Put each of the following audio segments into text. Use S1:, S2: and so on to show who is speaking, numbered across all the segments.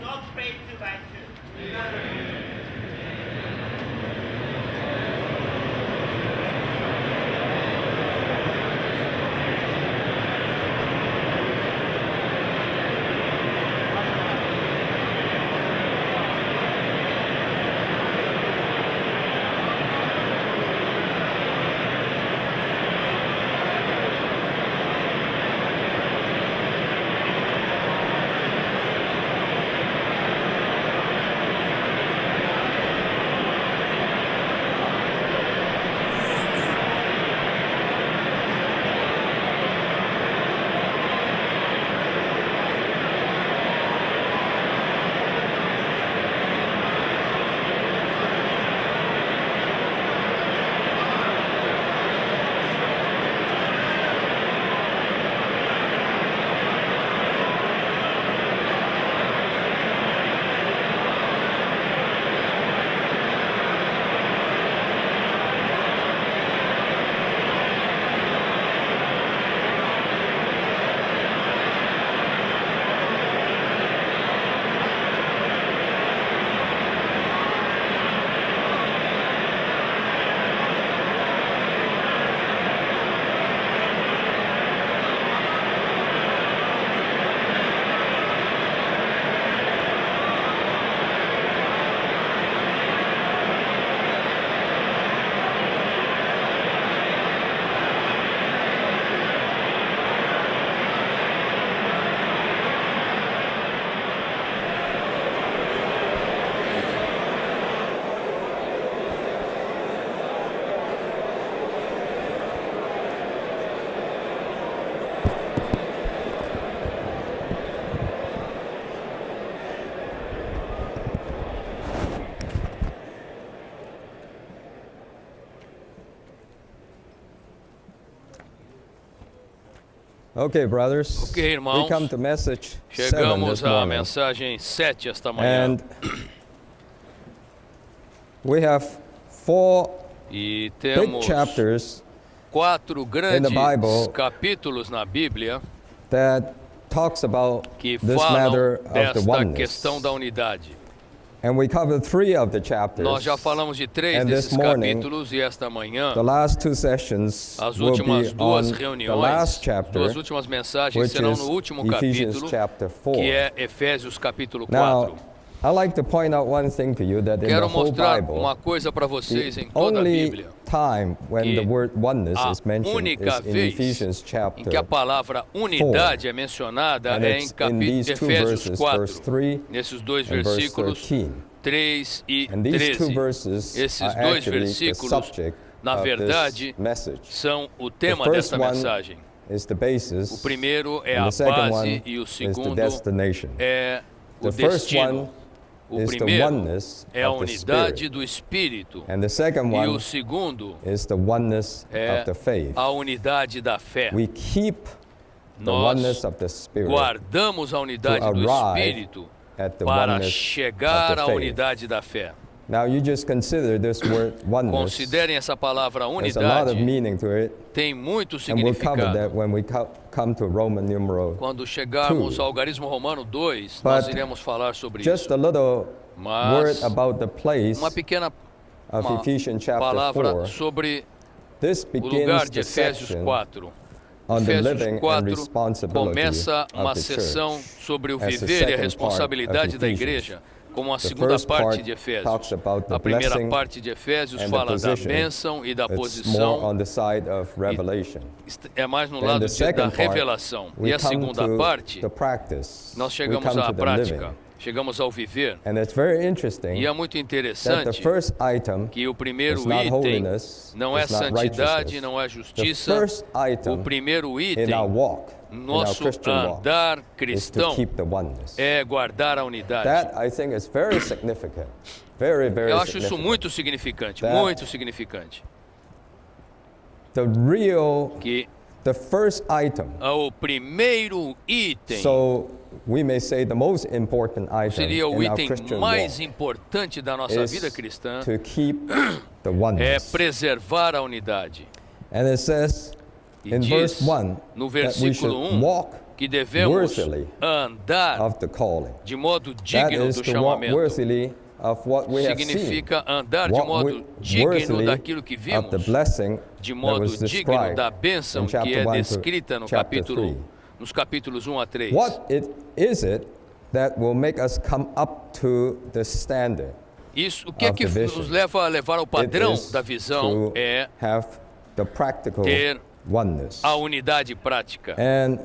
S1: all prayed to by two.
S2: Okay, brothers.
S3: Ok, irmãos.
S2: We come to message 7 this
S3: Chegamos à
S2: morning.
S3: mensagem 7 esta manhã.
S2: And we have 4
S3: E
S2: big
S3: temos
S2: chapters
S3: 4 grandes
S2: Bible
S3: capítulos na Bíblia
S2: that talks about
S3: que
S2: this
S3: falam
S2: matter of the
S3: desta
S2: oneness.
S3: questão da unidade.
S2: And we covered 3 of the chapters.
S3: Nós já falamos de 3
S2: And
S3: desses
S2: this morning,
S3: capítulos e esta manhã
S2: The last 2 sessions
S3: as
S2: will
S3: últimas
S2: be
S3: duas
S2: on the
S3: reuniões,
S2: last chapter,
S3: duas últimas mensagens
S2: which
S3: serão
S2: is
S3: no último
S2: Ephesians
S3: capítulo,
S2: chapter 4.
S3: que é Efésios capítulo 4.
S2: Now, I'd like to point out one thing to you that in the
S3: Quero
S2: whole
S3: mostrar
S2: Bible,
S3: uma coisa para vocês
S2: the
S3: em toda a
S2: only
S3: Bíblia.
S2: time when
S3: que
S2: the word oneness
S3: a
S2: is mentioned
S3: única
S2: is in
S3: vez
S2: Ephesians
S3: em
S2: chapter
S3: que a palavra unidade é mencionada
S2: and
S3: é
S2: it's
S3: em
S2: in these two
S3: Efésios
S2: verses,
S3: 4,
S2: verse 3
S3: nesses dois
S2: and verse
S3: versículos
S2: 13.
S3: 3 e
S2: And these two
S3: 13.
S2: verses
S3: Esses
S2: are
S3: dois
S2: actually the
S3: versículos,
S2: subject
S3: na
S2: of
S3: verdade,
S2: this message.
S3: são o
S2: The
S3: tema
S2: first
S3: desta
S2: one
S3: mensagem.
S2: is the basis,
S3: O primeiro é
S2: and
S3: a
S2: the second
S3: base
S2: one
S3: e o
S2: is the
S3: segundo
S2: destination.
S3: é o
S2: The first
S3: destino.
S2: one
S3: O
S2: is the
S3: primeiro
S2: oneness
S3: é a
S2: of the
S3: unidade
S2: Spirit.
S3: do Espírito
S2: And the second
S3: e o
S2: one
S3: segundo
S2: is the oneness
S3: é
S2: of the faith.
S3: a unidade da fé.
S2: We keep the
S3: Nós
S2: oneness of the Spirit
S3: guardamos a unidade
S2: to
S3: do
S2: arrive
S3: Espírito
S2: at the
S3: para
S2: oneness
S3: chegar
S2: of the
S3: à
S2: faith.
S3: unidade da fé.
S2: Now you just consider this word oneness.
S3: Considerem essa palavra
S2: There's a lot of
S3: unidade,
S2: meaning to it,
S3: tem muito
S2: and we'll cover that
S3: significado.
S2: when we come to Roman numeral.
S3: Quando chegarmos
S2: two.
S3: ao algarismo romano 2, nós
S2: But
S3: iremos falar sobre
S2: Just
S3: isso.
S2: a little
S3: Mas
S2: word about the place
S3: uma pequena
S2: of
S3: uma
S2: Ephesians chapter
S3: palavra
S2: 4.
S3: sobre
S2: This
S3: o lugar
S2: begins
S3: de
S2: the
S3: Efésios
S2: section
S3: 4.
S2: on the
S3: Efésios
S2: living and
S3: 4
S2: responsibility
S3: começa uma
S2: of the
S3: sessão
S2: church.
S3: sobre o
S2: as the
S3: viver e a
S2: second part
S3: responsabilidade
S2: of
S3: da
S2: Ephesians.
S3: igreja, como a
S2: The
S3: segunda
S2: first
S3: parte
S2: part
S3: de Efésios.
S2: talks about the
S3: A primeira
S2: blessing
S3: parte de Efésios
S2: and the
S3: fala da
S2: position.
S3: bênção e da
S2: It's more
S3: posição,
S2: on the side of revelation.
S3: é mais no
S2: Then
S3: lado
S2: the
S3: da
S2: second part,
S3: revelação.
S2: we
S3: E a
S2: come
S3: segunda
S2: to
S3: parte,
S2: the practice.
S3: nós
S2: We
S3: chegamos
S2: come
S3: à
S2: to the
S3: prática,
S2: living.
S3: chegamos ao viver.
S2: And it's very interesting
S3: E é muito
S2: that the
S3: interessante
S2: first item
S3: que o primeiro
S2: is not
S3: item
S2: holiness,
S3: não é
S2: it's not
S3: santidade,
S2: righteousness.
S3: não é
S2: The
S3: justiça.
S2: first
S3: O
S2: item
S3: primeiro
S2: in
S3: item,
S2: our walk, in our
S3: nosso
S2: Christian walk,
S3: andar
S2: is to
S3: cristão,
S2: keep the oneness.
S3: é guardar a unidade.
S2: That I think is very significant. Very, very
S3: Eu acho isso
S2: significant.
S3: muito significante,
S2: That-
S3: muito significante.
S2: The real,
S3: Que
S2: the first item.
S3: o primeiro item
S2: So we may say the most important item
S3: seria o
S2: in our
S3: item
S2: Christian
S3: mais
S2: walk
S3: importante da nossa
S2: is
S3: vida cristã,
S2: to keep the
S3: é
S2: oneness.
S3: preservar a unidade.
S2: And it says
S3: E
S2: in
S3: diz
S2: verse 1
S3: no
S2: that we should
S3: versículo 1
S2: walk
S3: que devemos
S2: worthily
S3: andar
S2: of the calling.
S3: de modo
S2: That
S3: digno
S2: is
S3: do
S2: to walk
S3: chamamento.
S2: worthily of what we have seen.
S3: Significa andar de
S2: Walk
S3: modo digno
S2: worthily
S3: daquilo que
S2: of
S3: vimos,
S2: the blessing
S3: de
S2: that
S3: modo
S2: was
S3: digno da
S2: described
S3: bênção
S2: in
S3: que
S2: chapter
S3: é
S2: 1 to
S3: descrita no
S2: chapter
S3: capítulo,
S2: 3.
S3: nos capítulos 1 a 3.
S2: What is it that will make us come up to the standard?
S3: Isso, o que é
S2: of
S3: que
S2: the vision?
S3: nos leva a levar ao
S2: It
S3: padrão
S2: is
S3: da visão
S2: to
S3: é
S2: have the practical
S3: ter
S2: oneness.
S3: a unidade prática.
S2: And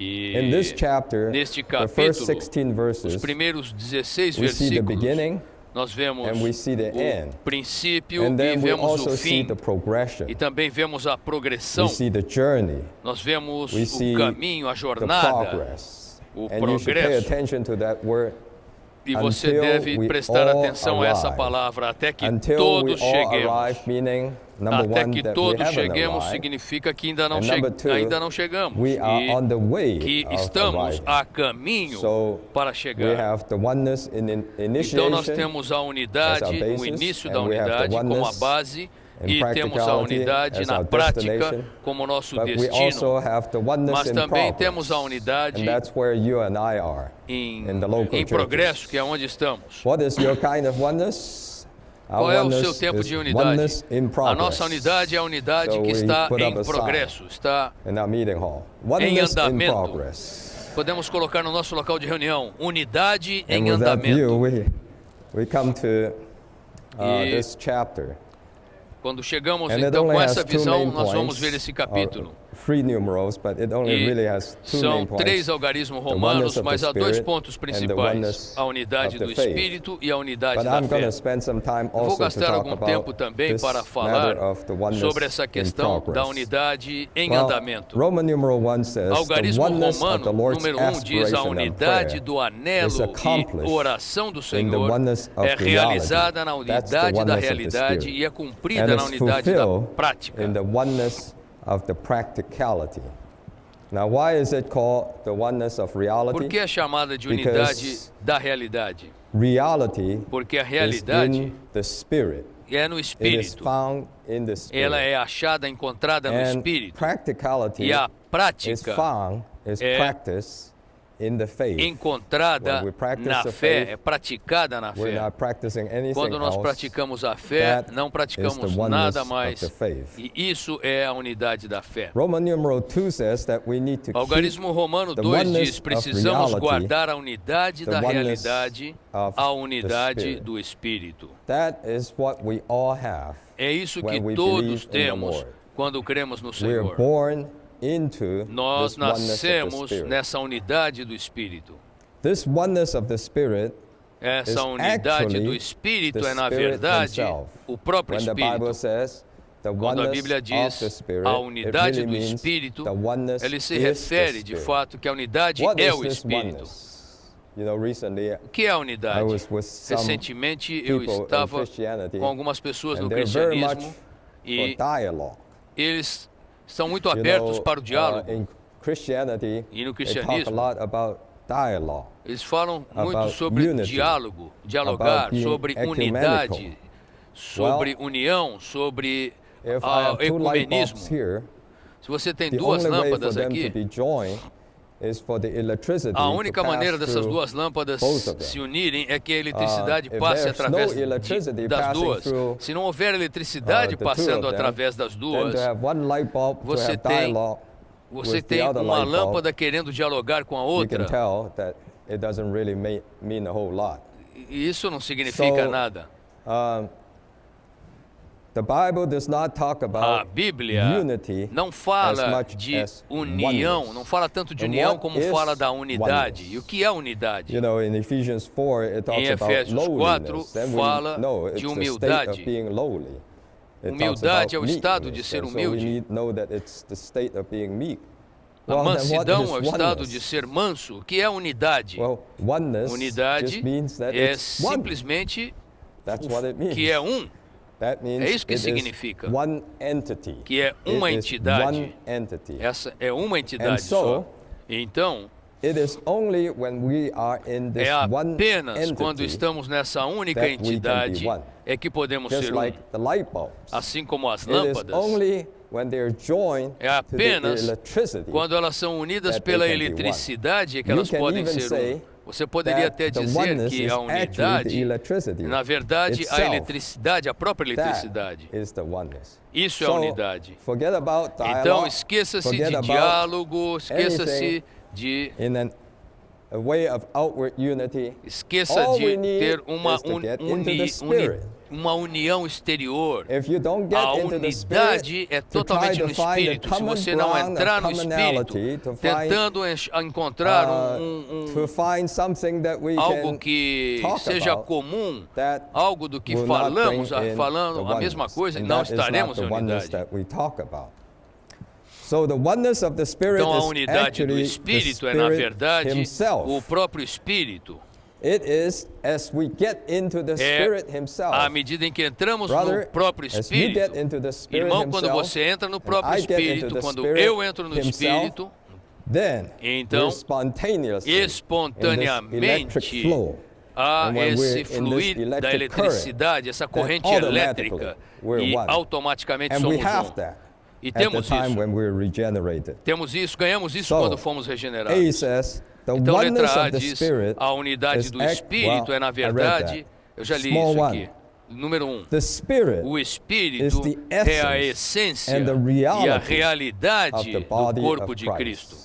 S3: E
S2: in this chapter,
S3: neste
S2: the first
S3: capítulo,
S2: 16
S3: os
S2: verses,
S3: primeiros 16
S2: we see the
S3: versículos,
S2: beginning
S3: nós vemos
S2: and we see the end.
S3: o princípio
S2: And
S3: e
S2: then we
S3: vemos
S2: also
S3: o
S2: see
S3: fim.
S2: the progression.
S3: E também vemos a progressão.
S2: We see the journey,
S3: Nós vemos
S2: we see
S3: o caminho, a
S2: the
S3: jornada.
S2: progress.
S3: o
S2: And you should pay
S3: progresso.
S2: attention to that word
S3: E você
S2: until
S3: deve
S2: we
S3: prestar
S2: all
S3: atenção a essa
S2: arrive.
S3: palavra, até que
S2: until we
S3: todos
S2: all
S3: cheguemos.
S2: arrive, meaning number
S3: Até
S2: one
S3: que
S2: that we
S3: todos
S2: haven't
S3: cheguemos
S2: arrived,
S3: significa que ainda não,
S2: and number two,
S3: ainda não chegamos.
S2: we are
S3: E
S2: on the way
S3: que
S2: of
S3: estamos
S2: arriving.
S3: a caminho
S2: So
S3: para
S2: we
S3: chegar.
S2: have the oneness in
S3: Então nós
S2: initiation,
S3: temos a unidade,
S2: as our basis,
S3: o início da
S2: and we have the
S3: unidade como a
S2: oneness
S3: base,
S2: and
S3: e temos a
S2: practicality
S3: unidade
S2: as
S3: na
S2: our
S3: prática
S2: destination,
S3: como nosso
S2: but we also
S3: destino.
S2: have the oneness
S3: Mas
S2: in
S3: também
S2: progress.
S3: temos a unidade
S2: And that's where you and I are in the local
S3: em progresso,
S2: churches.
S3: que é onde estamos.
S2: What is your kind of oneness? Our
S3: Qual é o
S2: oneness
S3: seu tempo
S2: is
S3: de unidade?
S2: oneness in
S3: A
S2: progress.
S3: nossa unidade é a unidade
S2: So
S3: que
S2: we
S3: está
S2: put up
S3: em
S2: a sign
S3: progresso, está.
S2: in our meeting hall. Oneness in
S3: andamento.
S2: progress.
S3: Podemos colocar no nosso local de reunião, unidade
S2: And
S3: em
S2: with that view,
S3: andamento.
S2: we come to
S3: E-
S2: this chapter.
S3: Quando chegamos
S2: And it
S3: então
S2: only
S3: com
S2: has
S3: essa
S2: two
S3: visão,
S2: main
S3: nós vamos
S2: points,
S3: ver esse
S2: or
S3: capítulo.
S2: three numerals, but it only
S3: E
S2: really has two
S3: são
S2: main points.
S3: três algarismos
S2: oneness
S3: romanos,
S2: of the
S3: mas há dois
S2: Spirit
S3: pontos
S2: and the
S3: principais:
S2: oneness
S3: a unidade
S2: of the
S3: do
S2: faith.
S3: Espírito e a unidade
S2: But
S3: da
S2: I'm going
S3: fé.
S2: to spend some time
S3: Vou
S2: also to
S3: gastar
S2: talk
S3: algum
S2: about
S3: tempo também
S2: this
S3: para falar
S2: matter of the oneness
S3: sobre essa
S2: in
S3: questão da
S2: progress.
S3: unidade em
S2: Well,
S3: andamento.
S2: Roman numeral 1 says the
S3: Algarismo
S2: oneness of the
S3: romano,
S2: Lord's
S3: número 1, diz a
S2: aspiration and
S3: unidade
S2: prayer
S3: do anelo
S2: is
S3: e
S2: accomplished
S3: oração do
S2: in the
S3: Senhor
S2: oneness of
S3: é
S2: reality.
S3: realizada na
S2: That's the
S3: unidade da
S2: oneness of the
S3: realidade
S2: Spirit.
S3: e é cumprida
S2: And
S3: na
S2: it's
S3: unidade da
S2: fulfilled
S3: prática.
S2: in the oneness of the practicality. Now, why is it called the oneness of reality?
S3: Por que é chamada de
S2: Because
S3: unidade da realidade?
S2: Reality
S3: Porque a
S2: is
S3: realidade
S2: in the Spirit.
S3: é no
S2: It is
S3: Espírito.
S2: found in the Spirit.
S3: Ela é achada, encontrada no
S2: And
S3: Espírito.
S2: practicality
S3: E a
S2: is
S3: prática
S2: found, is
S3: é
S2: practiced in the faith.
S3: encontrada
S2: When we practice
S3: na
S2: the
S3: fé,
S2: faith,
S3: é praticada na
S2: We're
S3: fé.
S2: not practicing anything
S3: Quando nós
S2: else.
S3: praticamos a fé,
S2: That
S3: não
S2: is
S3: praticamos
S2: the oneness
S3: nada
S2: of
S3: mais.
S2: the faith.
S3: E isso é a unidade da fé.
S2: Roman numeral 2 says that we need to
S3: O algarismo romano
S2: the
S3: 2
S2: oneness
S3: diz:
S2: of
S3: precisamos
S2: reality,
S3: guardar a unidade
S2: the
S3: da
S2: oneness
S3: realidade,
S2: of
S3: a
S2: the
S3: unidade
S2: Spirit.
S3: do Espírito.
S2: That is what we all have.
S3: É isso
S2: when
S3: que
S2: we
S3: todos
S2: believe in the
S3: temos
S2: Lord.
S3: quando cremos no
S2: We're
S3: Senhor.
S2: born into
S3: Nós
S2: this oneness of the
S3: nascemos
S2: Spirit.
S3: nessa unidade do Espírito.
S2: This oneness of the Spirit is
S3: Essa unidade
S2: actually
S3: do Espírito
S2: the
S3: é, na
S2: Spirit
S3: verdade,
S2: himself.
S3: o próprio
S2: When the Bible
S3: Espírito.
S2: says the
S3: Quando a
S2: oneness
S3: Bíblia
S2: of
S3: diz
S2: the Spirit,
S3: a
S2: it
S3: unidade
S2: really
S3: do
S2: means
S3: Espírito,
S2: the oneness
S3: ele se
S2: is the
S3: refere de
S2: Spirit.
S3: fato que a unidade
S2: What
S3: é
S2: is
S3: o
S2: this
S3: Espírito.
S2: oneness? You know, recently
S3: O que é a unidade?
S2: I was with some
S3: Recentemente eu
S2: people in
S3: estava
S2: Christianity,
S3: com algumas pessoas
S2: and
S3: no
S2: they're very much
S3: cristianismo
S2: for
S3: e
S2: dialogue.
S3: eles estão muito
S2: You
S3: abertos
S2: know,
S3: para o diálogo.
S2: in Christianity,
S3: E no
S2: they talk a
S3: cristianismo,
S2: lot about dialogue.
S3: Eles falam muito
S2: about
S3: sobre
S2: unity,
S3: diálogo, dialogar,
S2: about being
S3: sobre
S2: ecumenical.
S3: unidade, sobre
S2: Well,
S3: união, sobre
S2: If I have two light bulbs
S3: ecumenismo.
S2: here,
S3: Se você tem
S2: the
S3: duas
S2: only way for
S3: lâmpadas
S2: them to
S3: aqui,
S2: be joined is for the electricity
S3: a
S2: to
S3: única
S2: pass
S3: maneira dessas
S2: through
S3: duas lâmpadas
S2: both of them.
S3: se unirem é que a eletricidade
S2: if
S3: passe
S2: there's
S3: através
S2: no electricity
S3: das
S2: passing
S3: duas.
S2: through,
S3: Se não houver eletricidade
S2: the two
S3: passando
S2: of them,
S3: através das
S2: then
S3: duas,
S2: to have one light bulb to
S3: você
S2: have
S3: tem-
S2: dialogue
S3: você
S2: with the
S3: tem
S2: other
S3: uma
S2: light bulb,
S3: lâmpada querendo dialogar com a
S2: you can
S3: outra.
S2: tell that it doesn't really mean a whole lot.
S3: E isso não significa
S2: So,
S3: nada.
S2: The Bible does not talk
S3: A
S2: about
S3: Bíblia
S2: unity
S3: não
S2: as
S3: fala
S2: much
S3: de
S2: as
S3: união,
S2: oneness.
S3: não fala tanto de
S2: And
S3: união
S2: what
S3: como
S2: is
S3: fala da unidade.
S2: oneness?
S3: E o que é unidade?
S2: You know, in Ephesians 4, it talks
S3: Em
S2: about
S3: Efésios 4,
S2: lowliness. Then we
S3: fala
S2: know it's
S3: de
S2: the state
S3: humildade.
S2: of being lowly. It talks
S3: Humildade
S2: about
S3: é o estado de
S2: meekness,
S3: ser
S2: and so
S3: humilde.
S2: we need to know that it's the state of being meek.
S3: A
S2: Well, then what
S3: mansidão
S2: is
S3: é o estado
S2: oneness?
S3: de ser manso. O que é unidade?
S2: Well, oneness
S3: Unidade
S2: just means that
S3: é
S2: it's one.
S3: simplesmente
S2: That's what it means.
S3: que é um,
S2: That means
S3: é isso que
S2: it is
S3: significa.
S2: one entity.
S3: que é uma
S2: It is
S3: entidade.
S2: one entity.
S3: Essa é uma entidade
S2: And
S3: só.
S2: so,
S3: Então,
S2: It is only when we are in this
S3: é
S2: one
S3: apenas quando
S2: entity
S3: estamos nessa única
S2: that we can be
S3: entidade
S2: one.
S3: é que podemos
S2: just
S3: ser
S2: like
S3: um.
S2: the light bulbs.
S3: Assim como as
S2: It is
S3: lâmpadas,
S2: only when they're joined
S3: É
S2: to the
S3: apenas
S2: electricity
S3: quando elas são unidas
S2: that they
S3: pela
S2: can be one.
S3: eletricidade é que
S2: You
S3: elas
S2: can
S3: podem
S2: even
S3: ser
S2: say
S3: um. Você poderia até
S2: that the
S3: dizer
S2: oneness
S3: que
S2: is
S3: a
S2: actually the
S3: unidade,
S2: electricity
S3: na verdade, a
S2: itself.
S3: eletricidade, a própria
S2: That
S3: eletricidade.
S2: is the oneness.
S3: Isso é a
S2: So,
S3: unidade.
S2: forget about
S3: Então,
S2: dialogue,
S3: esqueça-se
S2: forget
S3: de
S2: about
S3: diálogo, esqueça-se
S2: anything
S3: de
S2: a way of outward unity.
S3: esqueça
S2: All
S3: de
S2: we need
S3: ter uma,
S2: is to get into the spirit.
S3: uma união exterior.
S2: If you don't get
S3: A
S2: into the
S3: unidade
S2: spirit,
S3: é
S2: to try
S3: totalmente
S2: to
S3: no
S2: find the
S3: espírito. Se
S2: common
S3: você não
S2: ground
S3: entrar
S2: of
S3: no
S2: commonality,
S3: espírito,
S2: to find,
S3: tentando encontrar
S2: to find something that we
S3: algo
S2: can
S3: que
S2: talk
S3: seja
S2: about,
S3: comum,
S2: that
S3: algo do que
S2: will not
S3: falamos,
S2: bring in
S3: falando
S2: the
S3: a mesma
S2: oneness.
S3: coisa,
S2: And
S3: não
S2: that is not
S3: estaremos
S2: the
S3: em
S2: oneness
S3: unidade.
S2: that we talk about. So the oneness of the spirit
S3: Então a
S2: is
S3: unidade do
S2: actually the
S3: espírito é, na
S2: spirit
S3: verdade,
S2: himself.
S3: o próprio espírito.
S2: It is as we get into the Spirit Himself.
S3: À medida em que entramos
S2: Brother,
S3: no próprio
S2: as you
S3: espírito,
S2: get into the Spirit
S3: irmão, quando
S2: himself,
S3: você entra no
S2: and
S3: próprio
S2: I get into
S3: espírito,
S2: the
S3: quando
S2: Spirit
S3: eu entro no
S2: himself,
S3: espírito,
S2: then
S3: então,
S2: we're spontaneously in this
S3: espontaneamente
S2: electric flow.
S3: há
S2: And when
S3: esse
S2: we're in this
S3: fluir da
S2: electric
S3: eletricidade, essa corrente
S2: automatically
S3: elétrica,
S2: we're
S3: e
S2: one.
S3: automaticamente
S2: And
S3: somos
S2: we have
S3: um.
S2: that
S3: E
S2: at the
S3: temos
S2: time
S3: isso.
S2: when we're regenerated.
S3: Temos isso, ganhamos isso
S2: So,
S3: quando fomos
S2: A
S3: regenerados.
S2: says, the
S3: Então,
S2: oneness
S3: letra A
S2: of the
S3: diz,
S2: Spirit
S3: a unidade
S2: is
S3: do Espírito é, na
S2: I read
S3: verdade,
S2: that.
S3: eu já li
S2: Small
S3: isso
S2: one.
S3: aqui. Número 1.
S2: The Spirit
S3: O
S2: is
S3: Espírito
S2: the
S3: é a
S2: essence
S3: essência
S2: and the
S3: e a
S2: reality of
S3: realidade
S2: the
S3: do
S2: body
S3: corpo
S2: of
S3: de
S2: Christ.
S3: Cristo.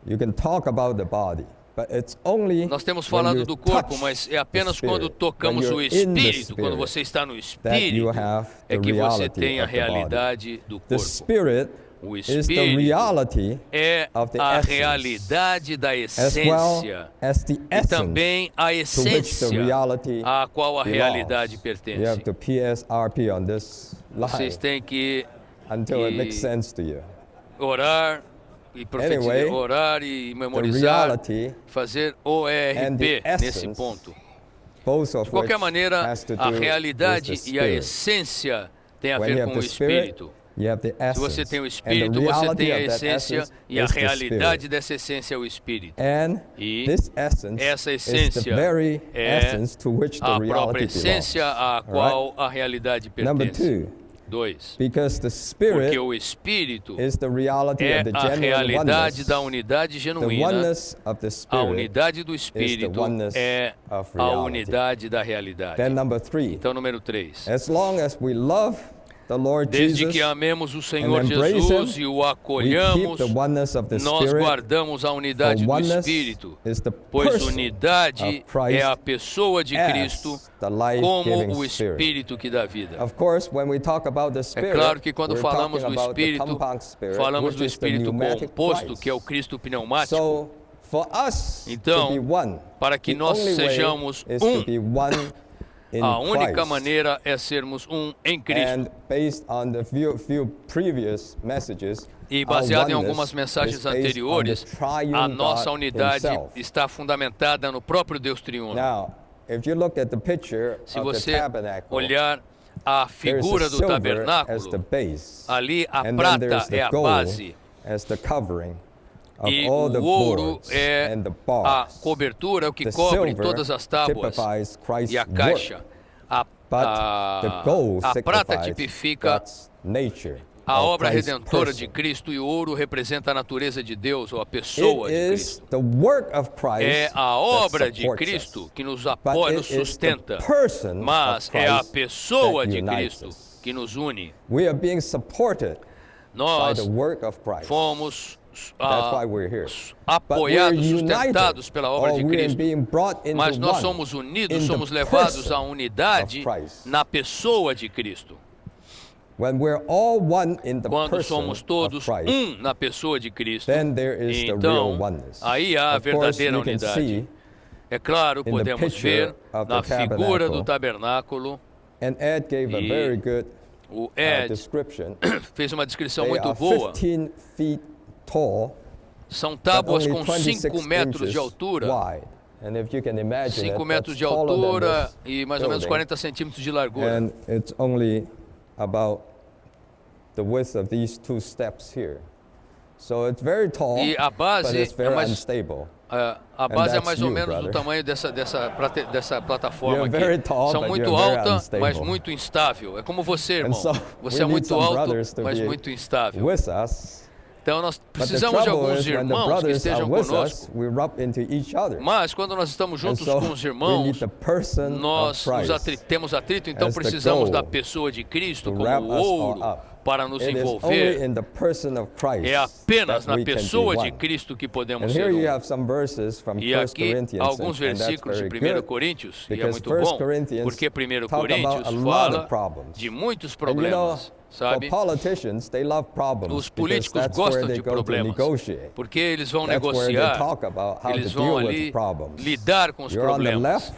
S2: You can talk about the body, but it's only
S3: Nós temos
S2: when
S3: falado
S2: you
S3: do corpo,
S2: touch
S3: mas é
S2: the
S3: apenas
S2: Spirit,
S3: quando tocamos
S2: when
S3: o
S2: you're in the
S3: Espírito, quando
S2: Spirit,
S3: você está no
S2: that you
S3: Espírito,
S2: have
S3: é
S2: the
S3: que você
S2: reality
S3: tem a
S2: of the body.
S3: realidade do
S2: The
S3: corpo.
S2: Spirit
S3: O
S2: is the
S3: Espírito
S2: reality
S3: é
S2: of the
S3: a
S2: essence,
S3: realidade da
S2: as well
S3: essência
S2: as the
S3: e
S2: essence
S3: também a
S2: to which the
S3: essência
S2: reality
S3: a qual a realidade
S2: belongs. You
S3: pertence.
S2: have the PSRP on this
S3: Vocês
S2: line
S3: têm que
S2: until it makes sense to you.
S3: orar e profetizar,
S2: Anyway,
S3: orar e
S2: The
S3: memorizar,
S2: reality,
S3: fazer
S2: and
S3: ORP
S2: the
S3: nesse
S2: essence,
S3: ponto.
S2: both of
S3: De qualquer
S2: which
S3: maneira,
S2: has to
S3: a
S2: do
S3: realidade
S2: with the
S3: e a
S2: Spirit.
S3: essência têm a
S2: When you
S3: ver
S2: have
S3: com o
S2: the Spirit,
S3: Espírito.
S2: you have the
S3: Se
S2: essence,
S3: você tem o
S2: and
S3: Espírito,
S2: the
S3: você
S2: reality
S3: tem a
S2: of that
S3: essência
S2: essence
S3: e a
S2: is the
S3: realidade
S2: Spirit.
S3: dessa essência é o Espírito.
S2: And
S3: E
S2: this essence
S3: essa
S2: is the
S3: essência
S2: very
S3: é
S2: essence to which the
S3: a
S2: reality
S3: própria
S2: belongs.
S3: essência a
S2: All
S3: qual
S2: right?
S3: a realidade
S2: Number
S3: pertence.
S2: 2,
S3: 2.
S2: because the
S3: Porque
S2: Spirit
S3: o Espírito
S2: is the reality
S3: é
S2: of the
S3: a
S2: genuine
S3: realidade
S2: oneness.
S3: da unidade
S2: The
S3: genuína.
S2: oneness of the
S3: A
S2: Spirit
S3: unidade do
S2: is the
S3: Espírito
S2: oneness
S3: é
S2: of
S3: a
S2: reality.
S3: unidade da realidade.
S2: Then number 3,
S3: Então, número 3.
S2: as long as we love the Lord
S3: Desde
S2: Jesus
S3: que amemos o Senhor
S2: and embrace
S3: Jesus
S2: Him,
S3: e o
S2: we keep
S3: acolhamos,
S2: the oneness of the
S3: nós
S2: Spirit.
S3: guardamos a
S2: For
S3: unidade do
S2: oneness
S3: Espírito,
S2: is the
S3: pois
S2: person
S3: unidade
S2: of Christ
S3: é a pessoa de
S2: as
S3: Cristo
S2: the
S3: como
S2: life-giving
S3: o
S2: Spirit.
S3: Espírito que dá vida.
S2: Of course, when we talk about the
S3: É
S2: Spirit,
S3: claro que quando
S2: we're
S3: falamos
S2: talking
S3: do
S2: about the
S3: Espírito,
S2: compound Spirit,
S3: falamos
S2: which
S3: do
S2: is the
S3: Espírito
S2: pneumatic
S3: composto,
S2: Christ.
S3: que é o Cristo pneumático.
S2: So, for us
S3: Então,
S2: to be one,
S3: para que
S2: the
S3: nós
S2: only way
S3: sejamos
S2: is
S3: um,
S2: to be one in
S3: a única
S2: Christ.
S3: maneira é sermos um em Cristo.
S2: And based on the few previous messages,
S3: E
S2: our
S3: baseado em
S2: oneness
S3: algumas
S2: is
S3: mensagens
S2: based on the
S3: anteriores,
S2: triune
S3: a nossa
S2: God
S3: unidade
S2: himself.
S3: está fundamentada no próprio Deus triuno.
S2: Now, if you look at the picture
S3: Se
S2: of the
S3: você
S2: tabernacle,
S3: olhar a
S2: there's
S3: figura
S2: a
S3: do
S2: silver as
S3: tabernáculo,
S2: the base,
S3: ali a
S2: and then
S3: prata
S2: there's the
S3: é a
S2: gold
S3: base
S2: as the covering of
S3: e
S2: all the
S3: o ouro
S2: boards
S3: é
S2: and the
S3: a
S2: bars.
S3: cobertura, é o que
S2: The
S3: cobre
S2: silver
S3: todas as tábuas
S2: typifies Christ's
S3: e a caixa.
S2: work,
S3: A,
S2: but the gold
S3: a prata
S2: signifies
S3: tipifica
S2: God's nature,
S3: a
S2: or
S3: obra
S2: Christ's
S3: redentora
S2: person.
S3: de Cristo e o ouro representa a natureza de Deus ou a pessoa
S2: It
S3: de
S2: is
S3: Cristo.
S2: the work of Christ
S3: É a
S2: that
S3: obra de
S2: supports
S3: Cristo
S2: us.
S3: que nos
S2: But
S3: apoia, nos
S2: it is the
S3: sustenta,
S2: person
S3: mas
S2: of
S3: é a
S2: Christ
S3: pessoa
S2: that
S3: de
S2: unites
S3: Cristo
S2: us.
S3: que nos une.
S2: We are being supported by
S3: Nós
S2: the work of Christ.
S3: fomos
S2: That's why we're here.
S3: apoiados,
S2: But we're
S3: sustentados
S2: united,
S3: pela obra
S2: or
S3: de
S2: we are
S3: Cristo.
S2: being brought into
S3: Mas nós
S2: one
S3: somos unidos,
S2: in the
S3: somos levados
S2: person
S3: à unidade
S2: of Christ.
S3: na pessoa de Cristo.
S2: When we're all one in the
S3: Quando
S2: person
S3: somos
S2: of
S3: todos
S2: Christ,
S3: na pessoa de Cristo,
S2: then there is the real
S3: então
S2: oneness.
S3: aí há a
S2: Of course,
S3: verdadeira
S2: you can
S3: unidade.
S2: see,
S3: É claro,
S2: the
S3: podemos
S2: picture
S3: ver
S2: of the
S3: na figura do
S2: tabernacle,
S3: tabernáculo,
S2: and Ed gave a
S3: E
S2: very good
S3: o Ed
S2: description.
S3: fez uma descrição
S2: They
S3: muito
S2: are
S3: boa.
S2: 15 feet tall,
S3: São
S2: but
S3: tábuas
S2: only
S3: com
S2: 26
S3: 5 metros
S2: inches
S3: de altura,
S2: wide. And if you can imagine
S3: 5
S2: it,
S3: metros
S2: that's
S3: de
S2: taller than
S3: altura
S2: this
S3: e mais ou menos
S2: building.
S3: 40 centímetros de largura.
S2: And it's only about the width of these two steps here. So it's very tall,
S3: E a
S2: but
S3: base
S2: it's
S3: é
S2: very
S3: mais
S2: unstable.
S3: A base é
S2: that's
S3: mais ou
S2: you,
S3: menos do
S2: brother.
S3: tamanho dessa plataforma
S2: You're
S3: aqui.
S2: very tall,
S3: São
S2: but
S3: muito
S2: you're very
S3: alta,
S2: unstable.
S3: mas muito instável. É como você, irmão.
S2: so
S3: Você
S2: we
S3: é
S2: need
S3: muito
S2: some
S3: alto,
S2: brothers to
S3: mas
S2: be
S3: muito instável.
S2: with us.
S3: Então nós
S2: But the
S3: precisamos de
S2: trouble
S3: alguns
S2: is when the
S3: irmãos que
S2: brothers are
S3: estejam
S2: with us,
S3: conosco.
S2: we rub into each other.
S3: Mas quando nós estamos
S2: And
S3: juntos
S2: so
S3: com os
S2: we
S3: irmãos,
S2: need the person
S3: nós
S2: of Christ
S3: temos atrito, então
S2: as the
S3: precisamos da
S2: goal
S3: pessoa de Cristo
S2: to
S3: como
S2: wrap
S3: o
S2: us all
S3: ouro
S2: up.
S3: para nos
S2: It is only
S3: envolver.
S2: in the person of Christ
S3: É apenas
S2: that
S3: na
S2: we can be
S3: pessoa de
S2: one.
S3: Cristo que
S2: And
S3: podemos
S2: here
S3: ser
S2: you
S3: um.
S2: have some verses from 1
S3: E aqui
S2: Corinthians,
S3: alguns
S2: and that's
S3: versículos de
S2: very
S3: 1
S2: good,
S3: Coríntios, e é
S2: because
S3: muito
S2: 1
S3: bom,
S2: Corinthians
S3: porque 1
S2: talk about
S3: Coríntios
S2: a lot
S3: fala
S2: of problems.
S3: de muitos
S2: And you know,
S3: problemas, sabe?
S2: for politicians, they love problems
S3: Os
S2: because
S3: políticos
S2: that's where
S3: gostam
S2: they
S3: de
S2: go to
S3: problemas,
S2: negotiate.
S3: porque eles vão
S2: That's where they
S3: negociar,
S2: talk about how
S3: eles
S2: to
S3: vão
S2: deal
S3: ali
S2: with problems.
S3: lidar com os
S2: You're on the
S3: problemas.
S2: left,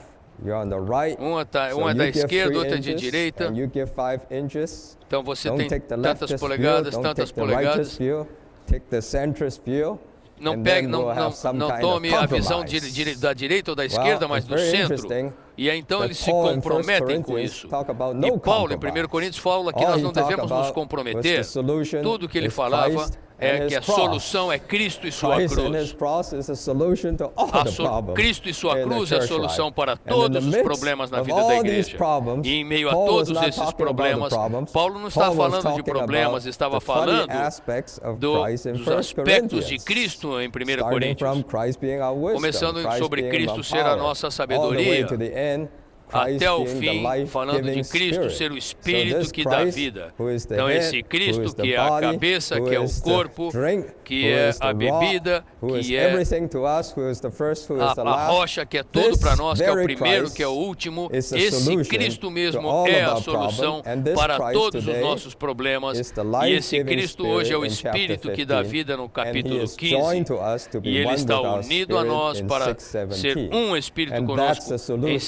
S2: you're on the right.
S3: Um é
S2: so
S3: da
S2: you give
S3: esquerda,
S2: 3
S3: outro é de
S2: inches,
S3: direita.
S2: and you give 5 inches.
S3: Então você
S2: Don't
S3: tem
S2: take the
S3: tantas
S2: leftist
S3: polegadas,
S2: view, don't
S3: tantas
S2: take the rightist
S3: polegadas.
S2: view, take the centrist view.
S3: Não
S2: and
S3: pegue,
S2: then
S3: não,
S2: we'll
S3: não,
S2: have some
S3: não
S2: kind
S3: tome
S2: of
S3: a visão
S2: compromise.
S3: da direita ou da esquerda, mas
S2: it's
S3: do
S2: very
S3: centro.
S2: interesting
S3: E aí então
S2: that
S3: eles se
S2: Paul in 1
S3: comprometem com
S2: Corinthians
S3: isso.
S2: talk about
S3: E
S2: no
S3: Paulo, em
S2: compromise.
S3: 1 Coríntios, fala que
S2: All
S3: nós
S2: he
S3: não
S2: talked
S3: devemos
S2: about
S3: nos
S2: was the
S3: comprometer.
S2: solution
S3: Tudo que ele
S2: is
S3: falava
S2: Christ
S3: é
S2: and
S3: que a
S2: his cross.
S3: solução é Cristo e sua
S2: Christ and his
S3: cruz.
S2: cross is a solution to all the problems
S3: Cristo e sua
S2: in the
S3: cruz é a
S2: church
S3: solução
S2: life.
S3: para
S2: And in
S3: todos
S2: the
S3: os
S2: midst
S3: problemas na
S2: of
S3: vida da
S2: all these
S3: igreja.
S2: problems,
S3: E em meio a
S2: Paul was
S3: todos
S2: not
S3: esses
S2: talking about the
S3: problemas,
S2: problems.
S3: Paulo não está
S2: Paul was
S3: falando de
S2: talking
S3: problemas,
S2: about
S3: estava
S2: the funny
S3: falando
S2: aspects of
S3: dos
S2: Christ in 1
S3: aspectos de
S2: Corinthians.
S3: Cristo em 1
S2: Starting from
S3: Coríntios.
S2: Christ being our wisdom,
S3: Começando
S2: Christ
S3: sobre
S2: being
S3: Cristo
S2: our
S3: ser a
S2: power,
S3: nossa
S2: all the way
S3: sabedoria,
S2: to the end, Christ
S3: até o
S2: being the
S3: fim, falando de
S2: life-giving
S3: Cristo
S2: Spirit.
S3: ser o
S2: So
S3: Espírito
S2: this
S3: que dá
S2: Christ,
S3: vida.
S2: who is the
S3: Então
S2: head,
S3: esse
S2: who
S3: Cristo
S2: is the
S3: que é a
S2: body,
S3: cabeça,
S2: who
S3: que é o
S2: is the
S3: corpo,
S2: drink,
S3: que
S2: who
S3: é
S2: is the
S3: a
S2: rock,
S3: bebida,
S2: who is
S3: que é
S2: everything to us, who is the first, who is the
S3: a
S2: last.
S3: rocha, que é tudo
S2: This
S3: para nós, que é o
S2: very
S3: primeiro,
S2: Christ
S3: que é o último.
S2: is the
S3: Esse
S2: solution
S3: Cristo
S2: to
S3: mesmo
S2: all
S3: é
S2: of
S3: a
S2: our
S3: solução
S2: problem. And this
S3: para
S2: Christ
S3: todos os
S2: today
S3: nossos problemas.
S2: is the
S3: E esse
S2: life-giving
S3: Cristo hoje é o
S2: Spirit in chapter
S3: Espírito que dá
S2: 15,
S3: vida no
S2: and he
S3: capítulo
S2: is
S3: 15.
S2: joined to us to be
S3: E ele
S2: one
S3: está
S2: with our
S3: unido a
S2: spirit
S3: nós
S2: in
S3: para
S2: 6:17.
S3: ser um Espírito
S2: And
S3: conosco
S2: that's the solution
S3: em
S2: to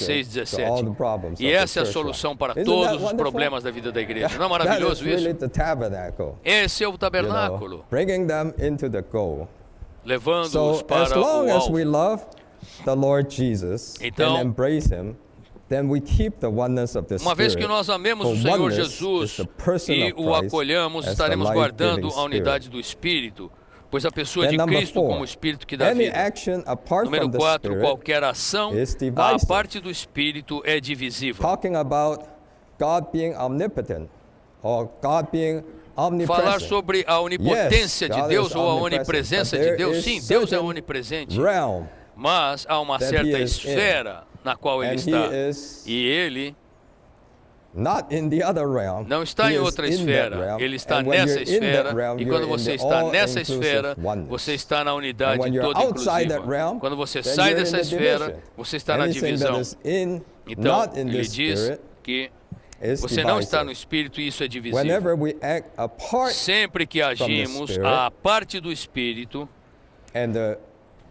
S2: all the
S3: 6:17.
S2: problems
S3: E
S2: of the
S3: essa é a
S2: church
S3: solução
S2: life.
S3: para
S2: Isn't
S3: todos
S2: that
S3: os
S2: wonderful?
S3: problemas da vida da igreja. Não é
S2: That is
S3: maravilhoso
S2: really
S3: isso?
S2: the tabernacle,
S3: Esse é o
S2: you know,
S3: tabernáculo,
S2: bringing them into the goal.
S3: levando-os
S2: So as
S3: para
S2: long
S3: o
S2: as we
S3: alvo.
S2: love the Lord Jesus
S3: Então,
S2: and embrace Him, then we keep the oneness of the
S3: Uma vez que
S2: Spirit.
S3: nós amemos
S2: For
S3: o Senhor
S2: oneness
S3: Jesus
S2: is the person
S3: e
S2: of
S3: o
S2: Christ
S3: acolhamos,
S2: as the
S3: estaremos
S2: life-giving
S3: guardando a
S2: Spirit.
S3: unidade do Espírito, pois a pessoa
S2: Then
S3: de
S2: number
S3: Cristo
S2: 4,
S3: como o Espírito que dá
S2: any
S3: vida.
S2: action apart
S3: Número
S2: from the
S3: 4,
S2: Spirit
S3: qualquer ação,
S2: is
S3: a
S2: divisive.
S3: parte do Espírito é divisível.
S2: Talking about God being omnipotent or God being omnipresent.
S3: Falar sobre a onipotência
S2: Yes,
S3: de
S2: God
S3: Deus
S2: is
S3: ou a
S2: omnipresent,
S3: onipresença
S2: but
S3: de
S2: there
S3: Deus,
S2: is
S3: sim, Deus é
S2: certain
S3: onipresente,
S2: realm,
S3: mas há uma
S2: that
S3: certa
S2: he is in.
S3: esfera na qual Ele
S2: and
S3: está.
S2: He is
S3: E Ele
S2: not in the other realm.
S3: não está
S2: He
S3: em
S2: is
S3: outra
S2: in that
S3: esfera,
S2: realm.
S3: Ele está
S2: And when
S3: nessa
S2: you're in that
S3: esfera,
S2: realm,
S3: e
S2: you're
S3: quando
S2: in
S3: você
S2: the
S3: está nessa
S2: all-inclusive
S3: esfera,
S2: oneness.
S3: você está na
S2: And
S3: unidade
S2: when you're
S3: toda
S2: outside that
S3: inclusiva.
S2: realm,
S3: Quando você
S2: then
S3: sai
S2: you're in
S3: dessa
S2: the
S3: esfera,
S2: division.
S3: você está na
S2: Anything
S3: divisão.
S2: that is in,
S3: Então,
S2: not in
S3: ele
S2: this
S3: diz
S2: spirit,
S3: que
S2: is
S3: você não está no
S2: divisive.
S3: Espírito e isso é divisível.
S2: Whenever we act apart,
S3: Sempre que agimos
S2: Spirit,
S3: a parte do Espírito,
S2: and the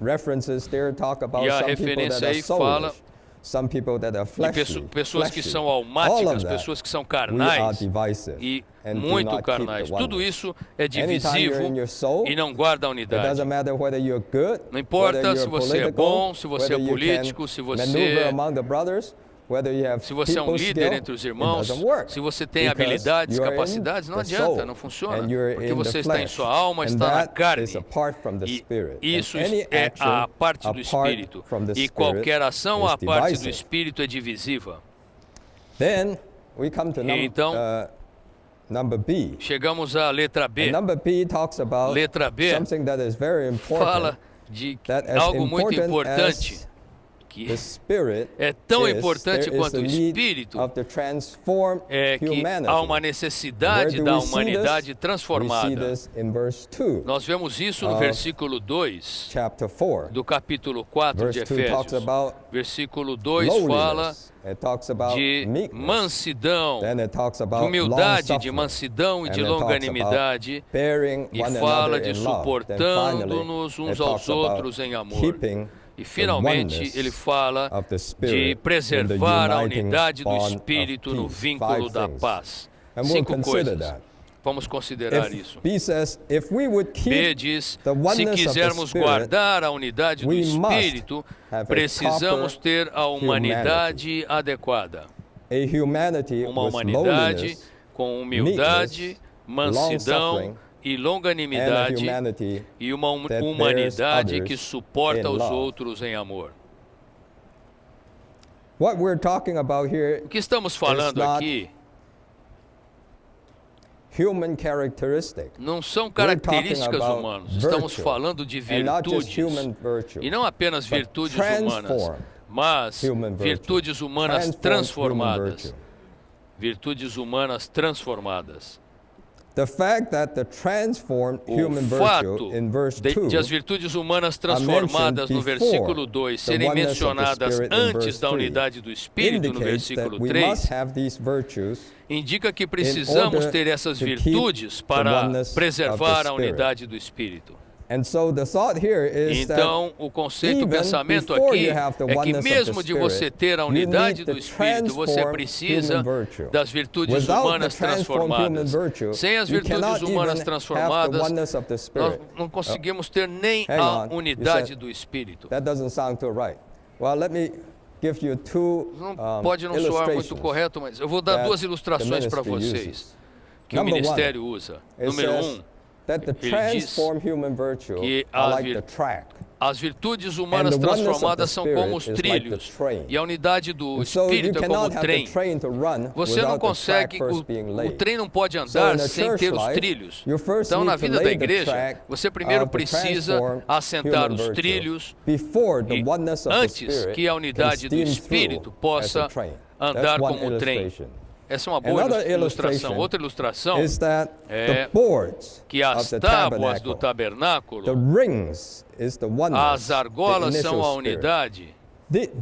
S2: references there talk about
S3: E a
S2: some people that
S3: referência
S2: are
S3: aí fala
S2: soulish, some people that are
S3: de
S2: fleshly,
S3: pessoas que
S2: fleshy.
S3: são
S2: All of
S3: almáticas,
S2: that,
S3: pessoas que são
S2: we are
S3: carnais
S2: divisive
S3: e
S2: and do
S3: muito
S2: not keep the
S3: carnais. Tudo
S2: oneness.
S3: isso é
S2: Anytime you're
S3: divisivo
S2: in your soul,
S3: e não guarda a
S2: it
S3: unidade.
S2: doesn't matter whether you're good,
S3: Não importa
S2: whether
S3: se
S2: you're
S3: você é
S2: political,
S3: bom, se você é
S2: whether you
S3: político,
S2: can
S3: se
S2: maneuver
S3: você
S2: among the brothers, whether you have
S3: Se você é um
S2: people
S3: líder
S2: skill,
S3: entre os
S2: it
S3: irmãos,
S2: doesn't work.
S3: se você tem
S2: Because
S3: habilidades,
S2: you're in
S3: capacidades, não
S2: the
S3: adianta,
S2: soul,
S3: não funciona.
S2: and you're
S3: Porque
S2: in the
S3: você está em
S2: flesh,
S3: sua alma,
S2: and
S3: está na
S2: that
S3: carne.
S2: is apart from the
S3: E
S2: Spirit.
S3: isso
S2: And any
S3: é
S2: action
S3: a parte do
S2: apart
S3: Espírito.
S2: from the
S3: E
S2: Spirit
S3: qualquer ação
S2: is
S3: à parte do
S2: divisive.
S3: Espírito é divisiva.
S2: Then we come to
S3: Então,
S2: number B.
S3: Chegamos à letra B.
S2: And number B talks about
S3: Letra B
S2: something that is very important.
S3: Fala de
S2: that as
S3: algo muito
S2: important
S3: importante,
S2: as
S3: que
S2: the Spirit
S3: é tão
S2: is,
S3: importante
S2: there is
S3: quanto
S2: a
S3: o
S2: need
S3: Espírito,
S2: of the transformed
S3: é que
S2: humanity.
S3: há uma
S2: Where
S3: necessidade
S2: do
S3: da
S2: we see
S3: humanidade
S2: this? We see
S3: transformada.
S2: this in verse 2,
S3: Nós vemos isso no
S2: of
S3: versículo 2
S2: chapter 4.
S3: do capítulo 4 de
S2: Verse 2 talks
S3: Efésios.
S2: about
S3: Versículo 2 fala
S2: lowliness. It talks about
S3: de
S2: meekness.
S3: mansidão,
S2: Then it talks
S3: de
S2: about
S3: humildade, de
S2: long-suffering.
S3: mansidão e
S2: And
S3: de
S2: it talks
S3: longanimidade,
S2: about bearing
S3: e
S2: one
S3: fala
S2: another
S3: de
S2: in love. Then finally,
S3: suportando-nos uns
S2: it
S3: aos
S2: talks about
S3: outros em amor.
S2: keeping
S3: E
S2: the
S3: finalmente
S2: oneness
S3: ele fala
S2: of the
S3: de
S2: Spirit in
S3: preservar
S2: the
S3: a
S2: uniting
S3: unidade do
S2: bond of
S3: Espírito no
S2: peace.
S3: vínculo
S2: 5
S3: da
S2: things.
S3: paz.
S2: And we'll
S3: 5
S2: consider
S3: coisas.
S2: that.
S3: Vamos considerar
S2: If
S3: isso.
S2: B says, if we would
S3: B
S2: keep
S3: diz,
S2: the
S3: se
S2: oneness of the
S3: quisermos
S2: Spirit,
S3: guardar a unidade do
S2: we must
S3: Espírito,
S2: have a
S3: precisamos
S2: proper
S3: ter a humanidade adequada.
S2: a humanity
S3: Uma
S2: with
S3: humanidade
S2: lowliness,
S3: com humildade, mansidão
S2: long-suffering,
S3: e
S2: and a
S3: longanimidade
S2: humanity
S3: e uma
S2: that
S3: humanidade
S2: bears
S3: que
S2: others
S3: suporta
S2: in
S3: os
S2: love.
S3: outros em amor.
S2: What we're talking about here
S3: O que estamos falando
S2: not
S3: aqui
S2: human characteristic.
S3: não são
S2: We're talking
S3: características
S2: about
S3: humanas. Estamos
S2: virtue,
S3: falando de
S2: and not just
S3: virtudes.
S2: human virtue,
S3: E não apenas
S2: but
S3: virtudes humanas,
S2: transform
S3: mas
S2: human virtue.
S3: virtudes humanas
S2: Transform human
S3: transformadas.
S2: virtue.
S3: Virtudes humanas transformadas.
S2: The fact that the transformed
S3: O
S2: human
S3: fato
S2: virtue in verse 2
S3: de as virtudes humanas transformadas no versículo 2 serem mencionadas antes da unidade do Espírito, no
S2: indicates that
S3: versículo
S2: we
S3: 3,
S2: must have these virtues
S3: indica que precisamos
S2: order
S3: ter essas
S2: to keep
S3: virtudes
S2: the
S3: para
S2: oneness of
S3: preservar
S2: the
S3: a
S2: Spirit.
S3: unidade do Espírito.
S2: And so the thought here is
S3: Então, o conceito, o
S2: even
S3: pensamento
S2: before
S3: aqui
S2: you have the
S3: é que
S2: oneness of
S3: mesmo
S2: the
S3: de você
S2: Spirit,
S3: ter a
S2: you
S3: unidade
S2: need
S3: do
S2: the
S3: Espírito, você
S2: transformed
S3: precisa
S2: human virtue.
S3: das virtudes
S2: Without
S3: humanas
S2: the transformed
S3: transformadas.
S2: human virtue,
S3: Sem as
S2: you
S3: virtudes
S2: cannot
S3: humanas
S2: even
S3: transformadas,
S2: have the oneness of the
S3: nós
S2: Spirit.
S3: não conseguimos ter nem
S2: Hang
S3: a
S2: on, you
S3: unidade
S2: said-
S3: do Espírito.
S2: That doesn't sound too right. Well, let me give you two
S3: Não pode não soar muito correto, mas eu vou dar duas ilustrações para vocês que o
S2: Number one,
S3: ministério usa.
S2: It
S3: Número
S2: says
S3: 1,
S2: that the
S3: ele diz
S2: transformed human virtue
S3: que
S2: are
S3: a
S2: like
S3: vir-
S2: the track.
S3: as virtudes humanas
S2: And the oneness of
S3: transformadas
S2: the
S3: são
S2: Spirit
S3: como os
S2: is like the
S3: trilhos.
S2: train.
S3: E a unidade do
S2: And so you
S3: Espírito é como
S2: cannot
S3: o
S2: have the
S3: trem.
S2: train to run
S3: Você não
S2: without the track
S3: consegue,
S2: first being
S3: o
S2: laid.
S3: trem não pode
S2: So
S3: andar
S2: in a
S3: sem
S2: church
S3: ter os
S2: life,
S3: trilhos.
S2: you first
S3: Então,
S2: need
S3: na
S2: to
S3: vida
S2: lay
S3: da
S2: the
S3: igreja,
S2: track
S3: você primeiro
S2: of the
S3: precisa
S2: transformed
S3: assentar
S2: human
S3: os
S2: virtue
S3: trilhos
S2: before the
S3: e
S2: oneness of the
S3: antes
S2: Spirit
S3: que a
S2: can
S3: unidade do
S2: steam
S3: Espírito
S2: through
S3: possa
S2: as a train.
S3: andar
S2: That's one
S3: como trem.
S2: illustration.
S3: Essa é uma boa
S2: Another
S3: ilustração.
S2: illustration
S3: Outra ilustração
S2: is that
S3: é
S2: the boards
S3: que as
S2: of the
S3: tábuas do
S2: tabernacle, the
S3: tabernáculo,
S2: rings is the oneness,
S3: as argolas
S2: the
S3: são
S2: initial
S3: a
S2: spirit.
S3: unidade,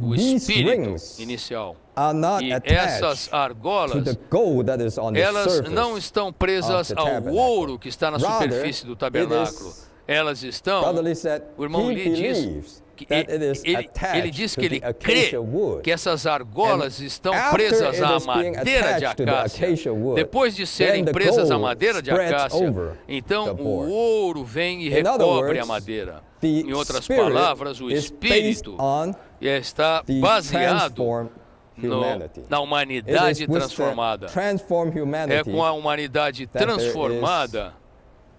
S3: o
S2: These
S3: espírito
S2: rings
S3: inicial.
S2: are not
S3: E
S2: attached
S3: essas
S2: to
S3: argolas,
S2: the gold that is on the
S3: elas
S2: surface
S3: não estão presas
S2: of the
S3: ao
S2: tabernacle.
S3: ouro que está na
S2: Rather,
S3: superfície do
S2: it
S3: tabernáculo.
S2: is-
S3: Elas estão,
S2: Brother Lee said
S3: o irmão
S2: he
S3: Lee diz
S2: believes
S3: que
S2: that it is
S3: ele
S2: attached
S3: diz
S2: to
S3: que ele
S2: the
S3: crê
S2: acacia wood.
S3: que essas argolas
S2: And
S3: estão
S2: after
S3: presas
S2: it
S3: à
S2: is being
S3: madeira de
S2: attached to the
S3: acácia.
S2: acacia wood,
S3: Depois de serem
S2: then the
S3: presas à
S2: gold
S3: madeira de
S2: spreads
S3: acácia,
S2: over
S3: então
S2: the
S3: o
S2: board.
S3: ouro vem e
S2: In other
S3: recobre a
S2: words,
S3: madeira.
S2: the
S3: Em outras
S2: Spirit
S3: palavras, o
S2: is based
S3: Espírito
S2: on
S3: está
S2: the
S3: baseado
S2: transformed humanity.
S3: na
S2: It
S3: humanidade
S2: is with
S3: transformada.
S2: the transformed
S3: É
S2: humanity
S3: com a humanidade
S2: there is
S3: transformada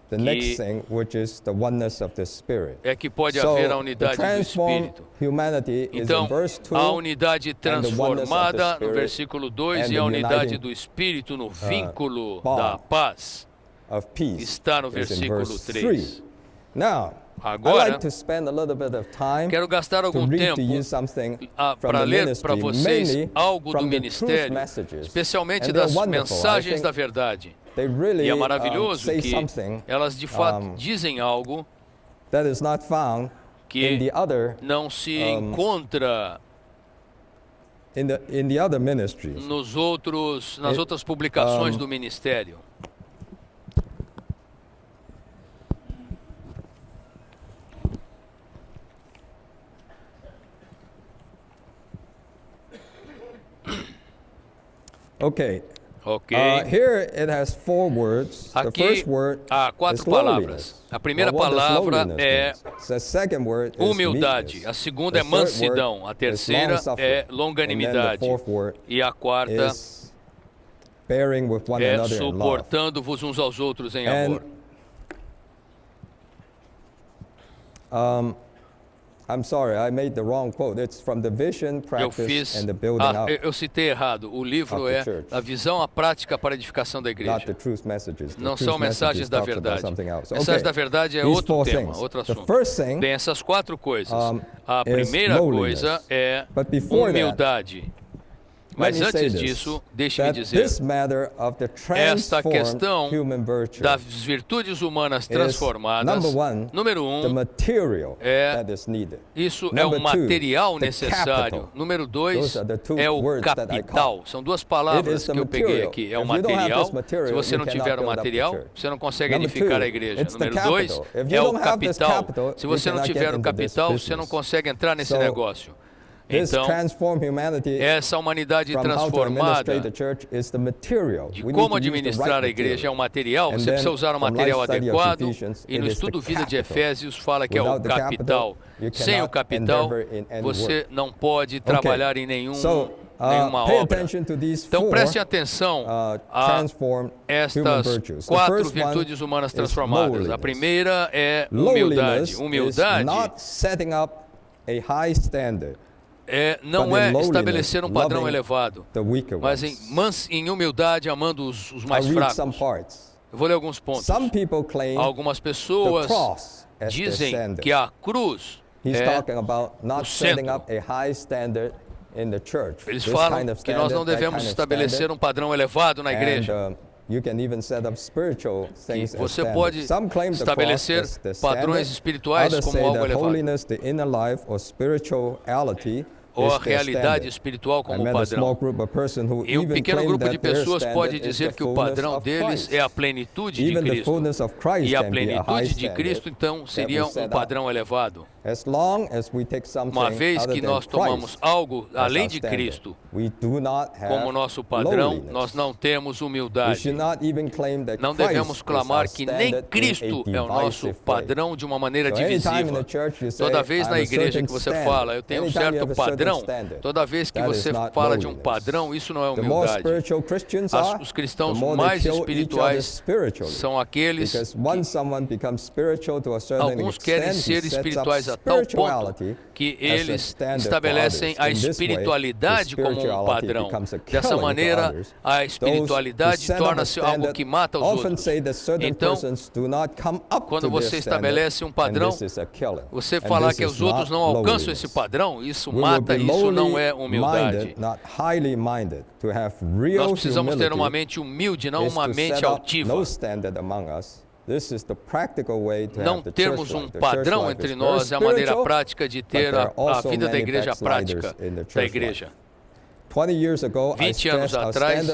S2: the next thing, which is the oneness of the Spirit.
S3: é que pode
S2: So,
S3: haver a
S2: the
S3: unidade do
S2: transformed
S3: Espírito.
S2: humanity is
S3: Então,
S2: in verse 2,
S3: a unidade transformada no
S2: Spirit
S3: versículo 2
S2: and
S3: e
S2: the
S3: a unidade
S2: uniting,
S3: do Espírito no vínculo
S2: bond
S3: da paz
S2: of peace
S3: está no
S2: is in
S3: versículo
S2: verse
S3: 3.
S2: 3. Now, I'd
S3: Agora,
S2: like to spend a little bit of time
S3: quero gastar
S2: to
S3: algum
S2: read
S3: tempo
S2: to you something from
S3: para
S2: the
S3: ler para
S2: ministry,
S3: vocês
S2: mainly
S3: algo do
S2: from the
S3: ministério,
S2: truth messages.
S3: especialmente
S2: And they're
S3: das
S2: wonderful. I
S3: mensagens
S2: think
S3: da verdade.
S2: They really
S3: E é maravilhoso
S2: say
S3: que
S2: something
S3: elas de fato dizem algo
S2: that is not found in the
S3: que
S2: other
S3: não se encontra
S2: in the other ministries.
S3: nas outras publicações do ministério.
S2: Okay.
S3: Ok.
S2: Here it has 4 words. The
S3: Aqui
S2: first word
S3: há
S2: is
S3: 4
S2: lowliness.
S3: palavras. A primeira
S2: Well, what does
S3: palavra
S2: lowliness
S3: é
S2: mean? The second word is
S3: humildade.
S2: meekness.
S3: A segunda é
S2: The third
S3: mansidão. A
S2: word is
S3: terceira
S2: long-suffering.
S3: é
S2: And then the
S3: longanimidade.
S2: fourth word
S3: E a quarta
S2: is bearing with one
S3: é
S2: another in love.
S3: suportando-vos uns aos outros em
S2: And
S3: amor.
S2: I'm sorry, I made the wrong quote. It's from the vision,
S3: Eu
S2: practice, and the building up,
S3: eu citei errado. O livro
S2: of the
S3: é
S2: church.
S3: a visão, a prática para a edificação da
S2: not the
S3: igreja.
S2: truth messages. The
S3: Não
S2: truth
S3: são mensagens da
S2: talks about
S3: verdade.
S2: something else.
S3: Mensagem
S2: Okay.
S3: da verdade é
S2: These
S3: outro
S2: 4
S3: tema,
S2: things.
S3: outro
S2: The
S3: assunto.
S2: first thing
S3: Tem essas 4 coisas. A
S2: is
S3: primeira
S2: lowliness.
S3: coisa é
S2: But before that,
S3: humildade.
S2: let
S3: Mas
S2: me say
S3: antes
S2: this,
S3: disso, deixe-me
S2: that
S3: dizer,
S2: this matter of the
S3: esta
S2: transformed
S3: questão
S2: human virtue
S3: das virtudes humanas
S2: is,
S3: transformadas,
S2: number one,
S3: número
S2: the
S3: 1,
S2: material
S3: é-
S2: that is needed.
S3: isso é
S2: Number
S3: o material
S2: two, the
S3: necessário.
S2: capital.
S3: Número 2
S2: Those are the two
S3: é o
S2: words that I
S3: capital.
S2: caught.
S3: São duas
S2: It
S3: palavras
S2: is the
S3: que eu peguei
S2: material.
S3: aqui. É o
S2: If you don't have
S3: material.
S2: this material,
S3: Se você
S2: you
S3: não
S2: cannot
S3: tiver o
S2: build up the
S3: material,
S2: church.
S3: você não consegue
S2: Number
S3: edificar
S2: two,
S3: a igreja.
S2: it's the
S3: Número 2
S2: capital. If you
S3: é o
S2: don't have this
S3: capital.
S2: capital,
S3: Se
S2: you
S3: você não
S2: cannot
S3: tiver
S2: get
S3: o
S2: into this
S3: capital, você
S2: business.
S3: não consegue entrar nesse
S2: So,
S3: negócio.
S2: This
S3: Então,
S2: transformed humanity
S3: essa humanidade
S2: from how to
S3: transformada
S2: administrate the church is the material.
S3: de
S2: We need
S3: como
S2: to use the
S3: administrar
S2: right
S3: a igreja é
S2: material.
S3: o material,
S2: And
S3: você
S2: then,
S3: precisa usar o
S2: from
S3: material
S2: life study of
S3: adequado,
S2: Ephesians,
S3: e no
S2: it is the
S3: estudo Vida de
S2: capital.
S3: Efésios fala que é o
S2: Without the
S3: capital.
S2: capital, you
S3: Sem o
S2: cannot
S3: capital,
S2: endeavor in any
S3: você
S2: work.
S3: não pode trabalhar em nenhum
S2: So,
S3: nenhuma obra. Então prestem atenção a estas 4 virtudes humanas transformadas. A primeira é humildade. Humildade não é estabelecer um padrão elevado, mas em humildade amando os mais fracos. Eu vou ler alguns pontos. Algumas pessoas dizem que a cruz é o centro. Eles falam que nós não devemos estabelecer um padrão elevado na igreja. Que você pode estabelecer padrões espirituais como algo elevado. Ou a realidade espiritual como padrão. E um pequeno grupo de pessoas pode dizer que o padrão deles é a plenitude de Cristo. E a plenitude de Cristo, então, seria um padrão elevado. Uma vez que nós tomamos algo além de Cristo como nosso padrão, nós não temos humildade. Não devemos clamar que nem Cristo é o nosso padrão de uma maneira divisiva. Toda vez na igreja que você fala, eu tenho um certo padrão, toda vez que você fala de um padrão, isso não é humildade. Os cristãos mais espirituais são aqueles que alguns querem ser espirituais a tal ponto que eles estabelecem a espiritualidade como um padrão. Dessa maneira, a espiritualidade torna-se algo que mata os outros. Então, quando você estabelece um padrão, você falar que os outros não alcançam esse padrão, isso mata, isso não é humildade. Nós precisamos ter uma mente humilde, não uma mente altiva. Não termos um padrão entre nós é a maneira prática de ter a vida da igreja prática da igreja. 20 anos atrás,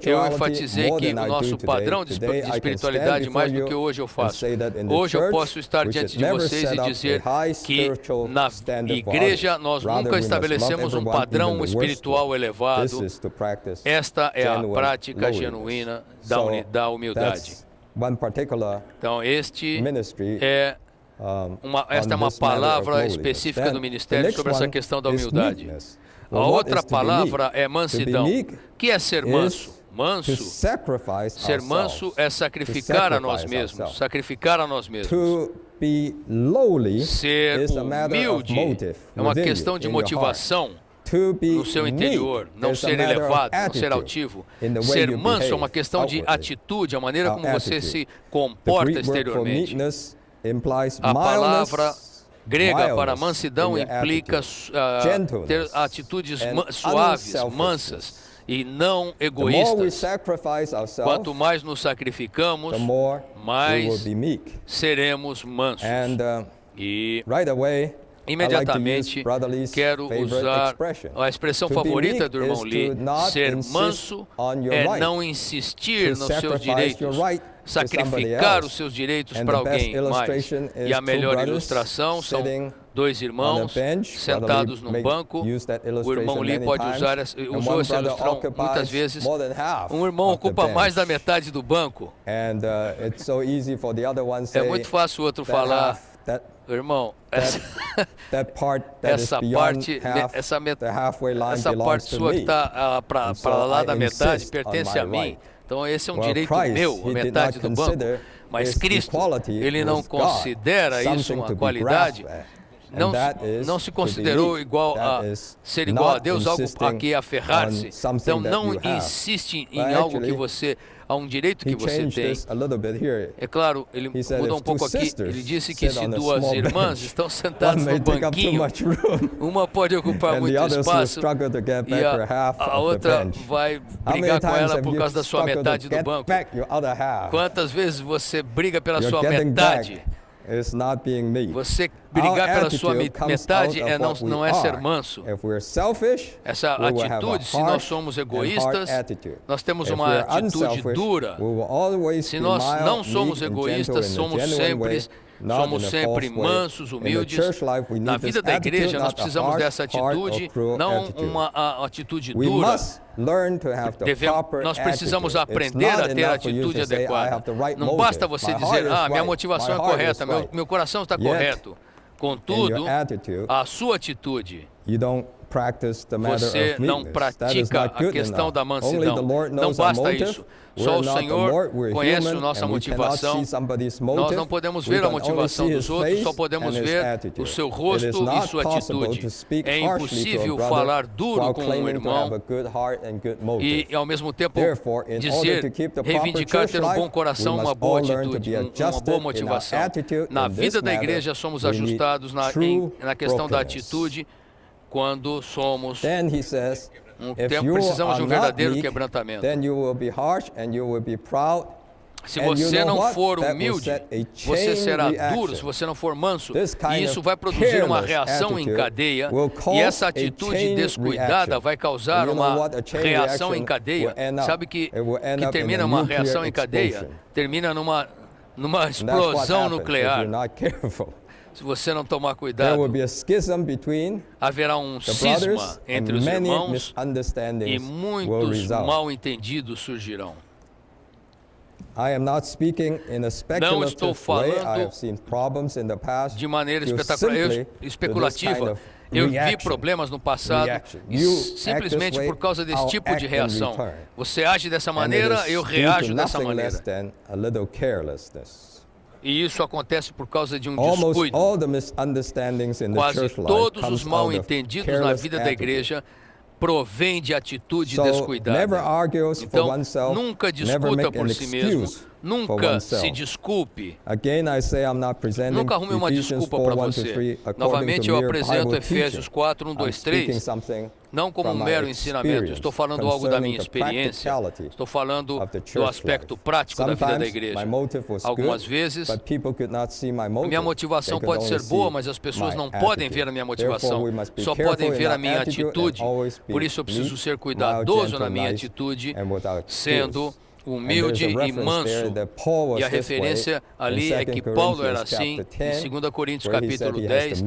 S3: eu enfatizei que o nosso padrão de espiritualidade, mais do que hoje eu faço. Hoje eu posso estar diante de vocês e dizer que na igreja nós nunca estabelecemos um padrão espiritual elevado. Esta é a prática genuína da humildade. Então, esta é uma palavra específica do ministério sobre essa questão da humildade. A outra palavra é mansidão. O que é ser manso? Ser manso é sacrificar a nós mesmos. Sacrificar a nós mesmos. Ser humilde é uma questão de motivação no seu interior, não ser elevado, não ser altivo. Ser manso é uma questão de atitude, a maneira como você se comporta exteriormente. A palavra grega para mansidão implica ter atitudes suaves, mansas e não egoístas. Quanto mais nos sacrificamos, mais seremos mansos. E imediatamente quero usar a expressão favorita do irmão Lee: ser manso é não insistir nos seus direitos, sacrificar os seus direitos para alguém mais. E a melhor ilustração são 2 irmãos sentados num banco. O irmão Lee usou essa ilustração muitas vezes. Um irmão ocupa mais da metade do banco. É muito fácil o outro falar: irmão, essa parte sua que está para lá da metade pertence a mim. Então esse é um direito meu, a metade do banco. Mas Cristo, Ele não considera isso uma qualidade. Não se considerou igual a ser igual a Deus, algo a que aferrar-se. Então não insiste em algo que você, a um direito que você tem. É claro, ele mudou um pouco aqui. Ele disse que se 2 irmãs estão sentadas no banquinho, uma pode ocupar muito espaço e a outra vai brigar com ela por causa da sua metade do banco. Quantas vezes você briga pela sua metade? Você brigar pela sua metade não é ser manso. Essa atitude, se nós somos egoístas, nós temos uma atitude dura. Se nós não somos egoístas, somos sempre mansos, humildes. Na vida da igreja, nós precisamos dessa atitude, não uma atitude dura. Nós precisamos aprender a ter a atitude adequada. Não basta você dizer: minha motivação é correta, meu coração está correto. Contudo, a sua atitude Você não pratica a questão da mansidão. Não basta isso. Só o Senhor conhece a nossa motivação. Nós não podemos ver a motivação dos outros, só podemos ver o seu rosto e sua atitude. É impossível falar duro com um irmão e, ao mesmo tempo, reivindicar ter um bom coração, uma boa atitude, uma boa motivação. Na vida da igreja, somos ajustados na questão da atitude. Quando somos precisamos de um verdadeiro quebrantamento. Se você não for humilde, você será duro. Se você não for manso, e isso vai produzir uma reação em cadeia. E essa atitude descuidada vai causar uma reação em cadeia. Sabe que termina uma reação em cadeia? Termina numa explosão nuclear. Se você não tomar cuidado, haverá um cisma entre os irmãos e muitos mal-entendidos surgirão. Não estou falando de maneira especulativa. Eu vi problemas no passado simplesmente por causa desse tipo de reação. Você age dessa maneira, eu reajo dessa maneira. E isso acontece por causa de um descuido. Quase todos os mal-entendidos na vida da igreja provém de atitude descuidada. Então, nunca discuta por si mesmo, nunca se desculpe, nunca arrume uma desculpa para você. Novamente, eu apresento Efésios 4, 1, 2, 3, não como um mero ensinamento, estou falando algo da minha experiência, estou falando do aspecto prático da vida da igreja. Algumas vezes, minha motivação pode ser boa, mas as pessoas não podem ver a minha motivação, só podem ver a minha atitude. Por isso eu preciso ser cuidadoso na minha atitude, sendo humilde e manso. E a referência ali é que Paulo era assim em 2 Coríntios capítulo 10,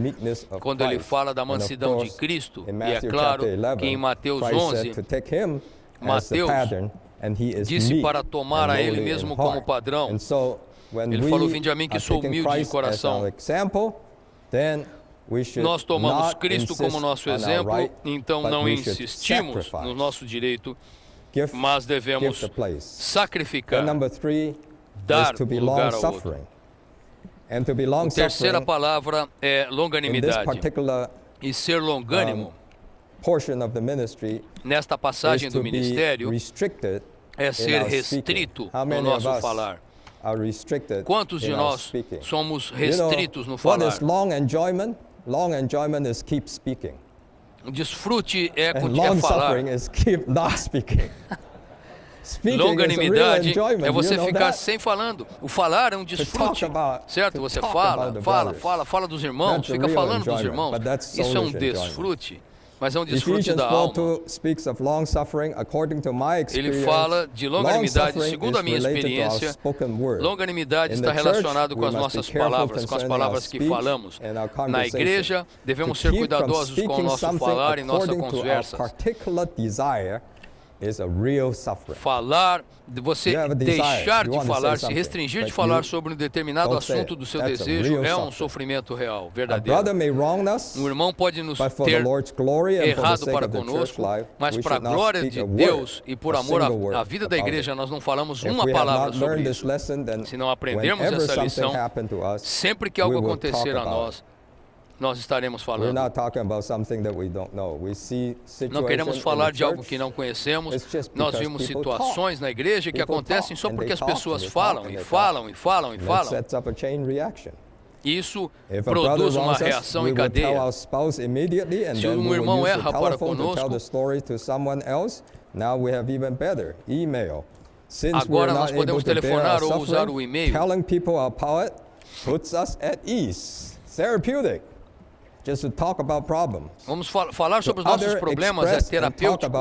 S3: quando ele fala da mansidão de Cristo. E é claro que em Mateus 11, Mateus disse para tomar a ele mesmo como padrão. Ele falou: vinde a mim que sou humilde de coração. Nós tomamos Cristo como nosso exemplo, então não insistimos no nosso direito, mas devemos sacrificar, dar o lugar ao outro. A terceira palavra é longanimidade. E ser longânimo, nesta passagem do ministério, é ser restrito no nosso falar. Quantos de nós somos restritos no falar?
S2: Long enjoyment is keep speaking.
S3: Desfrute é falar.
S2: Longanimidade
S3: é você ficar sem falando. O falar é um desfrute, certo? Você fala dos irmãos, fica falando dos irmãos. Isso é um desfrute, mas é um desfrute da alma. Ele fala de longanimidade, segundo a minha experiência. Longanimidade está relacionado com as nossas palavras, com as palavras que falamos. Na igreja, devemos ser cuidadosos com o nosso falar e nossa conversa. Falar, você deixar de falar, se restringir de falar sobre um determinado assunto do seu desejo é um sofrimento real, verdadeiro. Um irmão pode nos ter errado para conosco, mas para a glória de Deus e por amor à vida da igreja, nós não falamos uma palavra sobre isso. Se não aprendermos essa lição, sempre que algo acontecer a nós, nós estaremos falando. Não queremos falar de algo que não conhecemos. Nós vimos situações na igreja que acontecem só porque as pessoas falam e falam e falam e falam. Isso produz uma reação em cadeia. Se um irmão erra para conosco, agora nós podemos telefonar ou usar o e-mail. Vamos falar sobre os nossos problemas é terapêutico.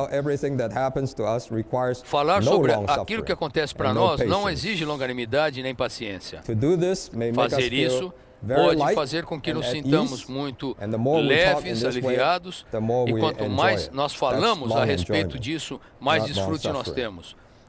S3: Falar sobre aquilo que acontece para nós não exige longanimidade nem paciência. Fazer isso pode fazer com que nos sintamos muito leves, aliviados, e quanto mais nós falamos a respeito disso, mais desfrute nós temos.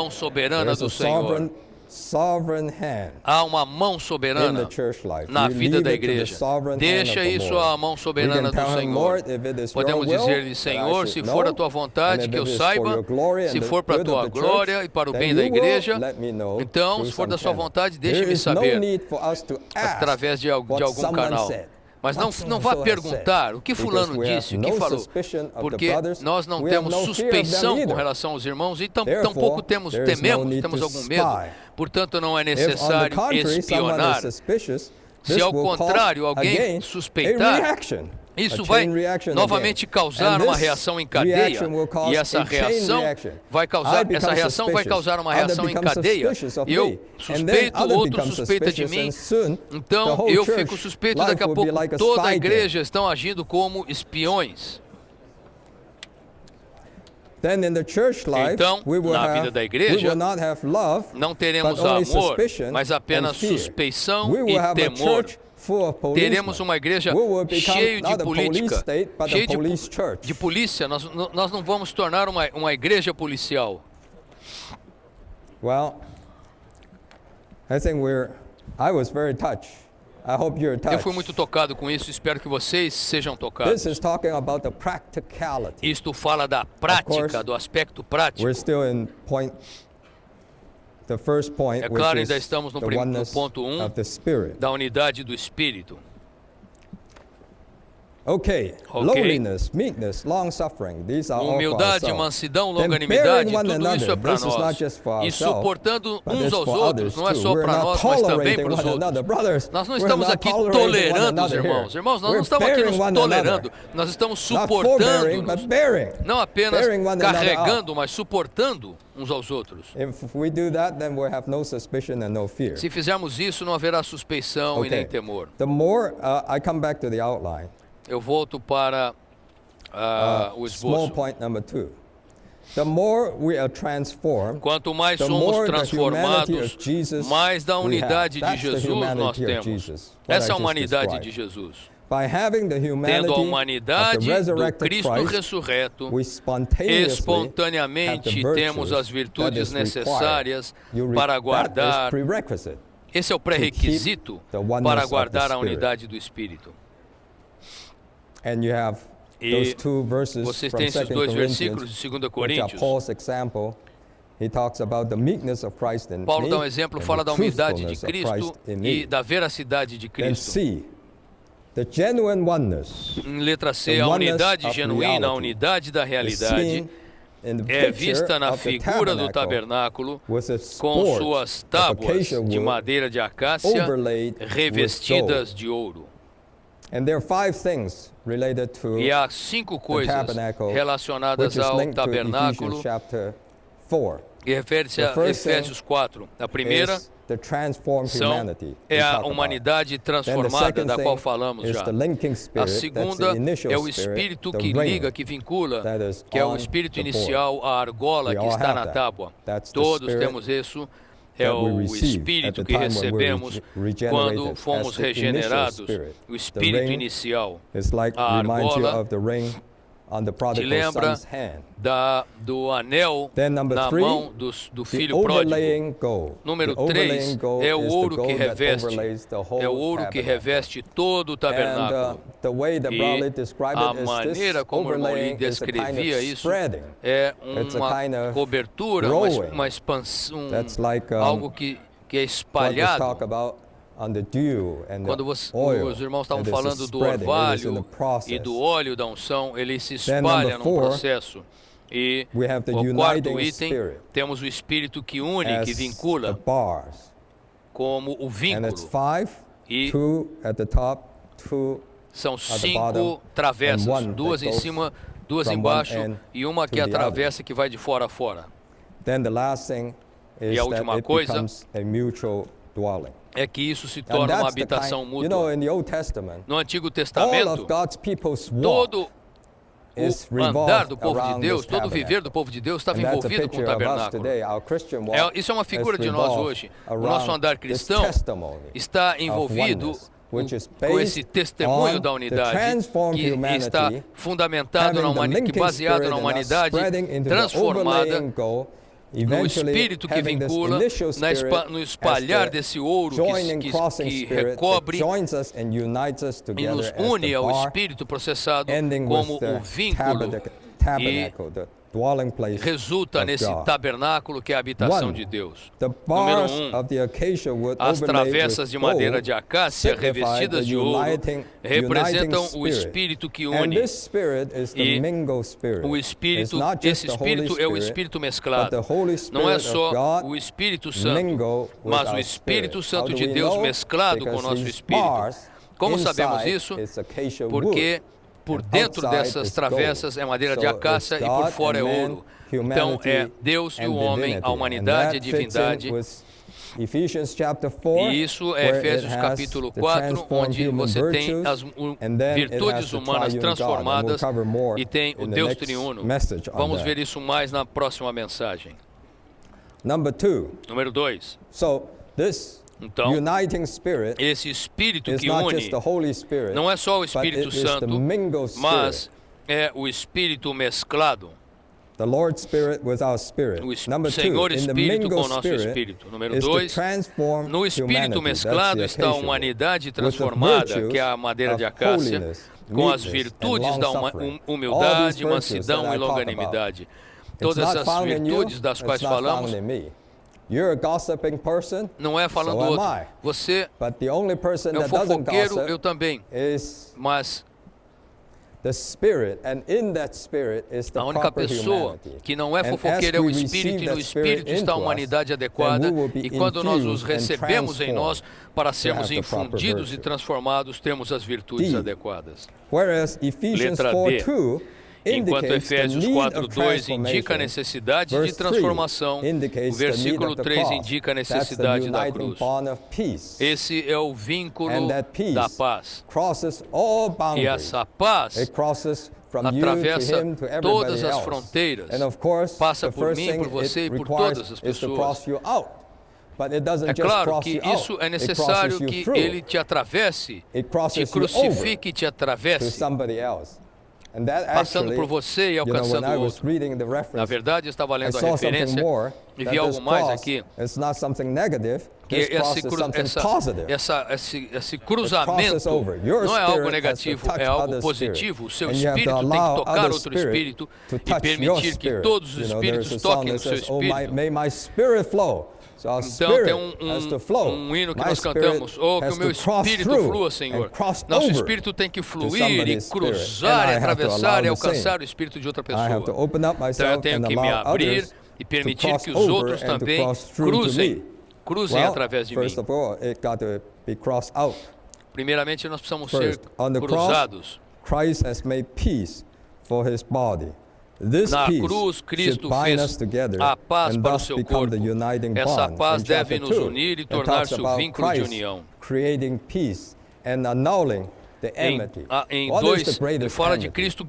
S3: mão soberana
S2: There's
S3: do
S2: a
S3: Senhor.
S2: sovereign
S3: Há uma mão soberana na vida da igreja. Deixa isso à mão soberana do Senhor. Podemos dizer-lhe, Senhor, se for a tua vontade, que eu saiba, se for para a tua glória e para o bem da igreja, então, se for da sua vontade, deixe-me saber, através de algum canal. Mas não vá perguntar o que fulano disse, o que falou, porque nós não temos suspeição com relação aos irmãos e tampouco temos algum medo. Portanto, não é necessário espionar. Se ao contrário alguém suspeitar, isso vai novamente causar uma reação em cadeia, e essa reação vai causar uma reação em cadeia. Eu suspeito, outro suspeita de mim, então eu fico suspeito, daqui a pouco toda a igreja estão agindo como espiões. Então, na vida da igreja, não teremos amor, mas apenas suspeição e temor. Teremos uma igreja cheia de política, cheia de polícia. Nós não vamos tornar uma igreja policial.
S2: Well, I was very touched. I hope you're touched.
S3: Eu fui muito tocado com isso, espero que vocês sejam tocados.
S2: This is talking about the practicality.
S3: Isto fala da prática, do aspecto prático.
S2: We're still in the first point,
S3: é claro,
S2: which
S3: ainda
S2: is
S3: estamos no
S2: the oneness
S3: ponto 1
S2: of the Spirit.
S3: Da unidade do Espírito.
S2: Okay. Lowliness, meekness, long-suffering, these are all for
S3: humildade,
S2: ourselves.
S3: mansidão, longanimidade, tudo isso é para
S2: This is not
S3: nós.
S2: just for
S3: E
S2: ourselves,
S3: suportando
S2: but
S3: uns
S2: it's
S3: aos
S2: for
S3: outros,
S2: others
S3: não é
S2: too.
S3: só
S2: We're
S3: para
S2: not
S3: nós, mas também
S2: tolerating
S3: para os
S2: one another.
S3: outros.
S2: Brothers,
S3: Nós não
S2: we're
S3: estamos
S2: not
S3: aqui
S2: tolerating one
S3: tolerando os
S2: another
S3: irmãos.
S2: here.
S3: Irmãos, nós
S2: We're
S3: não estamos aqui
S2: bearing
S3: nos
S2: one
S3: tolerando,
S2: another.
S3: nós estamos
S2: Not forbearing,
S3: suportando-nos.
S2: but bearing.
S3: Não apenas
S2: Bearing one another
S3: carregando,
S2: out.
S3: mas suportando uns aos outros.
S2: If we do that, then we'll have no suspicion and no fear.
S3: Se fizermos isso, não haverá suspeição e nem temor.
S2: The more I come back to the outline.
S3: Eu volto para o
S2: Small
S3: esboço.
S2: point number 2. The more we are transformed,
S3: Quanto mais
S2: the
S3: somos
S2: more the humanity
S3: transformados,
S2: of Jesus
S3: mais da
S2: we
S3: unidade
S2: have.
S3: de
S2: That's the
S3: Jesus nós
S2: humanity of
S3: temos.
S2: Jesus, what
S3: Essa é
S2: I
S3: a
S2: just
S3: humanidade
S2: described.
S3: de Jesus.
S2: By having the
S3: Tendo a
S2: humanity of the
S3: humanidade do
S2: resurrected
S3: Cristo
S2: Christ,
S3: ressurreto,
S2: we spontaneously
S3: espontaneamente
S2: have the
S3: temos as
S2: virtues
S3: virtudes
S2: that is
S3: necessárias
S2: required.
S3: para
S2: That is
S3: guardar.
S2: prerequisite.
S3: Esse é o pré-requisito
S2: the oneness
S3: para
S2: of the
S3: guardar a
S2: Spirit.
S3: unidade do Espírito.
S2: And you have those two verses
S3: Vocês
S2: from
S3: têm esses
S2: 2
S3: dois versículos
S2: Corinthians,
S3: de 2
S2: which are
S3: Coríntios.
S2: Paul's example. He talks about the meekness of Christ in
S3: Paulo
S2: me
S3: dá um exemplo,
S2: and
S3: fala
S2: the
S3: da humildade de
S2: truthfulness of
S3: Cristo
S2: Christ in
S3: e
S2: me.
S3: da veracidade de
S2: Then
S3: Cristo.
S2: C, the genuine oneness.
S3: Em letra C,
S2: The
S3: a
S2: oneness
S3: unidade
S2: of
S3: genuína, a
S2: reality
S3: unidade da
S2: is
S3: realidade,
S2: seen in the
S3: é
S2: picture
S3: vista na
S2: of the
S3: figura do tabernáculo,
S2: with its
S3: com
S2: boards
S3: suas
S2: of
S3: tábuas
S2: acacia
S3: de
S2: wood
S3: madeira de acácia
S2: overlaid with
S3: revestidas
S2: gold.
S3: de ouro.
S2: And there are 5 things related to
S3: E há 5
S2: the
S3: coisas
S2: tabernacle,
S3: relacionadas
S2: which is
S3: ao
S2: linked to
S3: tabernáculo,
S2: Ephesians chapter 4.
S3: e refere-se a
S2: The first thing
S3: Efésios 4. A primeira
S2: Is the transformed humanity
S3: é
S2: we
S3: a
S2: talk about.
S3: humanidade
S2: Then the
S3: transformada,
S2: second
S3: da qual
S2: thing
S3: falamos
S2: is
S3: já.
S2: the linking
S3: A
S2: spirit, that's
S3: segunda
S2: the initial
S3: é o
S2: spirit,
S3: espírito
S2: the
S3: que
S2: ring
S3: liga, que vincula,
S2: that is
S3: que é o
S2: on
S3: espírito
S2: the board.
S3: inicial, a argola
S2: We
S3: que
S2: all
S3: está
S2: have
S3: na
S2: that.
S3: tábua.
S2: That's the
S3: Todos
S2: spirit
S3: temos isso. É
S2: that we
S3: o
S2: receive at
S3: espírito
S2: the
S3: que
S2: time when we're
S3: recebemos
S2: regenerated.
S3: quando
S2: That's
S3: fomos
S2: the initial
S3: regenerados.
S2: spirit.
S3: O
S2: The
S3: espírito
S2: ring
S3: inicial.
S2: It's like
S3: A
S2: reminds you
S3: argola
S2: of the ring on the
S3: te
S2: prodigal
S3: lembra
S2: son's hand.
S3: do anel
S2: Then number
S3: na
S2: 3,
S3: mão do
S2: the
S3: filho pródigo.
S2: overlaying gold.
S3: Número
S2: The overlaying
S3: 3
S2: gold
S3: é o
S2: is the
S3: ouro que
S2: gold that
S3: reveste.
S2: overlays the whole
S3: É o ouro que
S2: tabernacle.
S3: reveste todo o
S2: And
S3: tabernáculo.
S2: the way that
S3: E
S2: Brownlee described
S3: a
S2: it is
S3: maneira
S2: this
S3: como o irmão Lee
S2: overlaying is a kind
S3: descrevia
S2: of
S3: isso
S2: spreading.
S3: é
S2: It's a
S3: uma
S2: kind of
S3: cobertura,
S2: growing.
S3: uma expansão,
S2: That's like,
S3: algo que é
S2: God was
S3: espalhado.
S2: talk about on the dew and
S3: Quando
S2: the oil.
S3: os irmãos estavam
S2: It is
S3: falando do
S2: spreading. It is in
S3: orvalho
S2: the process.
S3: e do óleo da unção, ele se
S2: Then
S3: espalha
S2: number
S3: num
S2: 4,
S3: processo. E
S2: we have the
S3: o quarto
S2: uniting
S3: item,
S2: spirit
S3: temos o espírito que une,
S2: as
S3: que
S2: the
S3: vincula,
S2: bars.
S3: como o
S2: And it's
S3: vínculo.
S2: 5,
S3: E
S2: 2 at the top, 2
S3: são
S2: the bottom,
S3: 5 travessas,
S2: and one
S3: 2
S2: that
S3: em
S2: goes
S3: cima, 2
S2: from
S3: embaixo
S2: one end
S3: e uma que
S2: to
S3: é a
S2: the other.
S3: travessa que vai de fora a fora.
S2: Then the last thing is
S3: E a
S2: that
S3: última
S2: it
S3: coisa
S2: becomes a mutual dwelling.
S3: É que isso se
S2: And
S3: torna uma
S2: that's the
S3: habitação
S2: kind, you know,
S3: mútua.
S2: in the Old Testament,
S3: No Antigo
S2: all of
S3: Testamento,
S2: God's people's walk
S3: todo
S2: is
S3: o andar
S2: revolved
S3: do povo de
S2: around
S3: Deus,
S2: this
S3: todo o
S2: tabernacle.
S3: viver do povo de Deus estava
S2: And that's a
S3: envolvido com o
S2: picture of us
S3: tabernáculo.
S2: today. Our Christian walk
S3: Isso é uma figura
S2: is
S3: de nós
S2: revolved
S3: hoje. O nosso
S2: around
S3: andar
S2: this
S3: cristão
S2: testimony
S3: está
S2: of
S3: envolvido
S2: oneness, which is
S3: com esse
S2: based
S3: testemunho
S2: on
S3: da
S2: the
S3: unidade,
S2: transformed
S3: que
S2: humanity
S3: está fundamentado
S2: having
S3: na
S2: the
S3: humanidade,
S2: linking
S3: baseado
S2: spirit
S3: na
S2: and us
S3: humanidade
S2: spreading into the
S3: transformada
S2: overlaying gold
S3: no espírito que vincula, no espalhar desse ouro que recobre e nos une ao espírito processado como o vínculo e resulta nesse tabernáculo que é a habitação de Deus. Número 1, as travessas de madeira de acácia revestidas de ouro representam o espírito que une. E esse espírito é o espírito mesclado. Não é só o Espírito Santo, mas o Espírito Santo de Deus mesclado com o nosso espírito. Como sabemos isso? Porque por dentro dessas travessas é madeira de acácia e por fora é ouro. Então é Deus e o homem, a humanidade e a divindade. E isso é Efésios capítulo 4, onde você tem as virtudes humanas transformadas e tem o Deus triuno. Vamos ver isso mais na próxima mensagem. Número 2. Então, esse Espírito que une não é só o Espírito Santo, mas é o Espírito mesclado. O Senhor Espírito com o nosso Espírito. Número 2, no Espírito mesclado está a humanidade transformada, que é a madeira de acácia, com as virtudes da humildade, mansidão e longanimidade. Todas essas virtudes das quais falamos não é falando do outro. Você é um fofoqueiro, eu também. Mas a única pessoa que não é fofoqueira é o Espírito, e no Espírito está a humanidade adequada. E quando nós os recebemos em nós, para sermos infundidos e transformados, temos as virtudes adequadas. Letra D. Enquanto Efésios 4:2 indica a necessidade de transformação, o versículo 3 indica a necessidade da cruz. Esse é o vínculo da paz. E essa paz atravessa todas as fronteiras, passa por mim, por você e por todas as pessoas. É claro que isso é necessário que ele te atravesse, te crucifique e te atravesse, passando por você e alcançando o outro. Na verdade, eu estava lendo a referência e vi algo mais aqui, que esse cruzamento não é algo negativo, é algo positivo. O seu espírito tem que tocar outro espírito e permitir que todos os espíritos toquem no seu espírito. Então tem um hino que nós cantamos, que o meu espírito flua, Senhor. Nosso espírito tem que fluir e cruzar, e atravessar e alcançar o espírito de outra pessoa. Então eu tenho que me abrir e permitir que os outros também cruzem através de mim. Primeiramente nós precisamos ser cruzados. Na cruz, Cristo fez a paz para o seu corpo. Essa paz deve nos unir e tornar-se o vínculo de união. Em 2, ele fala de Cristo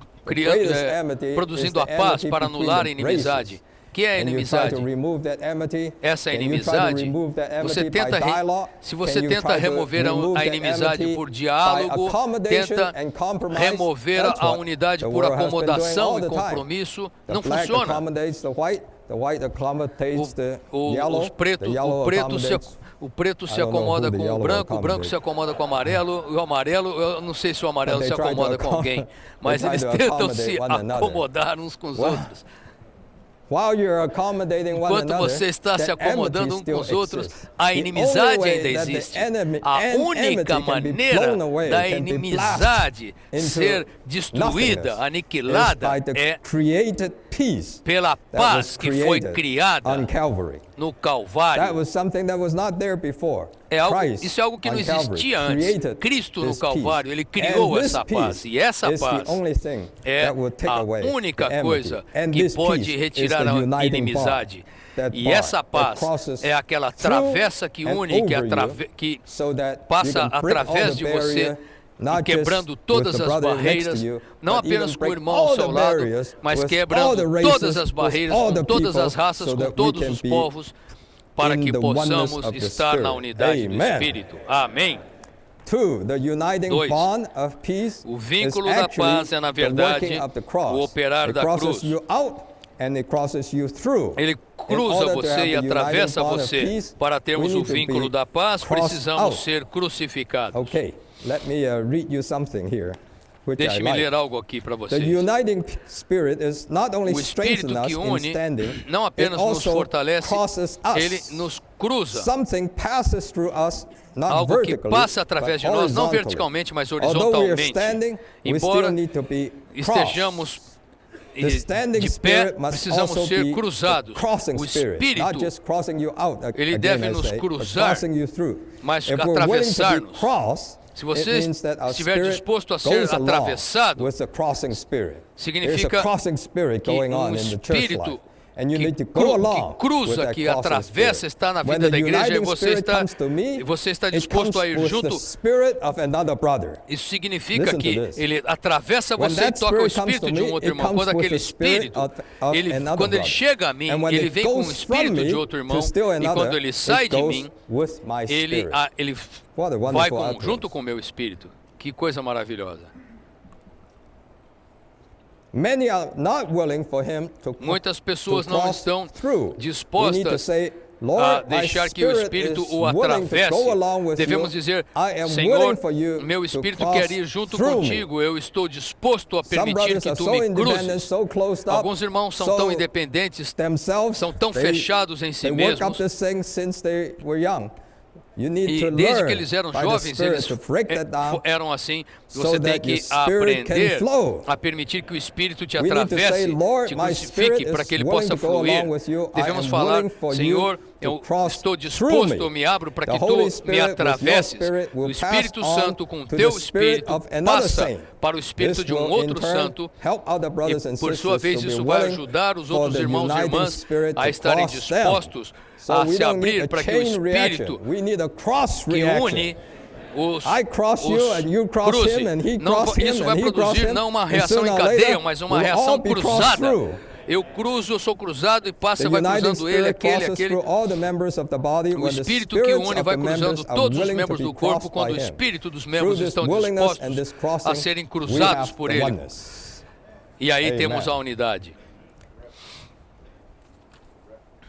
S3: produzindo a paz para anular a inimizade. Que é a inimizade? Essa inimizade, se você tenta remover a inimizade por diálogo, tenta remover a unidade por acomodação e compromisso, não funciona. O preto se acomoda com o branco se acomoda com o amarelo, eu não sei se o amarelo se acomoda com alguém, mas eles tentam se acomodar uns com os outros. Enquanto você está se acomodando uns com os outros, a inimizade ainda existe. A única maneira da inimizade ser destruída, aniquilada, é pela paz que foi criada no Calvário. Isso é algo que não existia antes. Cristo no Calvário, ele criou essa paz. E essa paz é a única coisa que pode retirar a inimizade. E essa paz é aquela travessa que une, que passa através de você, e quebrando todas as barreiras, não apenas com o irmão ao seu lado, mas quebrando todas as barreiras, com todas as raças, com todos os povos, para que possamos estar na unidade do Espírito. Amém. 2. O vínculo da paz é, na verdade, o operar da cruz. Ele cruza você e atravessa você. Para termos o vínculo da paz, precisamos ser crucificados.
S2: Okay, let me read you something here.
S3: Deixe-me ler algo aqui para vocês. O Espírito que une não apenas nos fortalece, ele nos cruza. Algo que passa através de nós, não verticalmente, mas horizontalmente. Embora estejamos de pé, precisamos ser cruzados. O Espírito, ele deve nos cruzar, mas atravessar-nos. Se você estiver disposto a ser atravessado, significa que um Espírito que cruza, que atravessa, está na vida da igreja e você está disposto a ir junto. Isso significa que ele atravessa você e toca o espírito de um outro irmão. Quando aquele espírito, quando ele chega a mim, ele vem com o espírito de outro irmão, e quando ele sai de mim, ele vai junto com o meu espírito. Que coisa maravilhosa. Muitas pessoas não estão dispostas a deixar que o Espírito o atravesse. Devemos dizer, Senhor, meu Espírito quer ir junto contigo, eu estou disposto a permitir que tu me cruzes. Alguns irmãos são tão independentes, são tão fechados em si mesmos, e desde que eles eram jovens, eles eram assim. Você tem que aprender a permitir que o Espírito te atravesse, te crucifique, para que ele possa fluir. Devemos falar, Senhor, eu estou disposto, eu me abro para que tu me atravesses. O Espírito Santo com teu Espírito passa para o Espírito de um outro santo, e por sua vez isso vai ajudar os outros irmãos e irmãs a estarem dispostos a se abrir para que o Espírito que une os cruze. Isso vai produzir não uma reação em cadeia, mas uma reação cruzada. Eu cruzo, eu sou cruzado e passa, vai cruzando ele, aquele. O Espírito que une vai cruzando todos os membros do corpo quando o Espírito dos membros estão dispostos a serem cruzados por ele. E aí temos a unidade.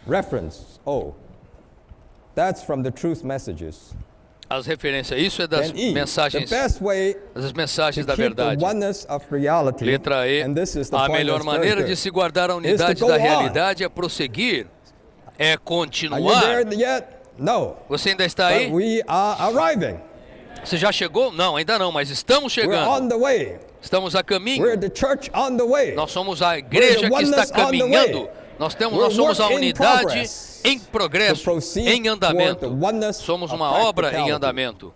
S2: Reference. That's from the truth messages.
S3: As referências, isso é das mensagens da verdade. Letra E, a melhor maneira de se guardar a unidade da realidade é prosseguir, é continuar. Você ainda está aí? Você já chegou? Não, ainda não, mas estamos chegando. Estamos a caminho. Nós somos a igreja que está caminhando. Nós somos a unidade em progresso, em andamento. Somos uma obra em andamento.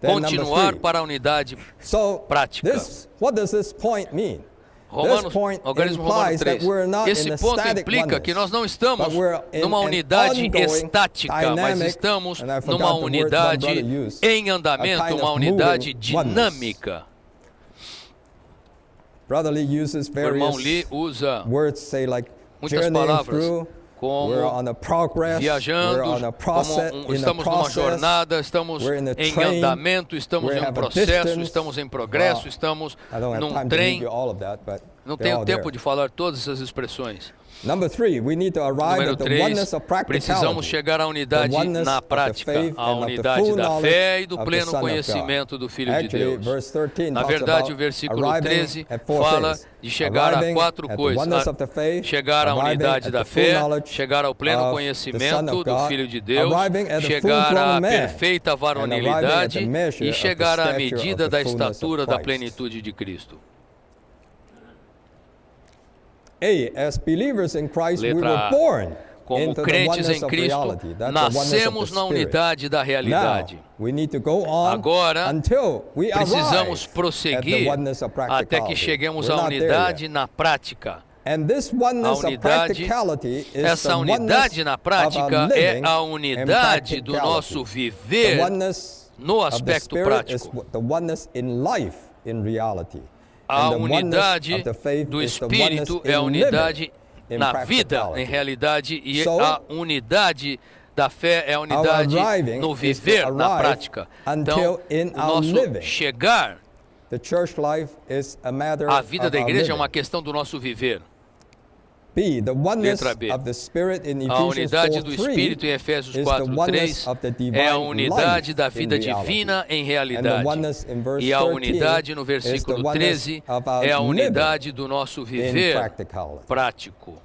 S3: Continuar para a unidade prática. Algarismo Romano 3. Esse ponto implica que nós não estamos numa unidade estática, mas estamos numa unidade em andamento, uma unidade dinâmica. O irmão Lee usa muitas palavras, como viajando, como estamos numa jornada, estamos em andamento, estamos em um processo, estamos em progresso, estamos num trem. Não tenho tempo de falar todas essas expressões. Número 3, precisamos chegar à unidade na prática, à unidade da fé e do pleno conhecimento do Filho de Deus. Na verdade, o versículo 13 fala de chegar a 4 coisas: chegar à unidade da fé, chegar ao pleno conhecimento do Filho de Deus, chegar à perfeita varonilidade e chegar à medida da estatura da plenitude de Cristo. Letra A. Como crentes em Cristo, nascemos na unidade da realidade. Agora, precisamos prosseguir até que cheguemos à unidade na prática. Essa unidade na prática é a unidade do nosso viver no aspecto prático. A unidade do Espírito é a unidade na vida, em realidade, e a unidade da fé é a unidade no viver, na prática. Então, o nosso chegar à vida da igreja é uma questão do nosso viver.
S2: B, the oneness
S3: Letra B.
S2: of the Spirit in
S3: A
S2: Ephesians
S3: unidade do
S2: 4:3
S3: Espírito em Efésios
S2: is the
S3: 4:3
S2: oneness of the divine
S3: é a unidade
S2: life
S3: da
S2: in
S3: vida
S2: reality.
S3: divina em
S2: And the
S3: realidade.
S2: oneness in verse
S3: E a
S2: 13
S3: unidade no
S2: is the
S3: versículo
S2: oneness
S3: 13
S2: of our
S3: é a
S2: living
S3: unidade do nosso
S2: in
S3: viver
S2: practicality.
S3: prático.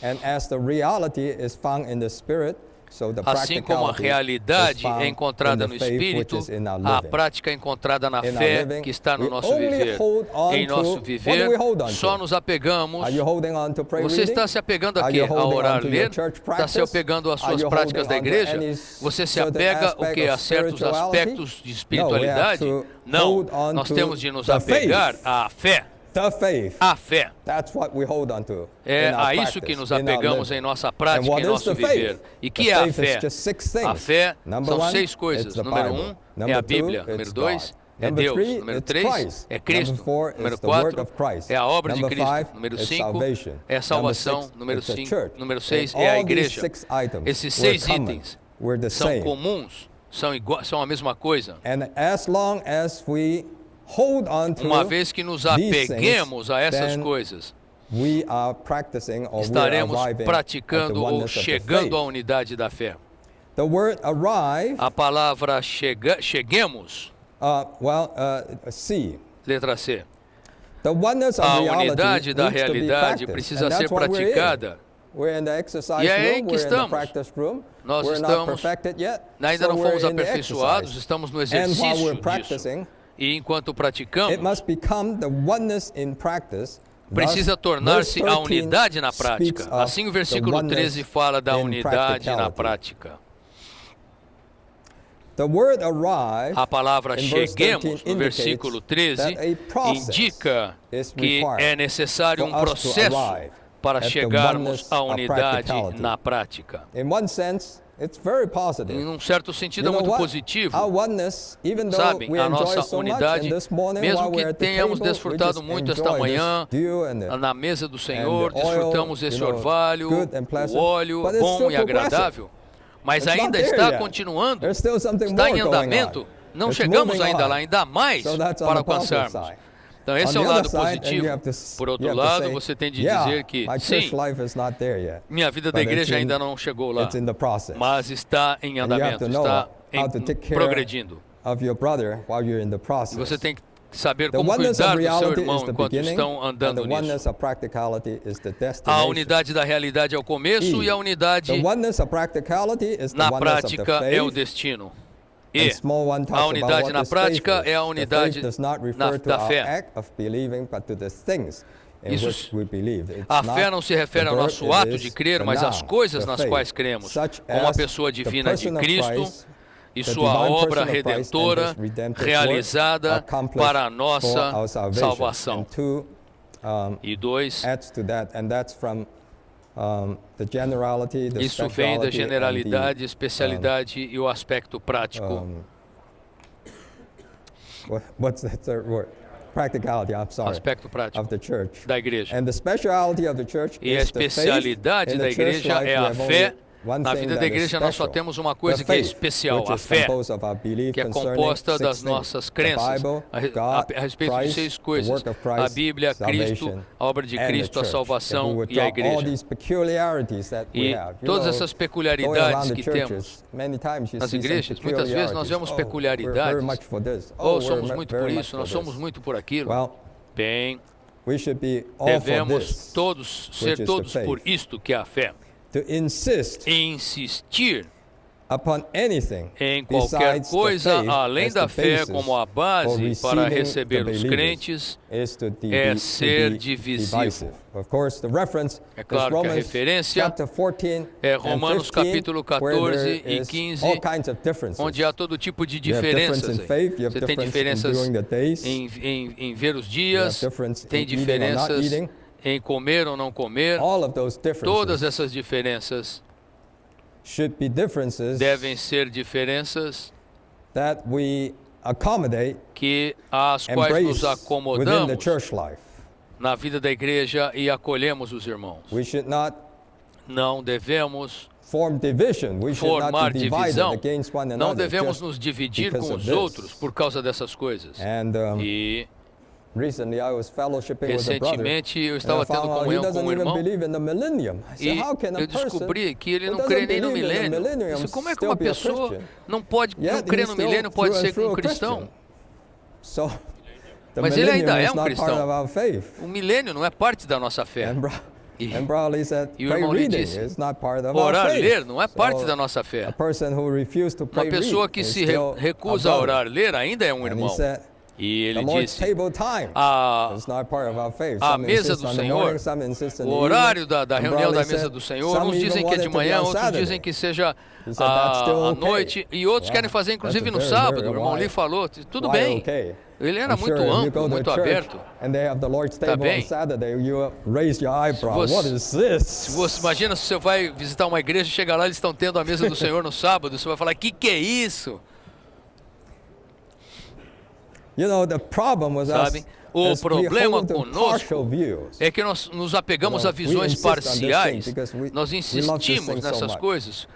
S2: And as the reality is found in the Spirit, so the
S3: Assim como a
S2: practicality
S3: realidade
S2: is found
S3: é encontrada
S2: in
S3: no
S2: the faith which
S3: Espírito,
S2: is in our
S3: a
S2: living.
S3: prática é encontrada na
S2: In our
S3: fé
S2: living,
S3: que está no
S2: we
S3: nosso
S2: only
S3: viver.
S2: hold on
S3: Em
S2: to-
S3: nosso
S2: what do we
S3: viver,
S2: hold on
S3: só
S2: to?
S3: nos apegamos.
S2: Are you holding on to prayer
S3: Você
S2: reading?
S3: está se apegando a
S2: Are
S3: quê?
S2: you
S3: A
S2: holding
S3: orar,
S2: on to your
S3: ler?
S2: church
S3: Está se
S2: practice?
S3: apegando às
S2: Are
S3: suas
S2: you
S3: práticas
S2: holding
S3: da
S2: on to
S3: igreja?
S2: any
S3: Você se
S2: certain
S3: apega o
S2: aspect
S3: que? A
S2: of
S3: certos
S2: spirituality?
S3: aspectos de
S2: No, we have
S3: espiritualidade?
S2: to
S3: Não.
S2: hold on
S3: Nós
S2: to
S3: temos de nos
S2: the
S3: apegar
S2: faith.
S3: à fé.
S2: The faith.
S3: A fé.
S2: That's what we hold on to.
S3: É
S2: in our
S3: a isso que
S2: practice,
S3: nos
S2: in our
S3: apegamos
S2: living.
S3: em nossa
S2: And
S3: prática,
S2: what
S3: em
S2: is
S3: nosso
S2: the
S3: viver.
S2: faith?
S3: E
S2: The
S3: que é a
S2: faith is
S3: fé?
S2: just 6 things.
S3: A fé
S2: Number
S3: são
S2: one,
S3: 6
S2: it's
S3: coisas.
S2: the
S3: Número
S2: Bible.
S3: 1 é
S2: Number
S3: a Bíblia.
S2: two,
S3: Número
S2: it's
S3: 2
S2: God.
S3: é
S2: Number
S3: Deus.
S2: three,
S3: Número
S2: it's
S3: 3
S2: Christ.
S3: é Cristo.
S2: Number four,
S3: Número
S2: it's the work
S3: 4
S2: of Christ.
S3: é a obra de
S2: Number
S3: Cristo.
S2: five,
S3: Número
S2: it's
S3: 5
S2: salvation.
S3: é a salvação.
S2: Number six,
S3: Número
S2: it's a
S3: 5.
S2: church.
S3: Número
S2: And
S3: 6 é a
S2: all these
S3: igreja.
S2: 6 items
S3: Esses
S2: were
S3: 6
S2: common.
S3: itens
S2: We're the
S3: são
S2: same.
S3: comuns, são a mesma coisa.
S2: And as long as we hold on to
S3: Uma vez que nos
S2: these things,
S3: apeguemos a essas
S2: then
S3: coisas,
S2: we are practicing or we are
S3: estaremos
S2: arriving at the
S3: praticando ou
S2: oneness of the
S3: chegando à
S2: faith.
S3: unidade da fé.
S2: The word arrive,
S3: A palavra cheguemos,
S2: C.
S3: letra C.
S2: The oneness of
S3: A
S2: reality
S3: unidade da
S2: needs to be
S3: realidade
S2: practiced,
S3: precisa
S2: and
S3: ser
S2: that's what we're in.
S3: praticada.
S2: We're in the exercise
S3: E é aí
S2: room,
S3: que
S2: we're in the
S3: estamos.
S2: practice room.
S3: Nós
S2: We're not
S3: estamos,
S2: perfected yet,
S3: ainda
S2: so
S3: não
S2: we're
S3: fomos
S2: in the
S3: aperfeiçoados,
S2: exercise.
S3: estamos no
S2: And while
S3: exercício
S2: we're
S3: disso.
S2: practicing,
S3: E enquanto
S2: it
S3: praticamos,
S2: must become the oneness in practice.
S3: precisa
S2: Thus,
S3: tornar-se
S2: verse
S3: a
S2: 13
S3: unidade na
S2: speaks
S3: prática.
S2: of
S3: Assim o
S2: the
S3: versículo
S2: oneness
S3: 13 fala da
S2: in
S3: unidade na
S2: practicality.
S3: prática.
S2: The word arrive
S3: A palavra
S2: in verse 13
S3: cheguemos, no versículo 13,
S2: that a process
S3: indica
S2: is
S3: que
S2: required
S3: é necessário um
S2: for us to
S3: processo
S2: arrive
S3: para
S2: at the
S3: chegarmos
S2: oneness
S3: à
S2: of
S3: unidade
S2: practicality.
S3: na prática.
S2: In one sense, it's very positive.
S3: Em um certo sentido é
S2: You know
S3: muito
S2: what?
S3: positivo.
S2: Our oneness, even though
S3: Sabem,
S2: we
S3: a
S2: enjoy
S3: nossa
S2: so much,
S3: unidade,
S2: and this morning
S3: mesmo
S2: while
S3: que
S2: we're at the
S3: tenhamos
S2: table, we
S3: desfrutado
S2: just
S3: muito esta
S2: enjoy
S3: manhã
S2: this dew and the-
S3: na mesa do
S2: and
S3: Senhor,
S2: the oil,
S3: desfrutamos esse
S2: you know,
S3: orvalho,
S2: good and
S3: o
S2: pleasant,
S3: óleo
S2: but it's
S3: bom
S2: still
S3: e agradável, mas
S2: It's not
S3: ainda
S2: there
S3: está
S2: yet.
S3: continuando,
S2: There's still something
S3: está
S2: more
S3: em
S2: going
S3: andamento,
S2: on.
S3: não
S2: It's
S3: chegamos
S2: moving
S3: ainda
S2: on.
S3: lá, ainda mais
S2: So that's on
S3: para
S2: the positive
S3: alcançarmos.
S2: side.
S3: Então esse é
S2: On
S3: o
S2: the
S3: lado
S2: other side, and you
S3: positivo.
S2: have to-
S3: Por
S2: you
S3: outro
S2: have to
S3: lado,
S2: say,
S3: você tem de
S2: "Yeah,
S3: dizer que
S2: my
S3: sim,
S2: church life is not there yet,
S3: minha vida da
S2: but it's
S3: igreja
S2: in-
S3: ainda não chegou lá,
S2: it's in the process.
S3: mas está em
S2: And you have
S3: andamento,
S2: to know
S3: está
S2: how to take care
S3: progredindo.
S2: of your brother while you're in the
S3: E
S2: process.
S3: você tem que saber
S2: The
S3: como
S2: oneness
S3: cuidar
S2: of
S3: do seu
S2: reality
S3: irmão
S2: is the
S3: enquanto
S2: beginning,
S3: estão
S2: and
S3: andando
S2: the
S3: nisso.
S2: oneness of practicality is the
S3: A
S2: destination.
S3: unidade da realidade é o começo e a unidade
S2: The oneness of practicality is the
S3: na
S2: oneness of the
S3: prática é o
S2: faith.
S3: destino.
S2: And
S3: E
S2: small one talks
S3: a
S2: about
S3: unidade
S2: what
S3: na
S2: this faith
S3: prática
S2: is.
S3: é a
S2: The
S3: unidade
S2: faith does not refer to
S3: da
S2: our
S3: fé.
S2: act of believing, but to the things in
S3: Isso-
S2: which we believe. It's
S3: A
S2: not
S3: fé não se refere
S2: the
S3: ao
S2: verb,
S3: nosso
S2: it
S3: ato
S2: is
S3: de crer,
S2: the
S3: mas às
S2: noun,
S3: coisas
S2: the
S3: nas
S2: faith,
S3: quais cremos,
S2: such
S3: como a
S2: as
S3: pessoa
S2: the
S3: divina de
S2: person of
S3: Cristo
S2: Christ,
S3: e
S2: the
S3: sua
S2: divine
S3: obra
S2: person of Christ and
S3: redentora
S2: his redemptive
S3: realizada
S2: work accomplished
S3: para a
S2: for
S3: nossa
S2: our salvation.
S3: salvação.
S2: And two
S3: E 2,
S2: adds to that, and that's from the generality, the
S3: isso vem da
S2: speciality,
S3: generalidade,
S2: and
S3: especialidade e o aspecto prático.
S2: what's the third word? Practicality, I'm sorry,
S3: Aspecto prático
S2: of the church.
S3: da igreja.
S2: And the speciality of the church
S3: E a
S2: is the faith.
S3: especialidade
S2: In
S3: da
S2: the church
S3: igreja
S2: life,
S3: é
S2: we
S3: a
S2: have
S3: fé.
S2: only one
S3: Na
S2: thing
S3: vida da
S2: that is
S3: igreja nós só
S2: special.
S3: temos uma
S2: The
S3: coisa que é
S2: faith,
S3: especial,
S2: which
S3: a
S2: is
S3: fé,
S2: composed of our belief
S3: que é
S2: concerning
S3: composta
S2: 6
S3: das
S2: things.
S3: nossas
S2: The
S3: crenças
S2: Bible,
S3: a
S2: God,
S3: respeito de
S2: Christ,
S3: 6
S2: the
S3: coisas:
S2: work of
S3: a
S2: Christ,
S3: Bíblia, Cristo,
S2: salvation,
S3: a obra de
S2: and the
S3: Cristo, a
S2: church. If we
S3: salvação
S2: would
S3: e a
S2: drop all
S3: igreja.
S2: these peculiarities that we
S3: E
S2: have, you
S3: todas
S2: know,
S3: essas
S2: going
S3: peculiaridades
S2: around the
S3: que
S2: churches,
S3: temos
S2: many times you
S3: nas
S2: see some
S3: igrejas, muitas vezes nós vemos
S2: peculiarities. Oh, we're very
S3: peculiaridades.
S2: much for this.
S3: Ou
S2: Oh,
S3: somos
S2: we're
S3: muito
S2: very
S3: por
S2: much
S3: isso,
S2: for
S3: nós somos
S2: this.
S3: muito por aquilo.
S2: Well,
S3: Bem,
S2: we should be all for
S3: devemos
S2: this,
S3: todos
S2: which
S3: ser
S2: is the
S3: todos
S2: faith.
S3: por isto que é a fé.
S2: To insist
S3: E insistir
S2: upon anything
S3: em qualquer
S2: besides the
S3: coisa
S2: faith
S3: além
S2: as
S3: da
S2: the
S3: fé
S2: basis
S3: como a
S2: for
S3: base para
S2: receiving
S3: receber
S2: the
S3: os
S2: believers
S3: crentes
S2: is to
S3: é
S2: be
S3: ser divisivo.
S2: divisive. Of course, the reference
S3: É
S2: is
S3: claro que a
S2: Romans
S3: referência
S2: chapter 14
S3: é
S2: and
S3: Romanos
S2: 15,
S3: capítulo
S2: where
S3: 14
S2: there
S3: e
S2: is
S3: 15,
S2: all kinds of differences.
S3: onde há todo tipo de
S2: You have difference
S3: diferenças.
S2: in faith, you have
S3: Você tem
S2: difference in
S3: diferenças
S2: doing the days,
S3: em ver os dias,
S2: difference
S3: tem
S2: in eating or not
S3: diferenças
S2: eating.
S3: em comer ou não comer.
S2: all of those
S3: Todas
S2: differences
S3: essas diferenças
S2: should be differences
S3: devem ser diferenças
S2: that we accommodate,
S3: que às quais nos
S2: embrace within the
S3: acomodamos
S2: church life.
S3: na vida da igreja e acolhemos os irmãos.
S2: We should not
S3: Não devemos
S2: form division. We should not
S3: formar
S2: be divided
S3: divisão.
S2: against one
S3: Não
S2: another.
S3: devemos
S2: just
S3: nos dividir
S2: because
S3: com
S2: of
S3: os
S2: this.
S3: outros por causa dessas coisas.
S2: And
S3: E
S2: Recently, I was fellowshipping with a brother,
S3: Recentemente eu
S2: and I
S3: estava tendo
S2: found out he
S3: comunhão com
S2: doesn't
S3: um
S2: even
S3: irmão
S2: believe in the millennium. I said,
S3: e
S2: how can a
S3: eu
S2: person
S3: descobri que ele
S2: who
S3: não
S2: doesn't
S3: crê nem no
S2: believe in the
S3: milênio.
S2: millennium
S3: Isso, como é que
S2: still
S3: uma
S2: be a
S3: pessoa
S2: Christian?
S3: não
S2: Yet
S3: crê
S2: he's
S3: no
S2: still
S3: milênio pode
S2: through and
S3: ser
S2: through
S3: um
S2: a
S3: cristão?
S2: Christian. So, the
S3: Mas ele ainda
S2: millennium
S3: é
S2: is
S3: um
S2: not part
S3: cristão.
S2: of our faith.
S3: O milênio não é parte da nossa fé.
S2: And Browley said,
S3: E o
S2: pray
S3: irmão lhe
S2: reading
S3: disse,
S2: is not part of our
S3: orar,
S2: faith.
S3: ler não é parte
S2: So,
S3: da nossa fé.
S2: a person who refused to
S3: Uma
S2: pray
S3: pessoa
S2: read
S3: que
S2: is
S3: se
S2: still
S3: recusa
S2: a
S3: a
S2: brother.
S3: orar, ler ainda é um
S2: And he
S3: irmão.
S2: said,
S3: E
S2: the
S3: ele
S2: Lord's
S3: disse,
S2: table time
S3: a
S2: is not part of our faith.
S3: a
S2: Some
S3: mesa
S2: insist
S3: do
S2: on the
S3: Senhor,
S2: morning, some insist on
S3: o
S2: the
S3: horário
S2: evening.
S3: da
S2: And
S3: reunião da
S2: Browley
S3: mesa
S2: said,
S3: do Senhor,
S2: some
S3: uns
S2: even
S3: dizem que é
S2: want
S3: de
S2: it to be
S3: manhã,
S2: on
S3: outros
S2: Saturday.
S3: dizem que seja
S2: He said, that's still
S3: à
S2: okay.
S3: noite, e outros querem fazer inclusive no
S2: That's
S3: sábado.
S2: very
S3: O irmão
S2: why-
S3: Lee falou, tudo
S2: why
S3: bem.
S2: okay?
S3: Ele era
S2: I'm sure
S3: muito
S2: if you
S3: amplo,
S2: go to
S3: muito
S2: church
S3: aberto.
S2: and they have the Lord's table
S3: bem.
S2: on Saturday, you raise your eyebrow.
S3: você-
S2: What is this?
S3: Você imagina se você vai visitar uma igreja e chega lá, eles estão tendo a mesa do Senhor no sábado, você vai falar, que é isso?
S2: You know, the problem was
S3: Sabe?
S2: us
S3: O
S2: is we
S3: problema
S2: hold to
S3: conosco
S2: partial views.
S3: é que nós nos apegamos a
S2: We
S3: visões
S2: insist on this
S3: parciais.
S2: thing because we
S3: Nós
S2: love this
S3: insistimos
S2: thing so
S3: nessas
S2: much.
S3: coisas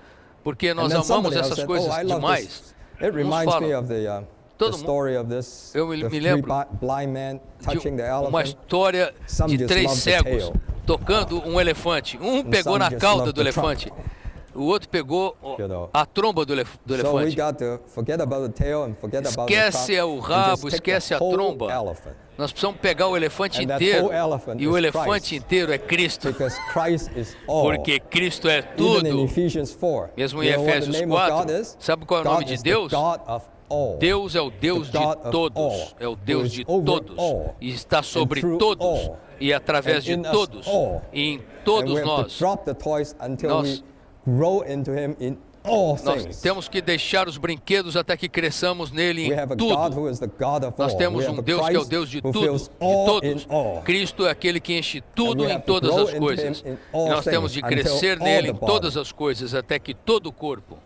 S3: porque
S2: And
S3: nós
S2: then
S3: amamos
S2: somebody else
S3: essas
S2: said,
S3: coisas
S2: oh, I love
S3: demais.
S2: this. It reminds me
S3: falam,
S2: of the
S3: todo mundo-
S2: story of this
S3: Eu me
S2: the three
S3: lembro
S2: blind men
S3: de
S2: touching the
S3: uma
S2: elephant.
S3: história
S2: Some
S3: de
S2: just
S3: 3
S2: love the
S3: cegos
S2: tail.
S3: tocando um elefante. Um pegou
S2: some
S3: na
S2: just
S3: cauda
S2: love
S3: do
S2: the trunk.
S3: elefante, o outro pegou
S2: You know.
S3: a tromba do
S2: So we
S3: elefante.
S2: got to forget about the tail and forget about the
S3: Esquece
S2: trunk
S3: o
S2: and
S3: rabo,
S2: just take
S3: esquece
S2: the
S3: a
S2: whole
S3: tromba.
S2: elephant.
S3: Nós precisamos pegar o elefante
S2: And that
S3: inteiro.
S2: whole elephant
S3: E o
S2: is
S3: elefante
S2: Christ.
S3: inteiro é Cristo.
S2: Because Christ is all.
S3: Porque Cristo é
S2: Even in
S3: tudo.
S2: Ephesians 4.
S3: Mesmo em
S2: you know what the
S3: Efésios
S2: name of God
S3: 4,
S2: is?
S3: sabe qual é o
S2: God
S3: nome de
S2: is
S3: Deus?
S2: the God of all.
S3: Deus é o Deus de
S2: The God of
S3: todos,
S2: all,
S3: é o
S2: who
S3: Deus
S2: is
S3: de
S2: over
S3: todos,
S2: all,
S3: e está sobre
S2: and through
S3: todos,
S2: all,
S3: e através
S2: and
S3: de
S2: in us
S3: todos,
S2: all.
S3: e em
S2: And
S3: todos
S2: we have
S3: nós.
S2: to drop the toys until
S3: Nós-
S2: we grow into Him in all
S3: Nós
S2: things.
S3: temos que deixar os brinquedos até que cresçamos nele
S2: We
S3: em
S2: have a God who
S3: tudo.
S2: is the God of
S3: Nós
S2: all.
S3: temos
S2: We have
S3: um
S2: a
S3: Deus que é o
S2: Christ
S3: Deus de
S2: who
S3: tudo,
S2: fills
S3: de
S2: all
S3: todos.
S2: in all.
S3: Cristo é aquele que enche
S2: And
S3: tudo
S2: we
S3: em
S2: have to
S3: todas
S2: grow
S3: as
S2: into
S3: coisas.
S2: him in
S3: E
S2: all
S3: nós temos de
S2: things, until
S3: crescer
S2: all
S3: nele
S2: the
S3: em
S2: body.
S3: todas as coisas, até que todo o corpo.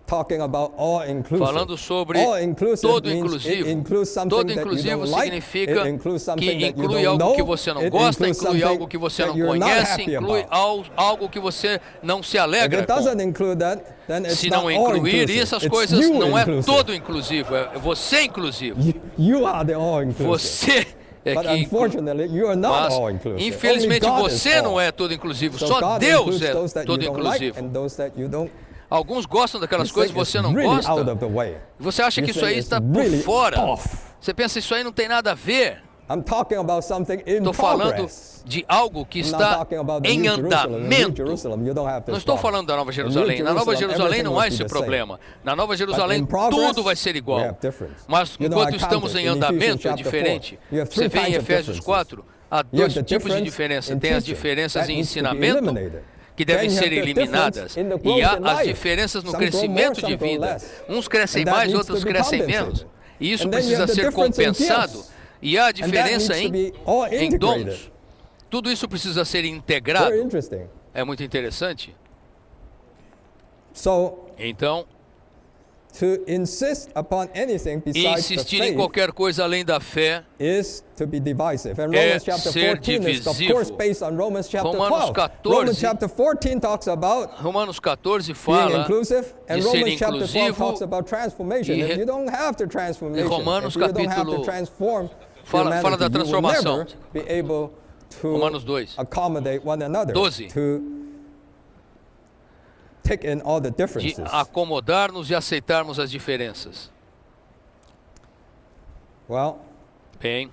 S2: Talking about all inclusive.
S3: Falando sobre
S2: all inclusive
S3: todo
S2: means
S3: inclusivo.
S2: It includes something
S3: Todo
S2: that you
S3: inclusivo
S2: don't like,
S3: significa
S2: it includes something
S3: que
S2: that you
S3: inclui
S2: don't
S3: algo
S2: know,
S3: que você não
S2: it
S3: gosta,
S2: includes
S3: inclui
S2: something
S3: algo que você
S2: that
S3: não
S2: you're not
S3: conhece,
S2: happy
S3: inclui
S2: about.
S3: algo que você não se
S2: If
S3: alegra
S2: it
S3: com.
S2: doesn't include that, then it's
S3: Se
S2: not
S3: não
S2: all
S3: incluir
S2: inclusive.
S3: essas
S2: It's
S3: coisas,
S2: you
S3: não é
S2: inclusive.
S3: todo inclusivo, é você inclusivo.
S2: You are the all inclusive.
S3: Você é
S2: But
S3: que inclui.
S2: unfortunately, you are not
S3: Mas,
S2: all inclusive.
S3: infelizmente,
S2: Only God is
S3: você
S2: all.
S3: não é todo inclusivo,
S2: So
S3: só
S2: God
S3: Deus
S2: includes
S3: é
S2: those that
S3: todo
S2: you don't like
S3: inclusivo.
S2: and those that you don't.
S3: Alguns gostam daquelas
S2: You
S3: coisas,
S2: think
S3: você
S2: it's
S3: não
S2: really
S3: gosta.
S2: out of the way.
S3: Você acha
S2: You
S3: que isso
S2: think
S3: aí
S2: it's
S3: está por
S2: really
S3: fora.
S2: off.
S3: Você pensa, isso aí não tem nada a ver.
S2: I'm talking about something in
S3: Estou falando
S2: progress.
S3: de algo que
S2: I'm not
S3: está
S2: talking about the
S3: em
S2: New Jerusalem. In New
S3: andamento.
S2: Jerusalem, you don't have this
S3: Não estou
S2: problem.
S3: falando da Nova
S2: In
S3: Jerusalém. Na Nova Jerusalém não há esse
S2: everything will be the same.
S3: problema. Na Nova
S2: But
S3: Jerusalém
S2: in progress,
S3: tudo vai ser
S2: we
S3: igual.
S2: have difference.
S3: Mas
S2: You know,
S3: enquanto
S2: I
S3: estamos
S2: counted
S3: em
S2: in Ephesians
S3: andamento é
S2: chapter
S3: diferente.
S2: 4. You have
S3: Você
S2: three
S3: vê em
S2: kinds of
S3: Efésios
S2: differences.
S3: 4, há
S2: You have
S3: dois
S2: the
S3: tipos de
S2: difference
S3: diferença.
S2: in
S3: Tem as
S2: teaching.
S3: diferenças
S2: That
S3: em
S2: needs to be
S3: ensinamento,
S2: eliminated.
S3: que devem
S2: Then you
S3: ser
S2: have the
S3: eliminadas.
S2: difference in the
S3: E
S2: growth
S3: há
S2: in
S3: as
S2: life.
S3: diferenças no
S2: Some grow
S3: crescimento
S2: more,
S3: de
S2: some grow
S3: vida.
S2: less.
S3: Uns crescem
S2: And that
S3: mais,
S2: needs
S3: outros
S2: to be
S3: crescem
S2: compensated.
S3: menos. E isso
S2: And then you
S3: precisa
S2: have the
S3: ser
S2: difference in
S3: compensado.
S2: gifts.
S3: E há
S2: And that
S3: diferença
S2: needs to
S3: em
S2: be all integrated.
S3: dons. Tudo isso precisa ser integrado.
S2: Very interesting.
S3: É muito interessante.
S2: So,
S3: Então,
S2: to insist upon anything besides the
S3: insistir em
S2: faith
S3: qualquer coisa além da fé
S2: is to be divisive. And
S3: é
S2: Romans chapter
S3: ser
S2: 14 is of
S3: divisivo.
S2: course based on Romans chapter
S3: Romanos
S2: 12.
S3: 14
S2: Romans chapter 14 talks about
S3: Romanos 14
S2: being
S3: fala
S2: inclusive, and
S3: de ser
S2: Romans chapter 12
S3: inclusivo.
S2: talks about transformation.
S3: E
S2: If you don't have the transformation,
S3: Romanos
S2: if you don't have
S3: capítulo
S2: to transform
S3: fala da
S2: humanity, you will
S3: transformação.
S2: never be able to
S3: Romanos 2.
S2: accommodate one another,
S3: 12.
S2: to take in all the
S3: De
S2: differences.
S3: acomodar-nos e aceitarmos as diferenças.
S2: Well,
S3: Bem,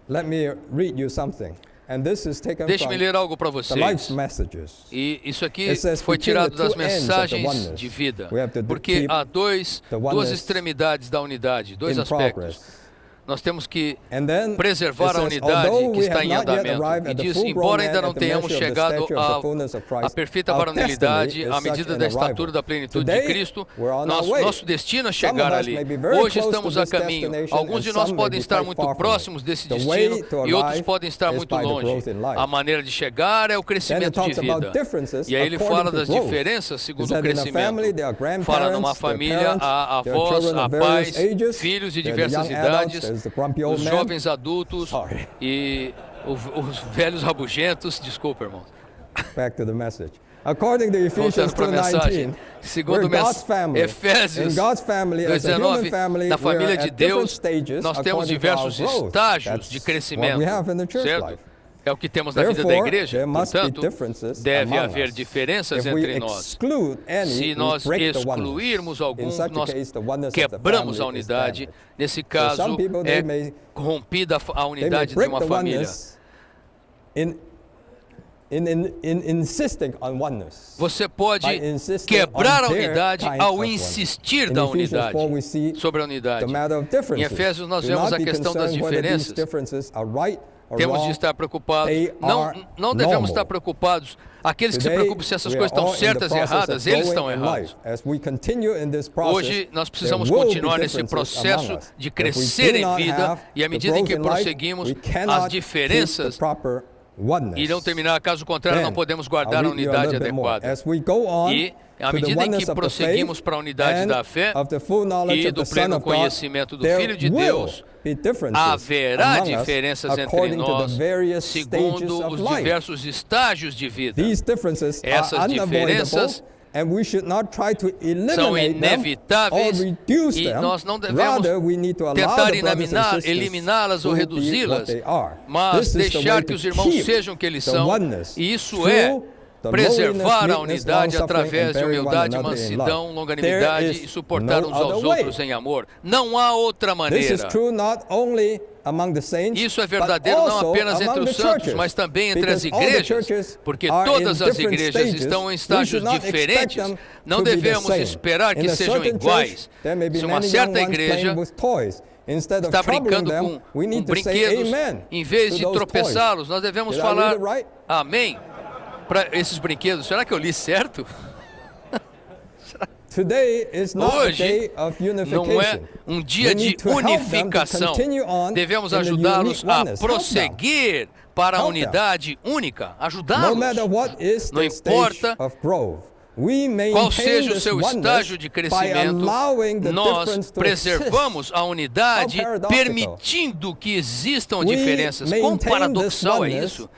S2: let me read you something. And this is taken
S3: deixe-me
S2: from
S3: ler algo para
S2: the Life's
S3: vocês.
S2: Messages.
S3: E isso aqui
S2: It says
S3: foi
S2: between the
S3: tirado das
S2: two ends of the
S3: mensagens
S2: oneness,
S3: de vida.
S2: we have to
S3: Porque
S2: keep
S3: há duas
S2: the oneness
S3: extremidades da unidade, dois
S2: in
S3: aspectos.
S2: progress.
S3: Nós temos que
S2: And then
S3: preservar
S2: it
S3: a
S2: says,
S3: unidade
S2: although
S3: que
S2: we
S3: está
S2: have
S3: em
S2: not yet
S3: andamento.
S2: arrived
S3: E
S2: at the
S3: diz,
S2: full-grown
S3: embora
S2: man
S3: ainda não
S2: at the
S3: tenhamos
S2: measure of the
S3: chegado
S2: stature of the fullness of
S3: à
S2: Christ,
S3: perfeita
S2: our
S3: varonilidade,
S2: destiny is
S3: à
S2: such
S3: medida
S2: an
S3: da
S2: arrival.
S3: estatura da plenitude de
S2: Today,
S3: Cristo,
S2: we're on our way.
S3: nosso destino é
S2: Some
S3: chegar
S2: of us
S3: ali.
S2: may be very
S3: Hoje
S2: close
S3: estamos
S2: to
S3: a
S2: this
S3: caminho.
S2: destination,
S3: Alguns de
S2: and
S3: nós
S2: some may
S3: podem
S2: be
S3: estar
S2: quite
S3: muito
S2: far from
S3: próximos
S2: it.
S3: desse
S2: The
S3: destino
S2: way to
S3: e outros
S2: arrive
S3: podem estar
S2: is
S3: muito
S2: by the
S3: longe.
S2: growth in life.
S3: A maneira de chegar é o crescimento de
S2: talks about
S3: vida.
S2: differences
S3: E aí ele
S2: according
S3: fala
S2: to
S3: das
S2: growth.
S3: diferenças segundo
S2: It
S3: o
S2: said in a family, there are
S3: crescimento. Fala numa
S2: grandparents, there are
S3: família,
S2: parents,
S3: há
S2: there are
S3: avós,
S2: children
S3: há
S2: of various
S3: pais,
S2: ages,
S3: filhos de
S2: there are the
S3: diversas
S2: young adults,
S3: idades,
S2: there's the grumpy old
S3: os
S2: man.
S3: jovens adultos
S2: Sorry.
S3: e os velhos rabugentos. Desculpa, irmão.
S2: Back to the message. According to Ephesians
S3: Voltando para a mensagem.
S2: 2:19,
S3: Segundo Efésios 2:19, na família de Deus, nós temos diversos estágios de crescimento, certo? É o que temos na vida da igreja, portanto, deve haver diferenças entre nós. Se nós excluirmos alguns, nós quebramos a unidade. Nesse caso, é corrompida a unidade de uma família. Você pode quebrar a unidade ao insistir da unidade, sobre a unidade. Em Efésios nós vemos a questão das diferenças. Temos de estar preocupados. Não devemos estar preocupados. Aqueles que se preocupam se essas coisas estão certas e erradas, eles estão errados. Hoje nós precisamos continuar nesse processo de crescer em vida, e à medida em que prosseguimos, as diferenças irão terminar, caso contrário, não podemos guardar a unidade adequada. E, à medida em que prosseguimos para a unidade da fé e do pleno conhecimento do Filho de Deus, haverá diferenças entre nós segundo os diversos estágios de vida. Essas diferenças são inevitáveis e nós não devemos tentar eliminá-las ou reduzi-las, mas deixar que os irmãos sejam o que eles são, e isso é preservar a unidade através de humildade, mansidão, longanimidade e suportar uns aos outros em amor. Não há outra maneira. Isso é verdadeiro não apenas entre os santos, mas também entre as igrejas, porque todas as igrejas estão em estágios diferentes. Não devemos esperar que sejam iguais. Se uma certa igreja está brincando com brinquedos, em vez de tropeçá-los, nós devemos falar amém para esses brinquedos. Será que eu li certo? Hoje não é um dia de unificação. Devemos ajudá-los a prosseguir para a unidade única. Ajudá-los. Não importa qual seja o seu estágio de crescimento, nós preservamos a unidade permitindo que existam diferenças. Quão paradoxal é isso?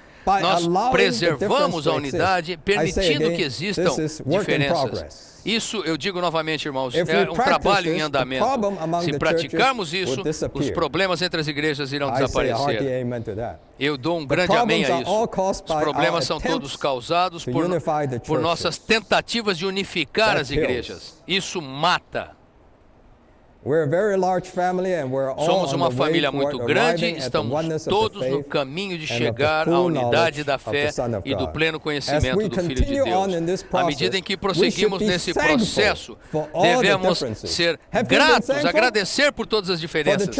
S3: Nós preservamos a unidade permitindo que existam diferenças. Isso, eu digo novamente, irmãos, é um trabalho em andamento. Se praticarmos isso, os problemas entre as igrejas irão desaparecer. Eu dou um grande amém a isso. Os problemas são todos causados por nossas tentativas de unificar as igrejas. Isso mata. Somos uma família muito grande, estamos todos no caminho de chegar à unidade da fé e do pleno conhecimento do Filho de Deus. À medida em que prosseguimos nesse processo, devemos ser gratos, agradecer por todas as diferenças.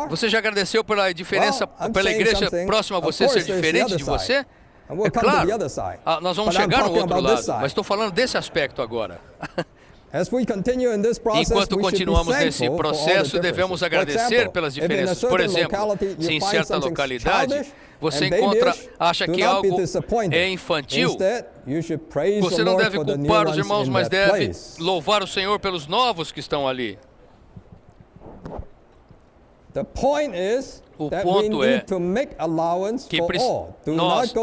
S3: Você já agradeceu pela diferença, pela igreja próxima a você ser diferente de você? É claro, nós vamos chegar no outro lado, mas estou falando desse aspecto agora. Enquanto continuamos nesse processo, devemos agradecer pelas diferenças. Por exemplo, se em certa localidade você acha que algo é infantil, você não deve culpar os irmãos, mas deve louvar o Senhor pelos novos que estão ali. O ponto é que nós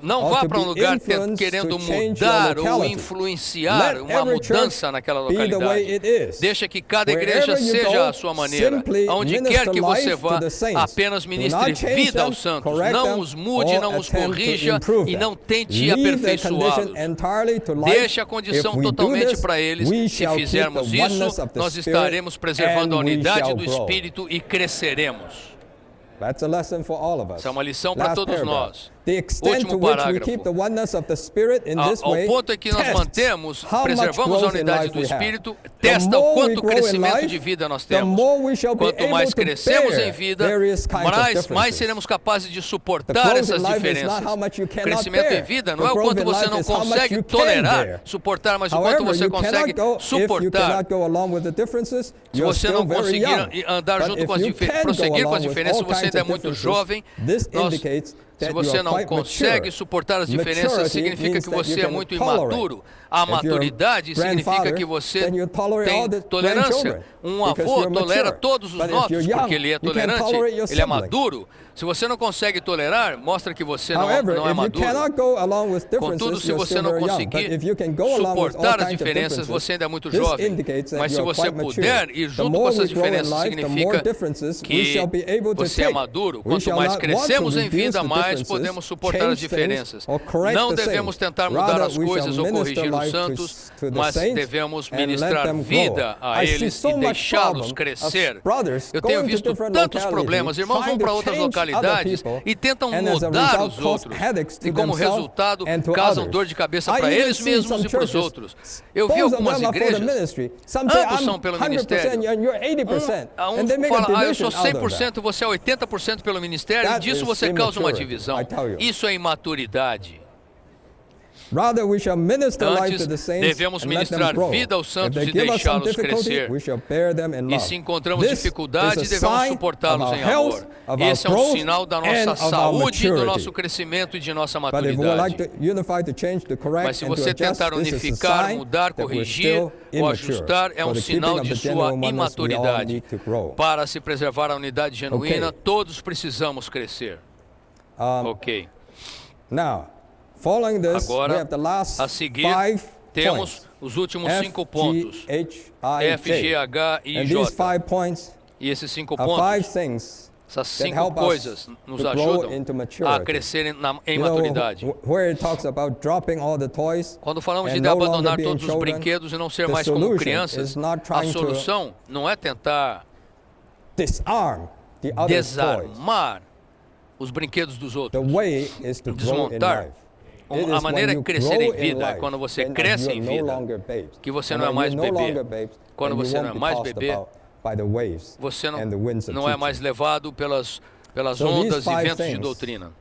S3: não vá para um lugar querendo mudar ou influenciar uma mudança naquela localidade. Deixa que cada igreja seja a sua maneira. Onde quer que você vá, apenas ministre vida aos santos. Não os mude, não os corrija e não tente aperfeiçoá-los. Deixe a condição totalmente para eles. Se fizermos isso, nós estaremos preservando a unidade do Espírito e cresceremos. Essa é uma lição para todos nós. Último parágrafo. Ao ponto em que nós preservamos a unidade do Espírito, testa o quanto crescimento de vida nós temos. Quanto mais crescemos em vida, mais seremos capazes de suportar essas diferenças. Crescimento em vida não é o quanto você não consegue tolerar, suportar, mas o quanto você consegue suportar. Se você não conseguir andar junto com as diferenças, prosseguir com as diferenças, você ainda é muito jovem. Se
S2: that you
S3: você
S2: are
S3: não
S2: quite
S3: consegue
S2: mature.
S3: suportar as diferenças,
S2: Maturity
S3: significa
S2: means
S3: que
S2: that
S3: você
S2: you
S3: é
S2: can
S3: muito
S2: tolerate.
S3: imaturo. A
S2: If you're a
S3: maturidade significa
S2: grandfather,
S3: que você
S2: then you tolerate all
S3: tem
S2: the
S3: tolerância.
S2: grandchildren,
S3: Um
S2: because
S3: avô
S2: you're
S3: tolera
S2: mature.
S3: todos os
S2: But if you're
S3: netos
S2: young,
S3: porque ele é
S2: you can't
S3: tolerante,
S2: tolerate your
S3: ele é
S2: sibling.
S3: maduro. Se você não consegue tolerar, mostra que você
S2: However,
S3: não é
S2: if you
S3: maduro.
S2: cannot go along with
S3: Contudo,
S2: differences,
S3: se
S2: you're
S3: você
S2: still
S3: não
S2: very young. But
S3: conseguir
S2: if you can go along with all
S3: suportar as
S2: kinds of
S3: diferenças,
S2: differences,
S3: você ainda é muito
S2: this
S3: jovem.
S2: indicates that
S3: Mas
S2: you
S3: se
S2: are
S3: você
S2: quite mature.
S3: puder ir
S2: The
S3: junto
S2: more
S3: com essas
S2: we grow in
S3: diferenças,
S2: life, the more
S3: significa
S2: differences we
S3: que
S2: shall be able to
S3: você é
S2: take.
S3: maduro.
S2: We
S3: Quanto
S2: shall
S3: mais
S2: not want to
S3: crescemos em
S2: reduce
S3: vida,
S2: the
S3: mais
S2: differences,
S3: podemos suportar as
S2: change
S3: diferenças.
S2: things, or correct
S3: Não
S2: the
S3: devemos
S2: same.
S3: tentar mudar
S2: Rather,
S3: as
S2: we
S3: coisas
S2: shall
S3: ou
S2: minister
S3: corrigir os
S2: life
S3: santos,
S2: to the
S3: mas
S2: saints
S3: devemos
S2: and let
S3: ministrar
S2: them
S3: vida
S2: grow.
S3: a
S2: I see
S3: eles
S2: so
S3: e
S2: much
S3: deixá-los
S2: problem
S3: crescer.
S2: of brothers
S3: Eu tenho
S2: going to
S3: visto
S2: different
S3: tantos
S2: localities,
S3: problemas. Irmãos vão
S2: trying
S3: para
S2: to
S3: outras
S2: change
S3: localidades
S2: other people,
S3: e tentam
S2: and as a
S3: mudar
S2: result
S3: os
S2: cause
S3: outros.
S2: headaches to
S3: E como
S2: themselves
S3: resultado,
S2: and to
S3: causam
S2: others.
S3: dor de cabeça
S2: I
S3: para
S2: even
S3: eles
S2: see
S3: mesmos
S2: some
S3: e para os
S2: churches,
S3: outros. Eu vi
S2: both of
S3: algumas
S2: them are for the
S3: igrejas,
S2: ministry. Some say,
S3: ambos
S2: I'm
S3: são pelo
S2: 100%
S3: ministério.
S2: and you're 80%.
S3: Um
S2: And they make a
S3: fala, eu sou
S2: division out of that.
S3: 100%, você é 80% pelo ministério, e
S2: That
S3: disso
S2: is
S3: você causa uma
S2: immaturity,
S3: divisão.
S2: I tell you.
S3: Isso é imaturidade.
S2: Rather, we shall minister life
S3: Antes,
S2: to the saints
S3: devemos
S2: and let them
S3: ministrar
S2: grow.
S3: vida aos
S2: If
S3: santos
S2: they
S3: e
S2: give us some
S3: deixá-los
S2: difficulty,
S3: crescer.
S2: we shall bear them in
S3: E
S2: love.
S3: se encontramos
S2: This
S3: dificuldade,
S2: is a
S3: devemos
S2: sign
S3: suportá-los
S2: of
S3: em
S2: our health,
S3: amor.
S2: of our
S3: Esse é um
S2: growth,
S3: sinal da
S2: and
S3: nossa
S2: of our
S3: saúde, do
S2: maturity.
S3: nosso crescimento e de nossa
S2: But if we would like
S3: maturidade.
S2: to unify, to change, to correct,
S3: Mas se
S2: and to
S3: você
S2: adjust,
S3: tentar
S2: this is a
S3: unificar,
S2: sign
S3: mudar,
S2: that we're
S3: corrigir
S2: still
S3: ou
S2: immature.
S3: ajustar, é
S2: For
S3: um
S2: the keeping
S3: sinal
S2: of
S3: de
S2: the
S3: sua
S2: genuine oneness, we all
S3: imaturidade.
S2: need to grow.
S3: Para se preservar a unidade genuína,
S2: Okay.
S3: todos precisamos crescer. Ok.
S2: Now, following this, we
S3: Agora,
S2: have the last
S3: a seguir,
S2: 5
S3: temos
S2: points.
S3: os últimos 5
S2: F,
S3: pontos.
S2: G, H, I,
S3: F, G,
S2: J.
S3: H, I,
S2: And
S3: J.
S2: these 5 points
S3: E esses 5
S2: are 5
S3: pontos,
S2: things
S3: essas
S2: that
S3: 5
S2: help us
S3: coisas nos
S2: to grow
S3: ajudam
S2: into
S3: a
S2: maturity.
S3: crescer em
S2: You know,
S3: maturidade.
S2: where it talks about dropping all the toys
S3: Quando falamos
S2: and
S3: de
S2: no longer
S3: abandonar
S2: being
S3: todos os
S2: children,
S3: brinquedos e não ser
S2: the
S3: mais como
S2: solution
S3: crianças,
S2: is not
S3: a
S2: trying to
S3: solução não é tentar
S2: disarm the other toys.
S3: desarmar os brinquedos dos
S2: The
S3: outros.
S2: way is to grow in
S3: Desmontar.
S2: life. It
S3: A
S2: is
S3: maneira
S2: when
S3: de
S2: you
S3: crescer
S2: grow
S3: em
S2: in
S3: vida é
S2: life,
S3: quando você
S2: then
S3: cresce
S2: you're
S3: em
S2: no
S3: vida,
S2: longer babes.
S3: que você
S2: And
S3: não é
S2: when
S3: mais
S2: you're no
S3: bebê.
S2: longer babes,
S3: Quando
S2: then you
S3: você
S2: won't
S3: não é
S2: be
S3: mais
S2: tossed
S3: bebê,
S2: about by the waves
S3: você
S2: and the winds of
S3: não é
S2: teaching.
S3: mais levado pelas
S2: So
S3: ondas
S2: these
S3: e
S2: five
S3: ventos de
S2: things
S3: doutrina.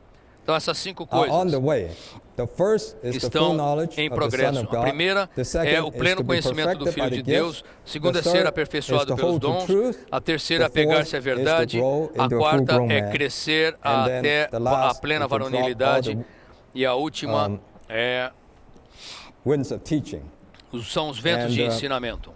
S3: Então essas 5
S2: are on
S3: coisas
S2: the way. The first is the full
S3: estão
S2: knowledge
S3: em
S2: of the Son
S3: progresso.
S2: of
S3: A
S2: God.
S3: primeira
S2: The second
S3: é o
S2: is
S3: pleno
S2: to be
S3: conhecimento do
S2: perfected
S3: Filho
S2: by
S3: de
S2: the
S3: Deus.
S2: gifts.
S3: Segunda
S2: The
S3: é ser
S2: third
S3: aperfeiçoado
S2: is to
S3: pelos
S2: hold to
S3: dons.
S2: truth.
S3: A terceira é
S2: The fourth
S3: apegar-se à
S2: is to
S3: verdade.
S2: grow
S3: A
S2: into a
S3: quarta
S2: full-grown
S3: é
S2: man.
S3: crescer
S2: And then
S3: até
S2: the last
S3: a plena
S2: is to drop all
S3: varonilidade.
S2: the
S3: E a última
S2: winds of teaching.
S3: são os ventos
S2: And,
S3: de ensinamento.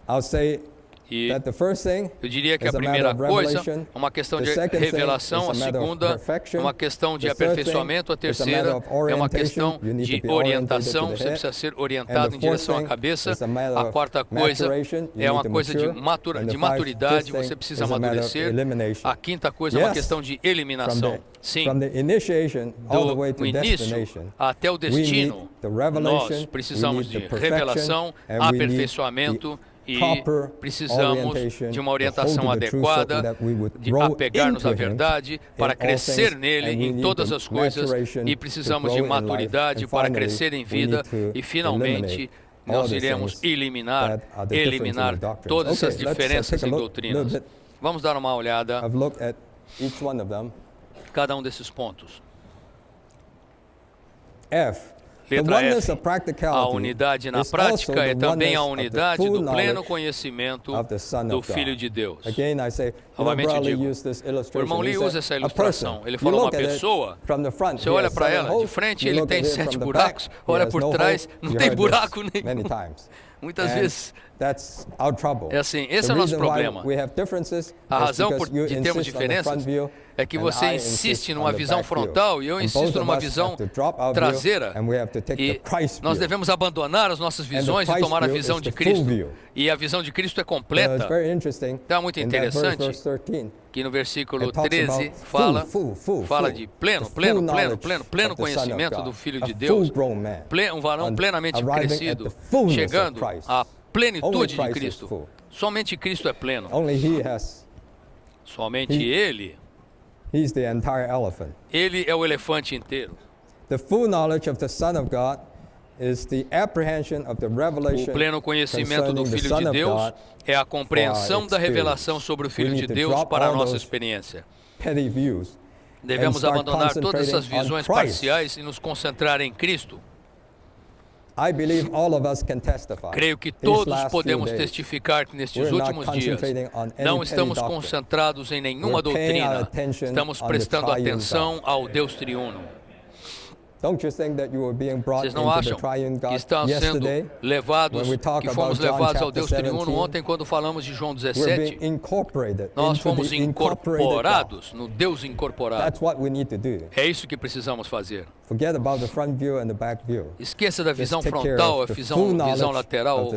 S2: I'll say
S3: E
S2: that the first thing
S3: eu diria que
S2: is
S3: a
S2: a matter
S3: primeira
S2: of
S3: coisa
S2: revelation.
S3: é uma questão
S2: The
S3: de
S2: second thing
S3: revelação, a
S2: is a matter of
S3: segunda é
S2: perfection.
S3: uma questão de
S2: The third
S3: aperfeiçoamento, a
S2: thing is a matter
S3: terceira
S2: of
S3: é uma questão
S2: orientation. You need
S3: de
S2: to be orientated
S3: orientação,
S2: to the
S3: você
S2: head.
S3: precisa ser
S2: And
S3: orientado
S2: the
S3: em direção à
S2: fourth thing
S3: cabeça.
S2: is a matter
S3: A
S2: of
S3: quarta coisa
S2: maturation. You
S3: é uma
S2: need to
S3: coisa de
S2: mature. And the
S3: maturidade,
S2: fifth
S3: você
S2: thing
S3: precisa
S2: is a matter of
S3: amadurecer.
S2: elimination.
S3: A quinta coisa é uma
S2: Yes,
S3: questão de eliminação. Sim,
S2: From the initiation all the way
S3: do
S2: to
S3: início
S2: destination,
S3: até o
S2: we need
S3: destino,
S2: the revelation,
S3: nós precisamos
S2: we
S3: de
S2: need the perfection,
S3: revelação,
S2: and we need
S3: aperfeiçoamento e
S2: proper
S3: precisamos
S2: orientation
S3: de uma
S2: to
S3: orientação
S2: hold to the truth so
S3: adequada,
S2: that we would
S3: de
S2: grow
S3: apegar-nos à
S2: into Him
S3: verdade,
S2: in
S3: para
S2: all
S3: crescer
S2: things,
S3: nele
S2: and we
S3: em
S2: need
S3: todas
S2: the
S3: as coisas,
S2: maturation
S3: e
S2: to
S3: precisamos
S2: grow
S3: de
S2: in life,
S3: maturidade
S2: and
S3: para
S2: finally,
S3: crescer em
S2: we
S3: vida,
S2: need to
S3: e finalmente
S2: eliminate all
S3: nós
S2: the
S3: iremos
S2: things
S3: eliminar,
S2: that are the difference in
S3: eliminar
S2: the doctrines.
S3: todas essas
S2: Okay, let's
S3: diferenças
S2: take a
S3: em
S2: little
S3: doutrinas.
S2: bit.
S3: Vamos dar uma olhada
S2: I've looked at each one of them.
S3: cada um desses pontos.
S2: F. The
S3: Letra
S2: oneness
S3: F.
S2: of practicality
S3: A unidade na
S2: is also
S3: prática
S2: the
S3: é também a
S2: oneness of the
S3: unidade
S2: full
S3: do pleno
S2: knowledge
S3: conhecimento
S2: of the Son
S3: do
S2: of God.
S3: Filho de Deus.
S2: Again, I say,
S3: Novamente
S2: Brother Lee
S3: digo,
S2: used this
S3: o
S2: illustration.
S3: irmão Lee
S2: He
S3: usa
S2: said,
S3: essa
S2: a
S3: ilustração.
S2: person,
S3: Ele
S2: you
S3: fala uma
S2: look at it
S3: pessoa,
S2: from the front,
S3: você
S2: he
S3: olha
S2: has
S3: para
S2: 7
S3: ela, de
S2: holes.
S3: frente
S2: You
S3: ele
S2: look
S3: tem
S2: at it
S3: 7
S2: from the
S3: buracos,
S2: back, he
S3: olha
S2: has
S3: por
S2: no
S3: trás,
S2: hole.
S3: não
S2: You
S3: tem
S2: heard
S3: buraco
S2: this
S3: nenhum.
S2: many times.
S3: Muitas
S2: And
S3: vezes
S2: that's our trouble.
S3: é assim, esse
S2: The
S3: é o nosso
S2: reason why
S3: problema.
S2: we have differences
S3: A
S2: is
S3: razão
S2: because you
S3: de termos
S2: insist on the front
S3: diferenças
S2: view
S3: é que
S2: and
S3: você
S2: I
S3: insiste
S2: insist
S3: numa
S2: on the
S3: visão
S2: back view.
S3: frontal e eu
S2: And
S3: insisto
S2: both of
S3: numa
S2: us
S3: visão
S2: have to drop our view
S3: traseira.
S2: and we have to take
S3: E
S2: the Christ
S3: nós
S2: view.
S3: devemos abandonar as nossas visões e
S2: Christ
S3: tomar a
S2: view
S3: visão
S2: is
S3: de
S2: the full
S3: Cristo.
S2: view.
S3: E a visão de Cristo é
S2: It's
S3: completa.
S2: very interesting.
S3: Então é muito
S2: In that verse,
S3: interessante
S2: verse 13,
S3: que no versículo
S2: it talks
S3: 13
S2: about
S3: fala,
S2: full,
S3: fala de pleno,
S2: the full
S3: pleno, pleno,
S2: knowledge
S3: pleno,
S2: of
S3: pleno
S2: the Son of
S3: conhecimento
S2: God,
S3: do Filho
S2: a
S3: de Deus,
S2: full-grown man,
S3: um varão plenamente
S2: arriving at
S3: crescido,
S2: the fullness of
S3: chegando
S2: Christ.
S3: à
S2: Only
S3: plenitude de
S2: Christ is
S3: Cristo.
S2: full.
S3: Somente Cristo é pleno.
S2: Only He has.
S3: Somente Ele.
S2: He's the entire elephant.
S3: Ele é o elefante inteiro.
S2: The full knowledge of the Son of God is the apprehension of the revelation
S3: O pleno conhecimento do
S2: concerning the
S3: Filho
S2: Son
S3: de
S2: of
S3: Deus
S2: God
S3: é a compreensão da revelação
S2: experience.
S3: sobre o
S2: We
S3: Filho
S2: need
S3: de
S2: to
S3: Deus
S2: drop
S3: para a
S2: all
S3: nossa
S2: those
S3: experiência.
S2: petty views
S3: Devemos
S2: and start
S3: abandonar todas essas
S2: concentrating on
S3: visões
S2: Christ.
S3: parciais e nos concentrar em Cristo. Creio que todos podemos testificar que nestes últimos dias não estamos concentrados em nenhuma doutrina, estamos prestando atenção ao Deus triuno. Vocês não acham que estão sendo levados, que fomos levados ao Deus triuno ontem quando falamos de João 17? Nós fomos incorporados no Deus incorporado. É isso que precisamos fazer. Esqueça da visão frontal, a visão lateral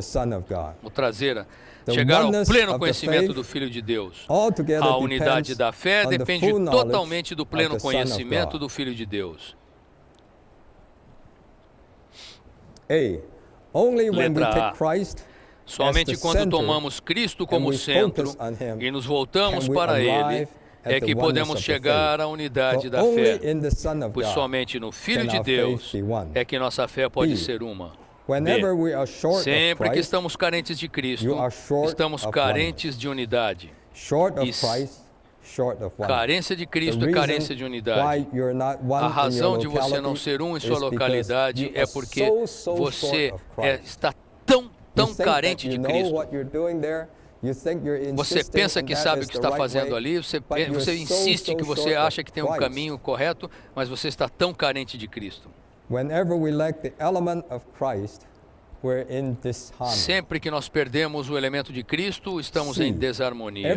S3: ou traseira. Chegar ao pleno conhecimento do Filho de Deus. A unidade da fé depende totalmente do pleno conhecimento do Filho de Deus. Letra A. Somente quando tomamos Cristo como centro e nos voltamos para Ele, é que podemos chegar à unidade da fé, pois somente no Filho de Deus é que nossa fé pode ser uma. Sempre que estamos carentes de Cristo, estamos carentes de unidade. Carência de Cristo é carência de unidade. A razão de você não ser um em sua localidade é porque você está tão carente de Cristo. Você pensa que sabe o que está fazendo ali, você insiste que você acha que tem um caminho correto, mas você está tão carente de Cristo. Sempre que nós perdemos o elemento de Cristo, estamos em desarmonia.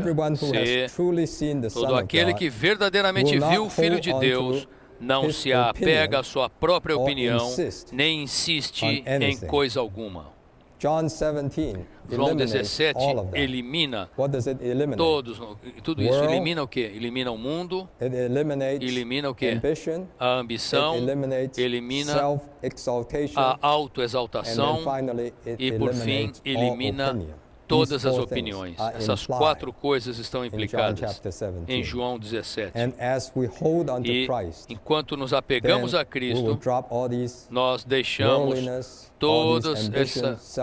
S3: Todo aquele que verdadeiramente viu o Filho de Deus não se apega à sua própria opinião, nem insiste em coisa alguma. João 17 elimina tudo isso. Elimina o quê? Elimina o mundo, elimina o quê? A ambição, elimina a autoexaltação e, por fim, elimina todas as opiniões. Essas 4 coisas estão implicadas em João 17. E enquanto nos apegamos a Cristo, nós deixamos todas essas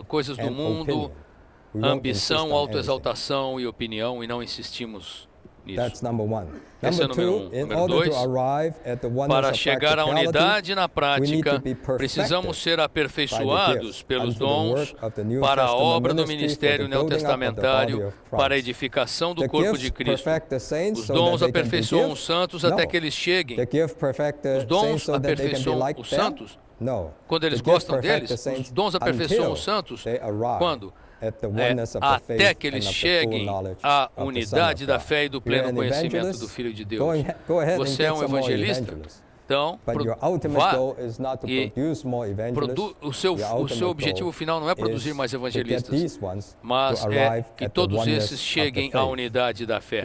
S3: coisas do mundo, ambição, autoexaltação e opinião, e não insistimos nisso. Esse é o número 1. Número 2, para chegar à unidade na prática, precisamos ser aperfeiçoados pelos dons para a obra do ministério neotestamentário, para a edificação do corpo de Cristo. Os dons aperfeiçoam os santos até que eles cheguem. Os dons aperfeiçoam os santos? Quando eles gostam deles? Os dons aperfeiçoam os santos? Quando? Até que eles cheguem à unidade da fé e do pleno conhecimento do Filho de Deus. Você é um evangelista? Então, vá e o seu objetivo final não é produzir mais evangelistas, mas é que todos esses cheguem à unidade da fé.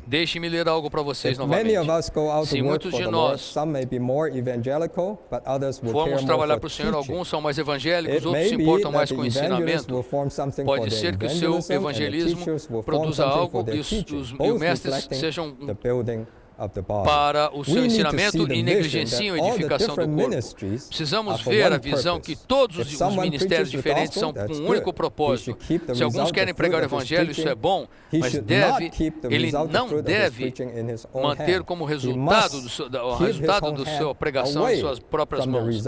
S3: Deixe-me ler algo para vocês novamente. Se muitos de nós formos trabalhar para o Senhor, alguns são mais evangélicos, outros se importam mais com o ensinamento. Pode ser que o seu evangelismo produza algo e os mestres sejam para o seu ensinamento e negligenciam a edificação do corpo. Precisamos ver a visão que todos os ministérios diferentes são com um único propósito. Se alguns querem pregar o evangelho, isso é bom, mas ele não deve manter como resultado da sua pregação em suas próprias mãos.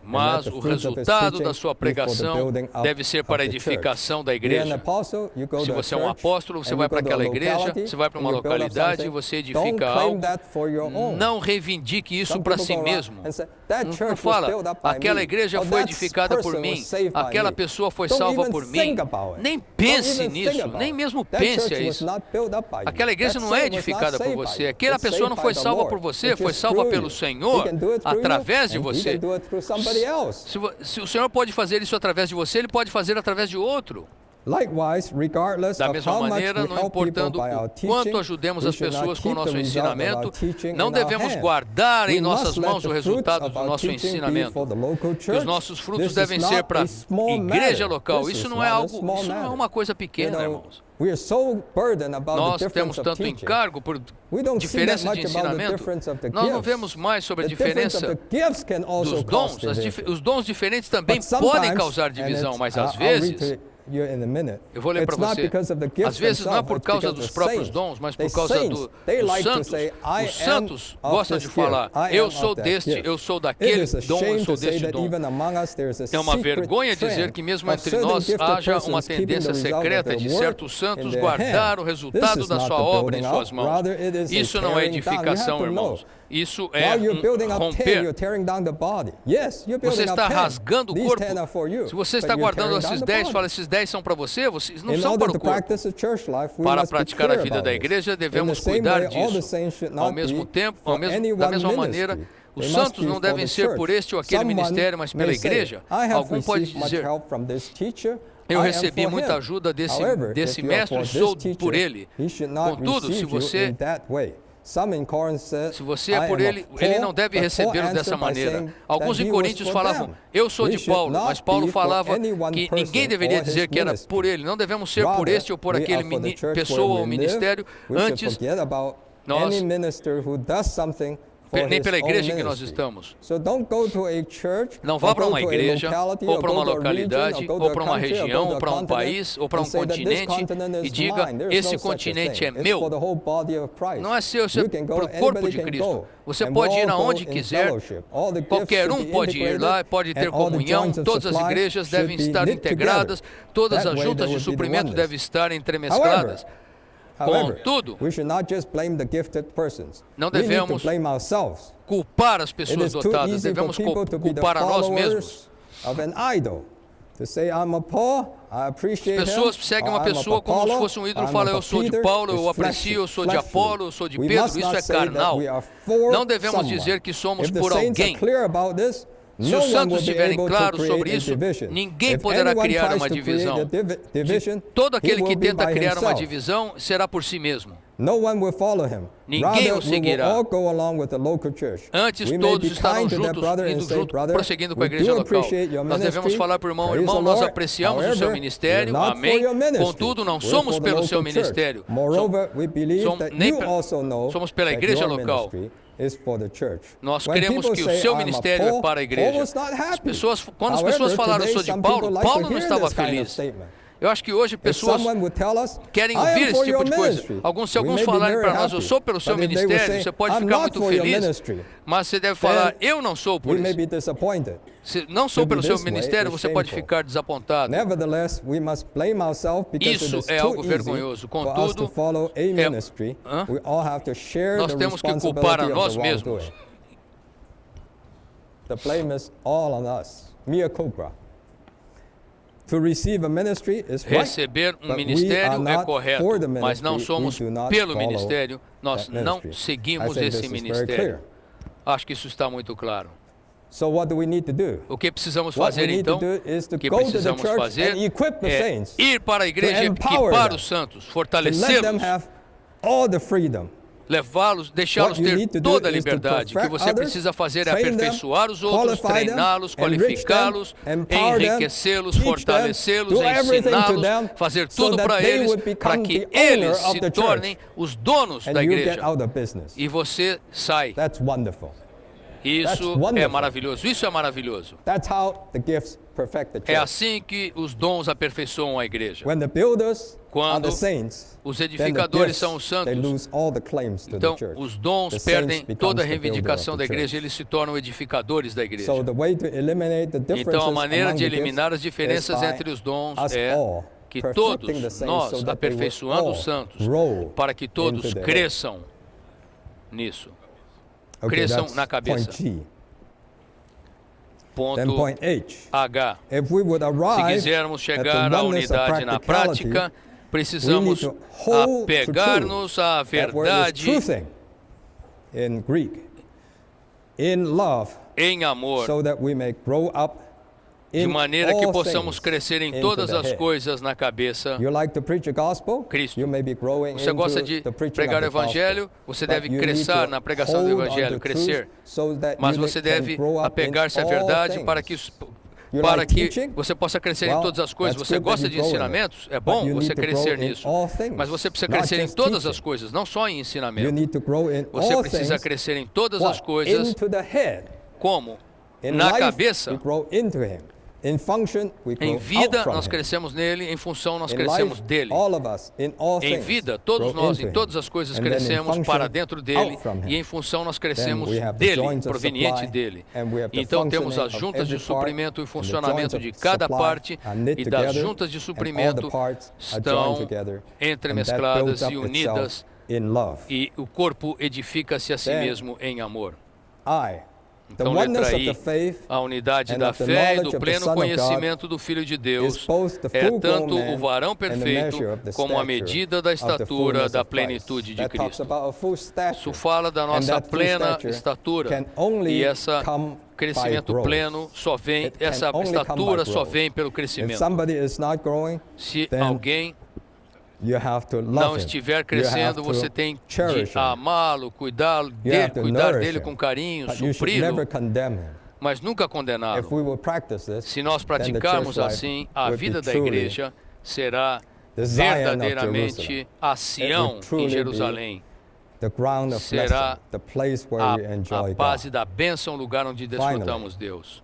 S3: Mas o resultado da sua pregação deve ser para a edificação da igreja. Se você é um apóstolo, você vai para aquela igreja, você vai para uma localidade e você edifica algo. Não reivindique isso para si mesmo. Não fala, aquela igreja foi edificada por mim, aquela pessoa foi salva por mim. Nem pense nisso, nem mesmo pense isso. Aquela igreja não é edificada por você, aquela pessoa não foi salva por você, foi salva pelo Senhor através de você. Se o Senhor pode fazer isso através de você, Ele pode fazer através de outro. Da mesma maneira, não importando o quanto ajudemos as pessoas com o nosso ensinamento, não devemos guardar em nossas mãos o resultado do nosso ensinamento. Que os nossos frutos devem ser para a igreja local. Isso não é uma coisa pequena, irmãos. Nós temos tanto encargo por diferença de ensinamento. Nós não vemos mais sobre a diferença dos dons. Os dons diferentes também podem causar divisão, mas às vezes Eu vou ler para você. Às vezes não é por causa dos próprios dons, mas por causa dos santos. Os santos gostam de falar, eu sou deste, eu sou daquele dom, eu sou deste dom. É uma vergonha dizer que mesmo entre nós haja uma tendência secreta de certos santos guardar o resultado da sua obra em suas mãos. Isso não é edificação, irmãos. Isso é um romper. Você está rasgando o corpo. Se você está guardando esses 10, fala, esses 10 são para você, vocês não são para o corpo. Para praticar a vida da igreja, devemos cuidar disso. Ao mesmo tempo, da mesma maneira, os santos não devem ser por este ou aquele ministério, mas pela igreja. Algum pode dizer, eu recebi muita ajuda desse mestre, sou por ele. Contudo, se você é por ele, ele não deve recebê-lo dessa maneira. Alguns em Coríntios falavam, eu sou de Paulo, mas Paulo falava que ninguém deveria dizer que era por ele. Não devemos ser por este ou por aquele pessoa ou ministério. Antes, nós nem pela igreja em que nós estamos. Não vá para uma igreja, ou para uma localidade, ou para uma região, ou para um país, ou para um continente e diga, esse continente é meu. Não é seu, isso é para o corpo de Cristo. Você pode ir aonde quiser, qualquer um pode ir lá, pode ter comunhão, todas as igrejas devem estar integradas, todas as juntas de suprimento devem estar entremescladas. Contudo, não devemos culpar as pessoas dotadas, devemos culpar a nós mesmos. As pessoas seguem uma pessoa como se fosse um ídolo, falam, eu sou de Paulo, eu aprecio, eu sou de Apolo, eu sou de Pedro, isso é carnal. Não devemos dizer que somos por alguém. Se os santos estiverem claros sobre isso, ninguém poderá criar uma divisão. Todo aquele que tenta criar uma divisão será por si mesmo. Ninguém o seguirá. Antes, todos estarão juntos, prosseguindo com a igreja local. Nós devemos falar para o irmão, irmão, nós apreciamos o seu ministério, amém. Contudo, não somos pelo seu ministério. Somos pela igreja local. Nós cremos que o seu ministério é para a igreja. Quando as pessoas falaram, eu sou de Paulo, Paulo não estava feliz. Eu acho que hoje pessoas querem ouvir esse tipo de coisa. Se alguns falarem para nós, eu sou pelo seu ministério, você pode ficar muito feliz, mas você deve falar, eu não sou por isso. Se não sou pelo seu ministério, você pode ficar desapontado. Isso é algo vergonhoso. Contudo, nós temos que culpar a nós mesmos.
S2: The blame is all on us. Mea culpa.
S3: Receber um ministério é correto, mas não somos pelo ministério, nós não seguimos esse ministério. Acho que isso está muito claro. O que precisamos fazer então? O que precisamos fazer é ir para a igreja e equipar os santos, fortalecê-los, levá-los, deixá-los ter toda a liberdade. O que você precisa fazer é aperfeiçoar os outros, treiná-los, qualificá-los, enriquecê-los, fortalecê-los, ensiná-los, fazer tudo para eles, para que eles se tornem os donos da igreja. E você sai. Isso é maravilhoso. Isso é maravilhoso. É assim que os dons aperfeiçoam a igreja. Quando os edificadores são os santos, então os dons perdem toda a reivindicação da igreja, eles se tornam edificadores da igreja. Então a maneira de eliminar as diferenças entre os dons é que todos nós, aperfeiçoando os santos, para que todos cresçam nisso. Cresçam na cabeça. Ponto H. Se quisermos chegar à unidade na prática, precisamos apegar-nos à verdade em amor, de maneira que possamos crescer em todas as coisas na cabeça Cristo. Você gosta de pregar o Evangelho, você deve crescer na pregação do Evangelho, crescer. Mas você deve apegar-se à verdade para que você possa crescer em todas as coisas. Você gosta de ensinamentos? É bom você crescer nisso. Mas você precisa crescer em todas as coisas, não só em ensinamento. Você precisa crescer em todas as coisas, como? Na cabeça,
S2: In function, we grow
S3: Em vida,
S2: out from
S3: nós
S2: him.
S3: crescemos nele. Em função, nós
S2: In
S3: crescemos
S2: life,
S3: dele.
S2: all of us, in all
S3: Em
S2: things,
S3: vida, todos
S2: grow
S3: nós,
S2: into
S3: em
S2: him.
S3: todas as coisas,
S2: And then in
S3: crescemos
S2: function,
S3: para dentro dele.
S2: out from him.
S3: E em função, nós crescemos
S2: we have the
S3: dele,
S2: joints of
S3: proveniente
S2: supply,
S3: dele.
S2: and we have the
S3: Então, temos
S2: functioning
S3: as
S2: of
S3: juntas de
S2: every part,
S3: suprimento e
S2: and the
S3: funcionamento
S2: joints
S3: de
S2: of
S3: cada
S2: supply
S3: parte.
S2: are knit
S3: E das
S2: together,
S3: juntas de
S2: and all the
S3: suprimento
S2: parts are
S3: estão
S2: joined together,
S3: entremescladas
S2: and that builds
S3: e
S2: up
S3: unidas.
S2: itself in love.
S3: E o corpo edifica-se a si
S2: Then,
S3: mesmo em amor.
S2: The
S3: Então,
S2: oneness
S3: letra
S2: of the
S3: I,
S2: faith
S3: a unidade
S2: and
S3: da
S2: of the
S3: fé e
S2: knowledge
S3: do
S2: of the
S3: pleno
S2: Son of God
S3: conhecimento do Filho de
S2: is
S3: Deus
S2: both the
S3: é
S2: full-grown
S3: tanto
S2: man
S3: o varão
S2: and the
S3: perfeito
S2: measure of the
S3: como a
S2: stature
S3: medida da
S2: of the
S3: estatura
S2: fullness
S3: da
S2: of Christ.
S3: plenitude de
S2: That talks
S3: Cristo.
S2: about a full stature.
S3: Isso fala da
S2: And
S3: nossa
S2: that full
S3: plena
S2: stature
S3: estatura.
S2: can only
S3: E esse
S2: come
S3: crescimento
S2: by growth.
S3: pleno só vem,
S2: It can
S3: essa
S2: only come
S3: estatura
S2: by
S3: só
S2: growth.
S3: vem pelo
S2: If
S3: crescimento.
S2: somebody is not growing,
S3: Se
S2: then
S3: alguém
S2: you have to love
S3: não
S2: him.
S3: estiver
S2: You have
S3: crescendo,
S2: to
S3: você tem
S2: cherish
S3: de
S2: him.
S3: amá-lo, cuidar
S2: You
S3: dele,
S2: have to
S3: cuidar
S2: nourish
S3: dele
S2: him.
S3: com carinho,
S2: But you should
S3: supri-lo,
S2: never condemn him.
S3: mas nunca
S2: If
S3: condená-lo.
S2: we will practice this,
S3: Se nós
S2: then the
S3: praticarmos
S2: church life
S3: assim, a
S2: will
S3: vida
S2: be
S3: da
S2: truly
S3: igreja será
S2: the Zion of
S3: verdadeiramente
S2: Jerusalem.
S3: a Sião
S2: truly
S3: em
S2: be
S3: Jerusalém,
S2: the ground of
S3: será
S2: blessing, the place where we
S3: a
S2: enjoy
S3: base
S2: God.
S3: da bênção, o lugar onde desfrutamos Deus.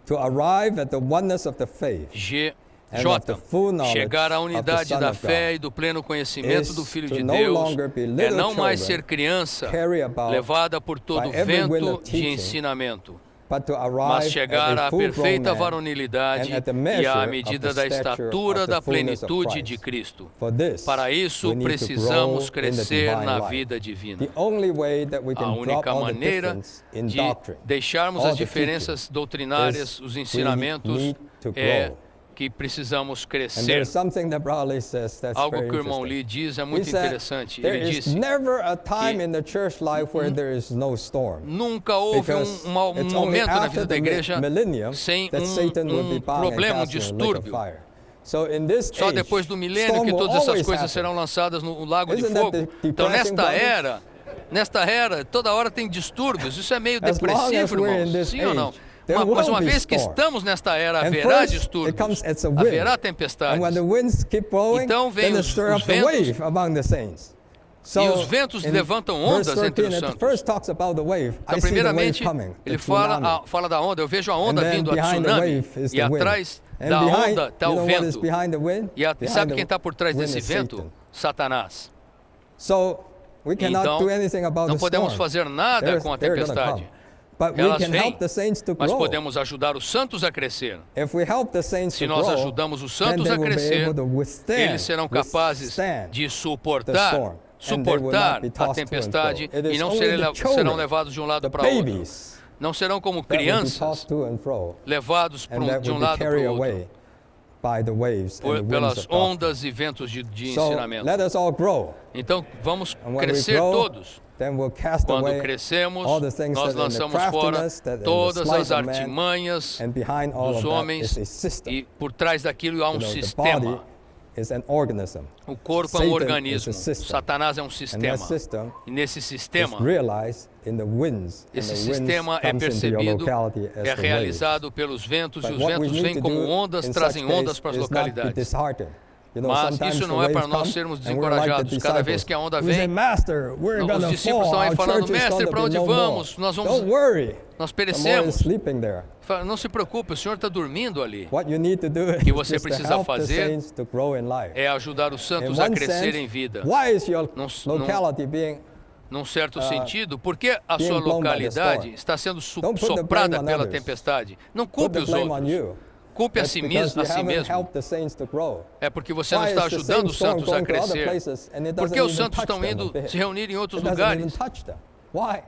S2: To arrive at the oneness of the faith
S3: J.
S2: and of the full knowledge
S3: Chegar à
S2: of the
S3: unidade
S2: Son
S3: da
S2: of
S3: fé
S2: God
S3: e do pleno conhecimento do
S2: is
S3: Filho
S2: to
S3: de
S2: no
S3: Deus
S2: longer be
S3: é
S2: little
S3: não mais
S2: children
S3: ser criança
S2: carried about
S3: levada por todo
S2: by every wind
S3: vento
S2: of
S3: de
S2: teaching,
S3: ensinamento,
S2: but to
S3: mas
S2: arrive
S3: chegar
S2: at
S3: à
S2: a full-grown
S3: perfeita
S2: man
S3: varonilidade
S2: and at the
S3: e
S2: measure
S3: à
S2: of
S3: medida
S2: the
S3: da
S2: stature
S3: estatura
S2: of the
S3: da
S2: fullness of
S3: plenitude
S2: Christ.
S3: de Cristo.
S2: For this,
S3: Para isso,
S2: we need to
S3: precisamos
S2: grow in the
S3: crescer
S2: divine
S3: na
S2: life.
S3: vida divina.
S2: The only way that we
S3: A
S2: can drop
S3: única
S2: all the
S3: maneira
S2: difference in
S3: de
S2: doctrine,
S3: deixarmos
S2: all
S3: as
S2: the
S3: diferenças
S2: teaching,
S3: doutrinárias,
S2: is
S3: os
S2: we
S3: ensinamentos,
S2: need to
S3: é
S2: grow.
S3: que precisamos
S2: And
S3: crescer.
S2: there's something that Brother Lee says that's
S3: Algo
S2: very
S3: que o irmão
S2: interesting.
S3: Lee diz é
S2: He
S3: muito
S2: said,
S3: interessante.
S2: there
S3: Ele
S2: is
S3: disse
S2: never a time
S3: que
S2: in the church life where there is no storm.
S3: nunca houve
S2: Because
S3: um
S2: it's only
S3: momento na
S2: after
S3: vida da
S2: the
S3: igreja
S2: millennium
S3: sem
S2: that Satan will be bound and
S3: problema,
S2: cast in a lake of
S3: distúrbio.
S2: fire. So in this
S3: Só
S2: age,
S3: depois do milênio
S2: storm
S3: que
S2: will
S3: todas essas
S2: always
S3: coisas
S2: happen.
S3: serão lançadas no lago de
S2: Isn't that
S3: fogo.
S2: the
S3: Então,
S2: depressing,
S3: nesta era, toda hora tem distúrbios. Isso é meio
S2: As long as
S3: depressivo,
S2: we're in
S3: irmãos.
S2: this
S3: Sim ou não?
S2: age, there
S3: Mas
S2: will
S3: uma
S2: be
S3: vez que
S2: storm.
S3: estamos nesta era,
S2: And
S3: haverá
S2: first, it
S3: distúrbios.
S2: comes as a wind.
S3: Haverá
S2: And
S3: tempestades.
S2: when the winds keep blowing,
S3: Então vem
S2: then it
S3: os
S2: stirs up the
S3: ventos,
S2: wave among the saints. So
S3: e os ventos
S2: in
S3: levantam
S2: verse
S3: ondas entre
S2: 13,
S3: os
S2: it
S3: santos.
S2: first talks about the wave.
S3: Então,
S2: I see the wave
S3: primeiramente,
S2: coming, the
S3: ele
S2: tsunami.
S3: fala da onda. Eu vejo a onda
S2: And then
S3: vindo, a
S2: behind the
S3: tsunami.
S2: wave is
S3: E
S2: the wind.
S3: atrás
S2: And
S3: da
S2: behind,
S3: onda está
S2: you
S3: o
S2: know what is
S3: vento.
S2: behind the wind?
S3: E
S2: Behind
S3: sabe
S2: the
S3: quem está por trás
S2: wind
S3: desse
S2: is
S3: vento?
S2: Satan.
S3: Satanás.
S2: So we cannot
S3: Então,
S2: do anything about
S3: não
S2: the
S3: podemos
S2: storm.
S3: fazer nada com a
S2: They're gonna
S3: tempestade.
S2: come. But we
S3: Elas
S2: can
S3: vêm,
S2: help the saints to
S3: mas
S2: grow.
S3: podemos ajudar os santos a crescer.
S2: If we help the saints
S3: Se
S2: to
S3: nós
S2: grow,
S3: ajudamos os
S2: then
S3: santos
S2: they
S3: a
S2: will be
S3: crescer,
S2: able to withstand,
S3: eles serão capazes
S2: withstand
S3: de
S2: the
S3: suportar
S2: storm. And they will not be
S3: a
S2: tossed to and
S3: tempestade
S2: fro. It
S3: e
S2: is
S3: não
S2: only
S3: serão
S2: the children,
S3: levados de um lado
S2: the
S3: para outro.
S2: babies,
S3: Não serão como
S2: that will be
S3: crianças
S2: tossed to and fro,
S3: levados
S2: and that
S3: de
S2: will
S3: um
S2: be
S3: lado para
S2: carried
S3: o outro
S2: away by the waves and the winds
S3: pelas
S2: of doctrine.
S3: ondas e ventos de
S2: So
S3: ensinamento.
S2: let us all grow.
S3: Então vamos
S2: And when we
S3: crescer
S2: grow,
S3: todos.
S2: then we'll cast
S3: Quando
S2: away
S3: crescemos,
S2: all the things
S3: nós
S2: that in the
S3: lançamos fora
S2: craftiness, that in the
S3: todas
S2: sleight
S3: as
S2: of man,
S3: artimanhas
S2: and behind all
S3: dos
S2: of that
S3: homens
S2: is a system.
S3: e por trás daquilo há
S2: You know, the
S3: sistema.
S2: body is an organism.
S3: O corpo é
S2: Satan
S3: um
S2: is
S3: organismo.
S2: a system.
S3: Satanás é um
S2: And
S3: sistema.
S2: that system
S3: E nesse
S2: is
S3: sistema,
S2: realized in the winds. And
S3: esse
S2: the winds
S3: sistema é
S2: comes into your
S3: percebido,
S2: locality as
S3: é
S2: the
S3: realizado pelos ventos, e
S2: waves.
S3: os
S2: But what we
S3: ventos
S2: need
S3: vêm
S2: to
S3: como
S2: do
S3: ondas,
S2: in
S3: trazem
S2: such
S3: ondas
S2: case
S3: para as
S2: is not be
S3: localidades.
S2: disheartened. You know,
S3: Mas
S2: sometimes
S3: isso
S2: the
S3: não é para
S2: waves
S3: nós
S2: come,
S3: sermos
S2: and we're like the
S3: desencorajados. Cada vez
S2: disciples.
S3: que a onda
S2: We say,
S3: vem,
S2: Master, we're
S3: os
S2: gonna
S3: discípulos
S2: fall.
S3: estão aí
S2: Our
S3: falando,
S2: church is
S3: mestre,
S2: gonna
S3: para
S2: be
S3: onde
S2: no
S3: vamos?
S2: more.
S3: Nós
S2: Don't
S3: vamos,
S2: worry.
S3: nós
S2: The more is
S3: perecemos.
S2: sleeping there.
S3: Não se preocupe, o Senhor está dormindo ali.
S2: What you need to do is
S3: que você
S2: just to
S3: precisa
S2: help the
S3: fazer
S2: saints to grow in life.
S3: É ajudar os
S2: In
S3: santos a
S2: one
S3: crescer
S2: sense,
S3: em vida.
S2: why is your
S3: Não-
S2: locality being
S3: Num certo sentido, porque a
S2: being
S3: sua
S2: blown by the
S3: localidade
S2: storm?
S3: está sendo
S2: Don't put the
S3: soprada
S2: blame on
S3: pela
S2: others.
S3: tempestade. Não
S2: put
S3: culpe
S2: the
S3: os
S2: blame on
S3: outros.
S2: you?
S3: Culpe a
S2: That's
S3: si
S2: because
S3: mesmo.
S2: you haven't helped the saints to grow.
S3: É porque você não
S2: Why
S3: está
S2: is the
S3: ajudando
S2: same
S3: os
S2: storm
S3: santos a
S2: going to other
S3: crescer.
S2: places and it
S3: Por que
S2: doesn't
S3: os
S2: even
S3: santos
S2: touch
S3: estão
S2: them a
S3: indo
S2: bit?
S3: se reunir em outros
S2: It doesn't even
S3: lugares?
S2: touch them. Why?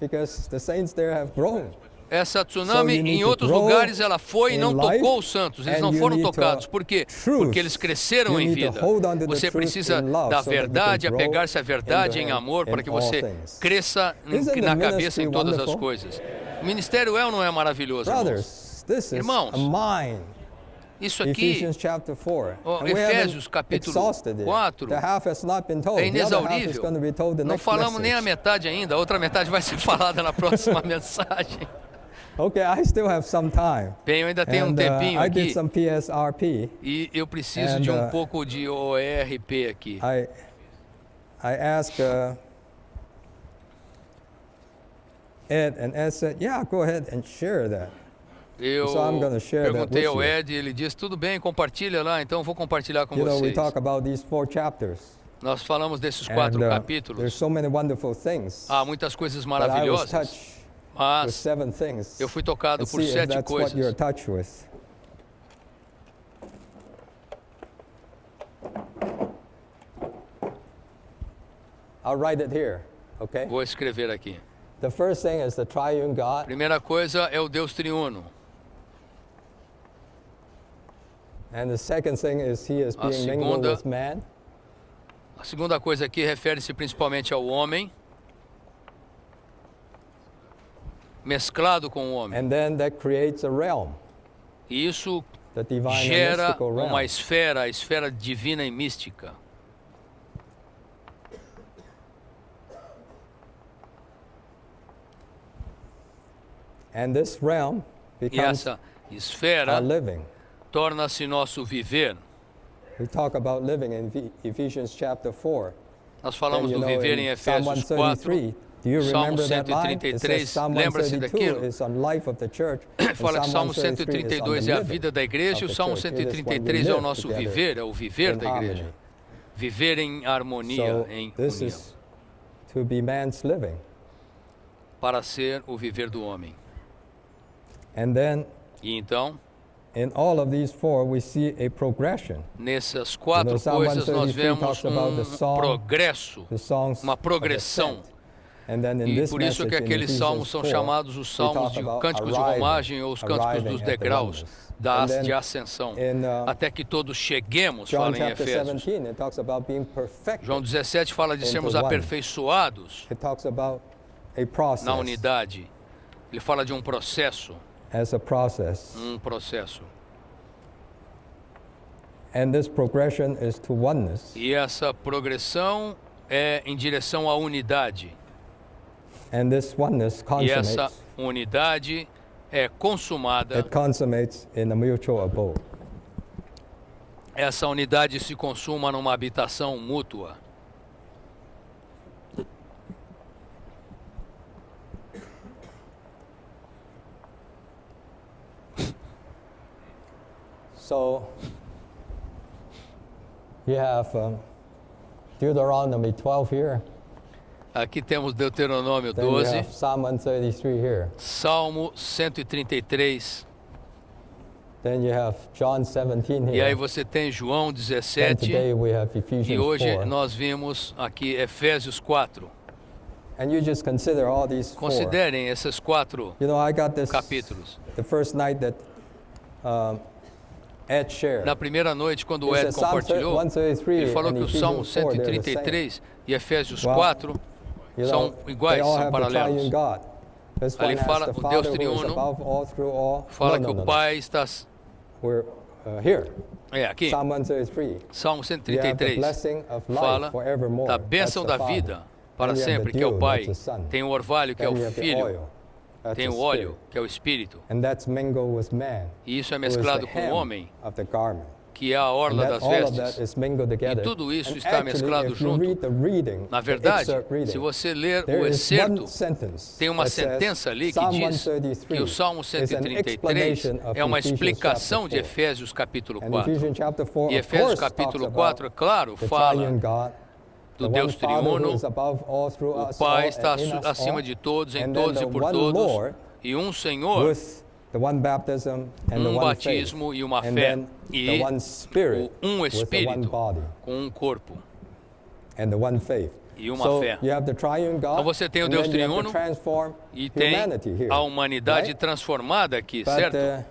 S2: Because the saints there have grown.
S3: Essa
S2: So
S3: tsunami
S2: you need
S3: em
S2: to
S3: outros
S2: grow
S3: lugares ela foi e
S2: in
S3: não
S2: life,
S3: tocou os santos. Eles
S2: and
S3: não
S2: you
S3: foram
S2: need to
S3: tocados. Por quê?
S2: truth.
S3: Porque eles cresceram
S2: You
S3: em
S2: need to
S3: vida.
S2: hold on to the
S3: Você
S2: truth
S3: precisa
S2: in love
S3: da
S2: so that you can
S3: verdade,
S2: grow
S3: apegar-se à verdade
S2: into
S3: em
S2: Him
S3: amor, para
S2: in
S3: que
S2: all
S3: você
S2: things.
S3: cresça
S2: Isn't the
S3: na cabeça
S2: ministry
S3: em todas as
S2: wonderful?
S3: coisas. O ministério é ou não é maravilhoso, irmãos?
S2: Brothers, this is
S3: Irmãos,
S2: a mine.
S3: Isso aqui
S2: Ephesians chapter 4.
S3: Ó,
S2: And we
S3: Efésios,
S2: haven't
S3: capítulo
S2: exhausted it.
S3: 4,
S2: The half has not been told.
S3: é
S2: The other half is
S3: inexaurível.
S2: going to be told the
S3: Não
S2: next
S3: falamos nem a
S2: message.
S3: metade ainda. A outra metade vai ser falada na próxima mensagem.
S2: Okay, I still have some time.
S3: Bem, eu ainda tenho um
S2: And,
S3: tempinho
S2: I did
S3: aqui.
S2: some PSRP.
S3: E eu preciso
S2: And,
S3: de um pouco de ORP aqui.
S2: I asked Ed, and Ed said, yeah, go ahead and share that.
S3: Eu
S2: So I'm going to share that
S3: perguntei
S2: with
S3: ao
S2: you.
S3: Ed, ele disse, tudo bem, compartilha lá, então eu vou compartilhar com
S2: You know, we
S3: vocês.
S2: talk about these 4 chapters.
S3: Nós falamos desses 4
S2: And,
S3: capítulos.
S2: there's so many wonderful things.
S3: Há muitas coisas
S2: But I was
S3: maravilhosas,
S2: touched with
S3: mas
S2: 7 things.
S3: eu fui tocado
S2: And
S3: por
S2: see if
S3: 7
S2: that's what you're
S3: coisas.
S2: touched with. I'll write it here, okay?
S3: Vou escrever aqui.
S2: The first thing is the triune God.
S3: Primeira coisa é o Deus triuno.
S2: And the second thing is he is
S3: A
S2: being mingled
S3: segunda-
S2: with man.
S3: A segunda coisa aqui refere-se principalmente ao homem, mesclado com o homem.
S2: And then that creates a realm,
S3: E isso
S2: the divine and
S3: gera
S2: mystical realm.
S3: uma esfera, a esfera divina e mística.
S2: And this realm
S3: E
S2: becomes
S3: essa esfera
S2: our living.
S3: torna-se nosso viver.
S2: We talk about living in Ephesians chapter 4.
S3: Nós
S2: And
S3: falamos
S2: you
S3: do
S2: know,
S3: viver em
S2: in Psalm
S3: Efésios
S2: 133,
S3: 4.
S2: do you
S3: Salmo
S2: remember that line? It
S3: 133,
S2: says Psalm
S3: lembra-se
S2: 132
S3: daquilo?
S2: is on life of the church. and
S3: Fala que o
S2: Psalm
S3: Salmo 132
S2: is
S3: é
S2: on
S3: a
S2: the
S3: vida da
S2: living
S3: igreja e
S2: of
S3: o
S2: the
S3: Salmo
S2: church. It is when we
S3: 133 é o
S2: live
S3: nosso
S2: together
S3: viver, é o viver
S2: in
S3: da igreja.
S2: harmony.
S3: Viver em harmonia,
S2: So
S3: em
S2: this
S3: união,
S2: is to be man's living.
S3: para ser o viver do homem.
S2: And then
S3: E então,
S2: in all of these 4 we see a progression.
S3: nessas 4
S2: Psalm
S3: coisas nós
S2: 133
S3: vemos
S2: talks about the song,
S3: progresso,
S2: The songs
S3: uma
S2: of
S3: progressão.
S2: ascent. And then in
S3: E
S2: this
S3: por isso que
S2: message in
S3: aqueles
S2: Ephesians
S3: salmos são
S2: 4,
S3: chamados os
S2: we
S3: salmos
S2: talk
S3: de
S2: about
S3: cânticos de
S2: arriving-
S3: romagem ou os cânticos
S2: arriving
S3: dos
S2: at the
S3: degraus
S2: oneness.
S3: da
S2: And then
S3: de ascensão,
S2: in,
S3: até que todos cheguemos,
S2: John
S3: fala em
S2: chapter
S3: Efésios.
S2: 17, it talks about being perfected.
S3: João 17 fala de
S2: into
S3: sermos
S2: one.
S3: aperfeiçoados
S2: It talks about a process,
S3: na unidade. Ele fala de um processo,
S2: as a process.
S3: um processo.
S2: And this progression is to oneness.
S3: E essa progressão é em direção à unidade.
S2: And this oneness
S3: E essa
S2: consummates,
S3: unidade é consumada.
S2: it consummates in a mutual abode.
S3: Essa unidade se consuma numa habitação mútua.
S2: So you have Deuteronomy 12 here.
S3: Aqui temos Deuteronômio
S2: Then you
S3: 12,
S2: have Psalm 133 here.
S3: Salmo 133.
S2: Then you have John 17
S3: E aí
S2: here.
S3: você tem João
S2: And
S3: 17.
S2: today we have
S3: E
S2: Ephesians
S3: hoje
S2: 4.
S3: nós vimos aqui Efésios 4.
S2: And you just consider all these 4.
S3: Considerem esses 4
S2: You know, I got this
S3: capítulos.
S2: the first night that Ed shared.
S3: Na primeira noite, quando o
S2: He
S3: Ed
S2: said Psalm
S3: compartilhou,
S2: 133
S3: ele falou
S2: and
S3: que o Salmo
S2: Ephesians 4, they're the same.
S3: 133 e Efésios
S2: Well,
S3: 4
S2: You
S3: são
S2: know,
S3: iguais,
S2: they all
S3: são
S2: have the
S3: paralelos.
S2: triune God. This
S3: Ali
S2: one has
S3: fala
S2: the
S3: o
S2: Father
S3: Deus
S2: who is
S3: triuno,
S2: above all, through all.
S3: Fala
S2: No,
S3: que
S2: no,
S3: o
S2: no.
S3: Pai está...
S2: We're here.
S3: Aqui,
S2: Psalm 133.
S3: Salmo
S2: You have the
S3: 133
S2: blessing of life
S3: fala
S2: forevermore.
S3: da
S2: That's
S3: bênção
S2: the
S3: da
S2: Father.
S3: vida para
S2: Then you have
S3: sempre,
S2: the
S3: que é o
S2: dew,
S3: Pai.
S2: that's the Son.
S3: Tem o orvalho, que é
S2: Then
S3: o
S2: you have the
S3: Filho.
S2: oil, that's
S3: Tem
S2: the
S3: o óleo,
S2: Spirit.
S3: que é o Espírito.
S2: And that's mingled with man,
S3: E isso é
S2: who is
S3: mesclado
S2: the
S3: com o
S2: hem
S3: homem,
S2: of the garment.
S3: que é a
S2: And
S3: orla
S2: that,
S3: das
S2: all of that
S3: vestes.
S2: is mingled together.
S3: tudo isso
S2: And
S3: está
S2: actually,
S3: mesclado
S2: if you
S3: junto.
S2: read the reading,
S3: Na
S2: the
S3: verdade,
S2: excerpt reading,
S3: se você ler
S2: there
S3: o
S2: is
S3: excerto,
S2: one sentence
S3: tem uma
S2: that says,
S3: sentença ali que
S2: Psalm
S3: diz
S2: 133
S3: que o Salmo
S2: is an
S3: 133
S2: explanation of
S3: é uma
S2: Ephesians
S3: explicação
S2: chapter
S3: de
S2: 4.
S3: Efésios capítulo
S2: And
S3: 4.
S2: Ephesians chapter 4,
S3: E
S2: of
S3: Efésios
S2: course,
S3: capítulo
S2: talks
S3: 4, é
S2: about
S3: claro,
S2: the
S3: fala
S2: triune God,
S3: do
S2: the
S3: Deus
S2: one Father who
S3: triuno.
S2: is above all, through
S3: O
S2: us
S3: Pai
S2: all,
S3: está
S2: and in us
S3: acima
S2: all,
S3: de todos, em
S2: and then
S3: todos
S2: the
S3: e por
S2: one
S3: todos.
S2: Lord
S3: E um Senhor,
S2: with the one baptism and the one
S3: batismo
S2: faith,
S3: e uma
S2: and
S3: fé.
S2: then
S3: E
S2: the one Spirit
S3: um
S2: with the one
S3: Espírito
S2: body
S3: com um corpo.
S2: and the one faith.
S3: E uma
S2: So
S3: fé.
S2: you have the triune God,
S3: Então você tem o
S2: and
S3: Deus
S2: then you have
S3: triuno
S2: to transform
S3: E tem
S2: humanity here,
S3: a humanidade
S2: right?
S3: transformada aqui,
S2: But
S3: certo?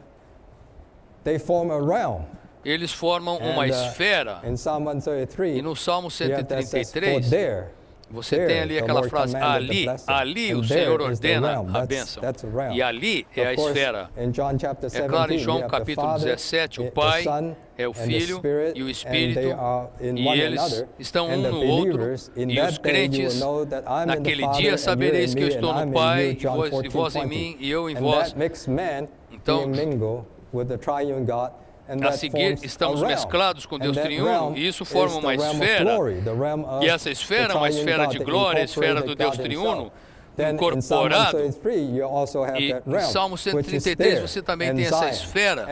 S2: they form a realm.
S3: Eles formam uma
S2: And,
S3: esfera.
S2: in Psalm 133,
S3: E no Salmo
S2: you have that says, for
S3: 133,
S2: there,
S3: você
S2: there
S3: tem ali
S2: the
S3: aquela
S2: Lord
S3: frase,
S2: commanded the
S3: ali,
S2: blessing.
S3: ali
S2: And
S3: o
S2: there
S3: Senhor
S2: is the
S3: ordena
S2: realm.
S3: a
S2: That's
S3: bênção.
S2: a realm.
S3: E ali é a
S2: Of course,
S3: esfera.
S2: in John chapter
S3: É claro, em
S2: 17,
S3: João
S2: you have the
S3: capítulo
S2: Father,
S3: 17, o
S2: the
S3: Pai
S2: Son,
S3: é o
S2: and the
S3: Filho
S2: Spirit,
S3: e o
S2: and
S3: Espírito,
S2: they are in
S3: e
S2: one
S3: eles
S2: another.
S3: estão
S2: And the
S3: no outro,
S2: believers, in
S3: e
S2: that
S3: os
S2: day you will
S3: crentes,
S2: know that I'm in the
S3: naquele
S2: Father,
S3: dia
S2: and you're
S3: sabereis
S2: in
S3: que eu
S2: me,
S3: estou
S2: and
S3: no
S2: I'm in
S3: Pai,
S2: you,
S3: e
S2: John
S3: vós em
S2: 14:20.
S3: mim, e eu em
S2: And
S3: vós.
S2: that makes man
S3: Então,
S2: being mingled with the triune God. And
S3: A
S2: that
S3: seguir,
S2: forms
S3: estamos
S2: a realm.
S3: mesclados com Deus
S2: And that
S3: triuno,
S2: realm
S3: e isso
S2: is
S3: forma uma
S2: the realm of
S3: esfera.
S2: glory, the realm of
S3: E essa esfera
S2: the
S3: é uma
S2: triune
S3: esfera
S2: God,
S3: de
S2: the
S3: glória, a esfera do
S2: incorporated
S3: Deus
S2: God
S3: triuno,
S2: himself.
S3: incorporado. E em Salmo 133 você também tem essa esfera,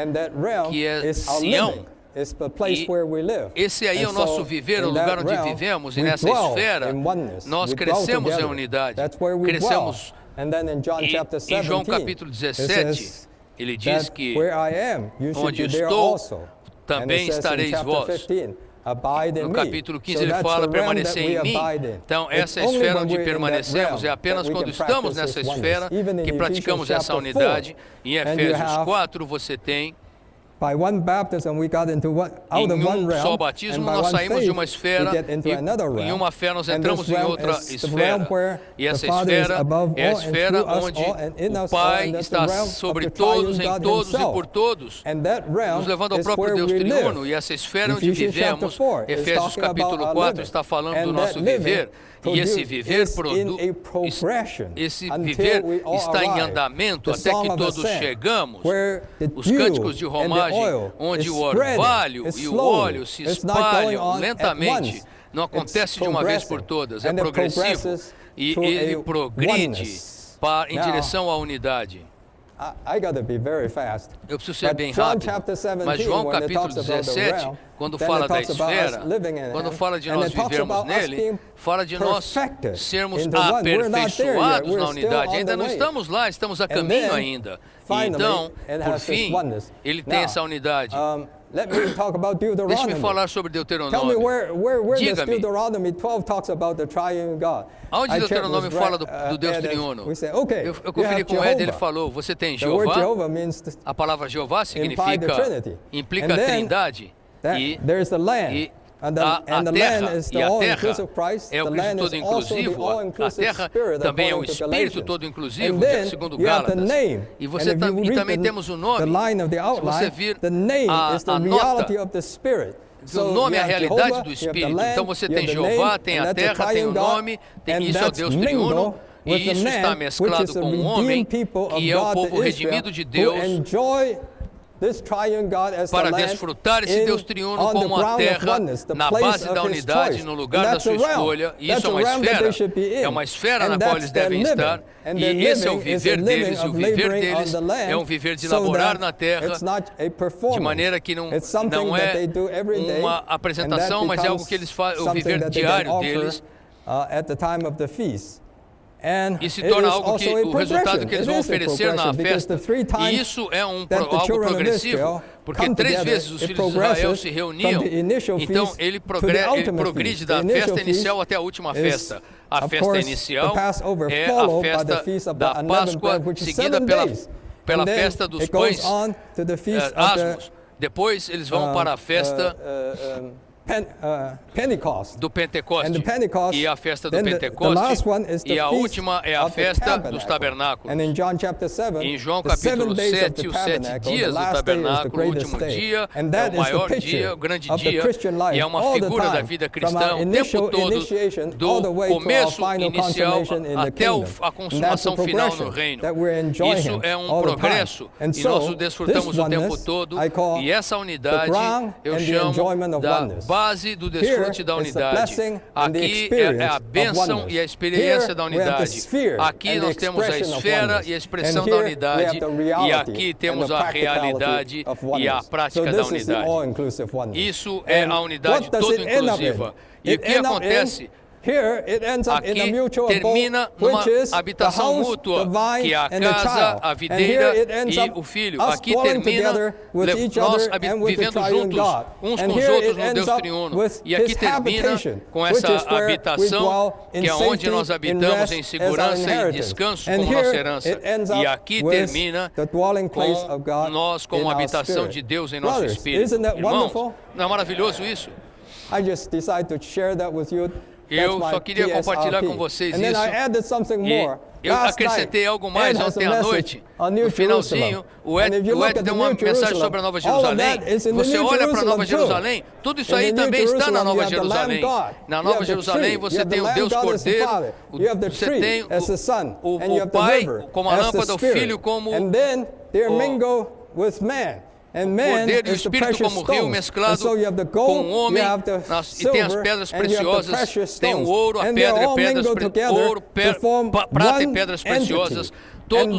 S3: que é Sião. E esse aí é o nosso viver, o lugar onde vivemos, e nessa esfera nós crescemos em unidade, crescemos. E em João capítulo 17, ele diz que onde estou, também estareis vós. No capítulo 15 ele fala permanecer em mim. Então essa esfera onde permanecemos é apenas quando estamos nessa esfera que praticamos essa unidade. Em Efésios 4 você tem em um só batismo nós saímos de uma esfera e em uma fé nós entramos em outra esfera. E essa esfera é a esfera onde o Pai está sobre todos, em todos e por todos, nos levando ao próprio Deus triuno. E essa esfera onde vivemos, Efésios capítulo 4 está falando do nosso viver. E esse viver está em andamento até que todos chegamos. Os cânticos de romagem, onde o orvalho e o óleo se espalham lentamente, não acontece de uma vez por todas, é progressivo e ele progride em direção à unidade. Eu preciso ser bem rápido, mas João capítulo 17, quando fala da esfera, quando fala de nós vivermos nele, fala de nós sermos aperfeiçoados na unidade. Ainda não estamos lá, estamos a caminho ainda. E então, por fim, ele tem essa unidade. Deixe-me falar sobre Deuteronômio. Diga-me, onde Deuteronômio fala do Deus triuno? Eu conferi com o Ed, ele falou, você tem Jeová, a palavra Jeová implica a trindade, e a terra é o Cristo todo inclusivo, a terra também é o Espírito todo inclusivo, segundo Gálatas. E também temos o nome, se você vir a nota, o nome é a realidade do Espírito. Então você tem Jeová, tem a terra, tem o nome, isso é o Deus triuno, e isso está mesclado com o homem, que é o povo redimido de Deus, para desfrutar esse Deus triuno como a terra, na base da unidade, no lugar da sua escolha. E isso é uma esfera na qual eles devem estar. E esse é o viver deles, e o viver deles é um viver de laborar na terra, de maneira que não é uma apresentação, mas é algo que eles fazem, o viver diário deles. E se torna algo que o resultado que eles vão oferecer na festa. E isso é algo progressivo, porque 3 vezes os filhos de Israel se reuniam. Então ele progride da festa inicial até a última festa. A festa inicial é a festa da Páscoa, seguida pela festa dos pães asmos. Depois eles vão para a festa do Pentecostes, e a festa do Pentecostes, e a última é a festa dos tabernáculos. Em João capítulo 7, os 7 dias do tabernáculo, o último dia é o maior dia, o grande dia, e é uma figura da vida cristã o tempo todo, do começo inicial até a consumação final no reino. Isso é um progresso, e nós o desfrutamos o tempo todo, e essa unidade eu chamo da base do desfrute da unidade. Aqui é a bênção e a experiência da unidade. Aqui nós temos a esfera e a expressão da unidade. E aqui temos a realidade e a prática da unidade. Isso é a unidade toda inclusiva. E o que acontece? Aqui termina numa habitação mútua, que é a casa, a videira e o filho. Aqui termina nós vivendo juntos, uns com os outros no Deus triuno. E aqui termina com essa habitação, que é onde nós habitamos em segurança e descanso como nossa herança. E aqui termina com nós como habitação de Deus em nosso espírito. Irmãos, não é maravilhoso isso? Eu só queria compartilhar com vocês isso. E eu acrescentei algo mais ontem à noite. No finalzinho, o Ed deu uma mensagem sobre a Nova Jerusalém. Você olha para a Nova Jerusalém, tudo isso aí também está na Nova Jerusalém. Na Nova Jerusalém você tem o Deus Cordeiro, você tem o Pai como a lâmpada, o Filho como poder e o Espírito como rio mesclado com o homem, e tem as pedras preciosas, tem o ouro, a pedra e prata e pedras preciosas, todos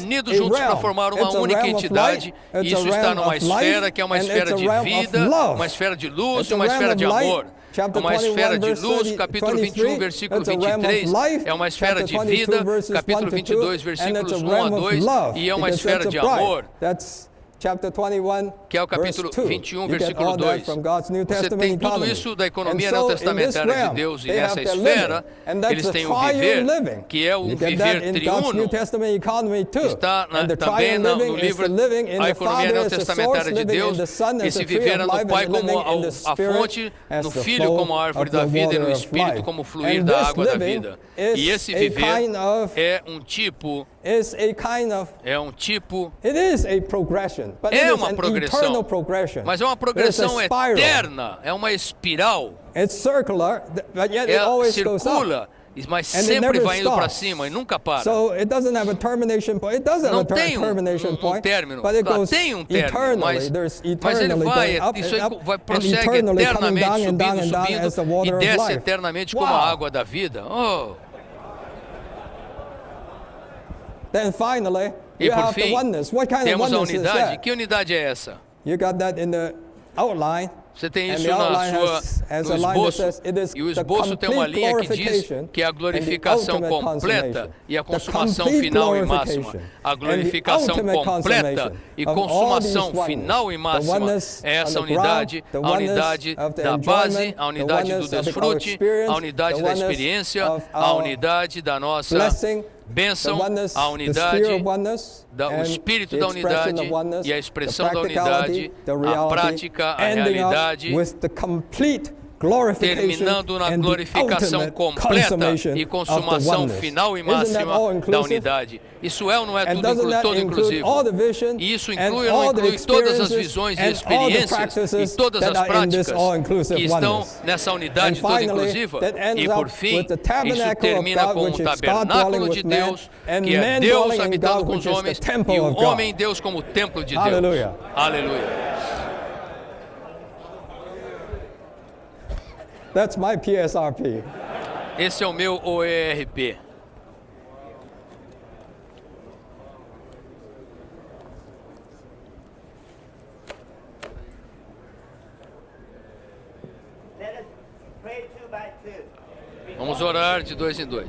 S3: unidos juntos para formar uma única entidade. Isso está numa esfera que é uma esfera de vida, uma esfera de luz e uma esfera de amor. Uma esfera de luz, capítulo 21, versículo 23, é uma esfera de vida, capítulo 22, versículos 1 a 2, e é uma esfera de amor. Que é o capítulo 21, versículo 2. Você tem tudo isso da economia neotestamentária de Deus, e nessa esfera, eles têm o viver, que é o viver triuno. Está também no livro A Economia Neotestamentária de Deus. Esse viver é no Pai como a fonte, no Filho como a árvore da vida e no Espírito como o fluir da água da vida. E esse viver é um tipo... É uma progressão, mas é uma progressão eterna, é uma espiral. Ela circula, mas sempre vai indo para cima e nunca para. Não tem um término, tem um término, mas ele prossegue eternamente, subindo, e desce eternamente como a água da vida. Oh. E por fim, temos a unidade. Que unidade é essa? Você tem isso no esboço, e o esboço tem uma linha que diz que é a glorificação completa e a consumação final e máxima. A glorificação completa e consumação final e máxima é essa unidade, a unidade da base, a unidade do desfrute, a unidade da experiência, a unidade da nossa bênção, a unidade, o espírito da unidade e a expressão da unidade, a prática, a realidade, terminando na glorificação completa e consumação final e máxima da unidade. Isso é ou não é todo inclusivo? E isso inclui ou não inclui todas as visões e experiências e todas as práticas que estão nessa unidade toda inclusiva? E por fim, isso termina com o tabernáculo de Deus, que é Deus habitando com os homens, e o homem Deus como templo de Deus.
S2: Aleluia.
S3: Aleluia.
S2: That's my PSRP.
S3: Esse é o meu OERP.
S1: Let us pray 2 by 2.
S3: Vamos orar de 2 em 2.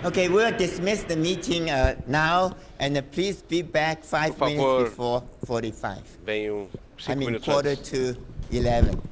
S1: Okay, we'll dismiss the meeting now, and please be back 5
S4: Por
S1: minutes
S4: favor.
S1: before 45.
S4: Venham
S1: I
S4: 5
S1: mean,
S4: minutos
S1: quarter
S4: antes.
S1: to 11.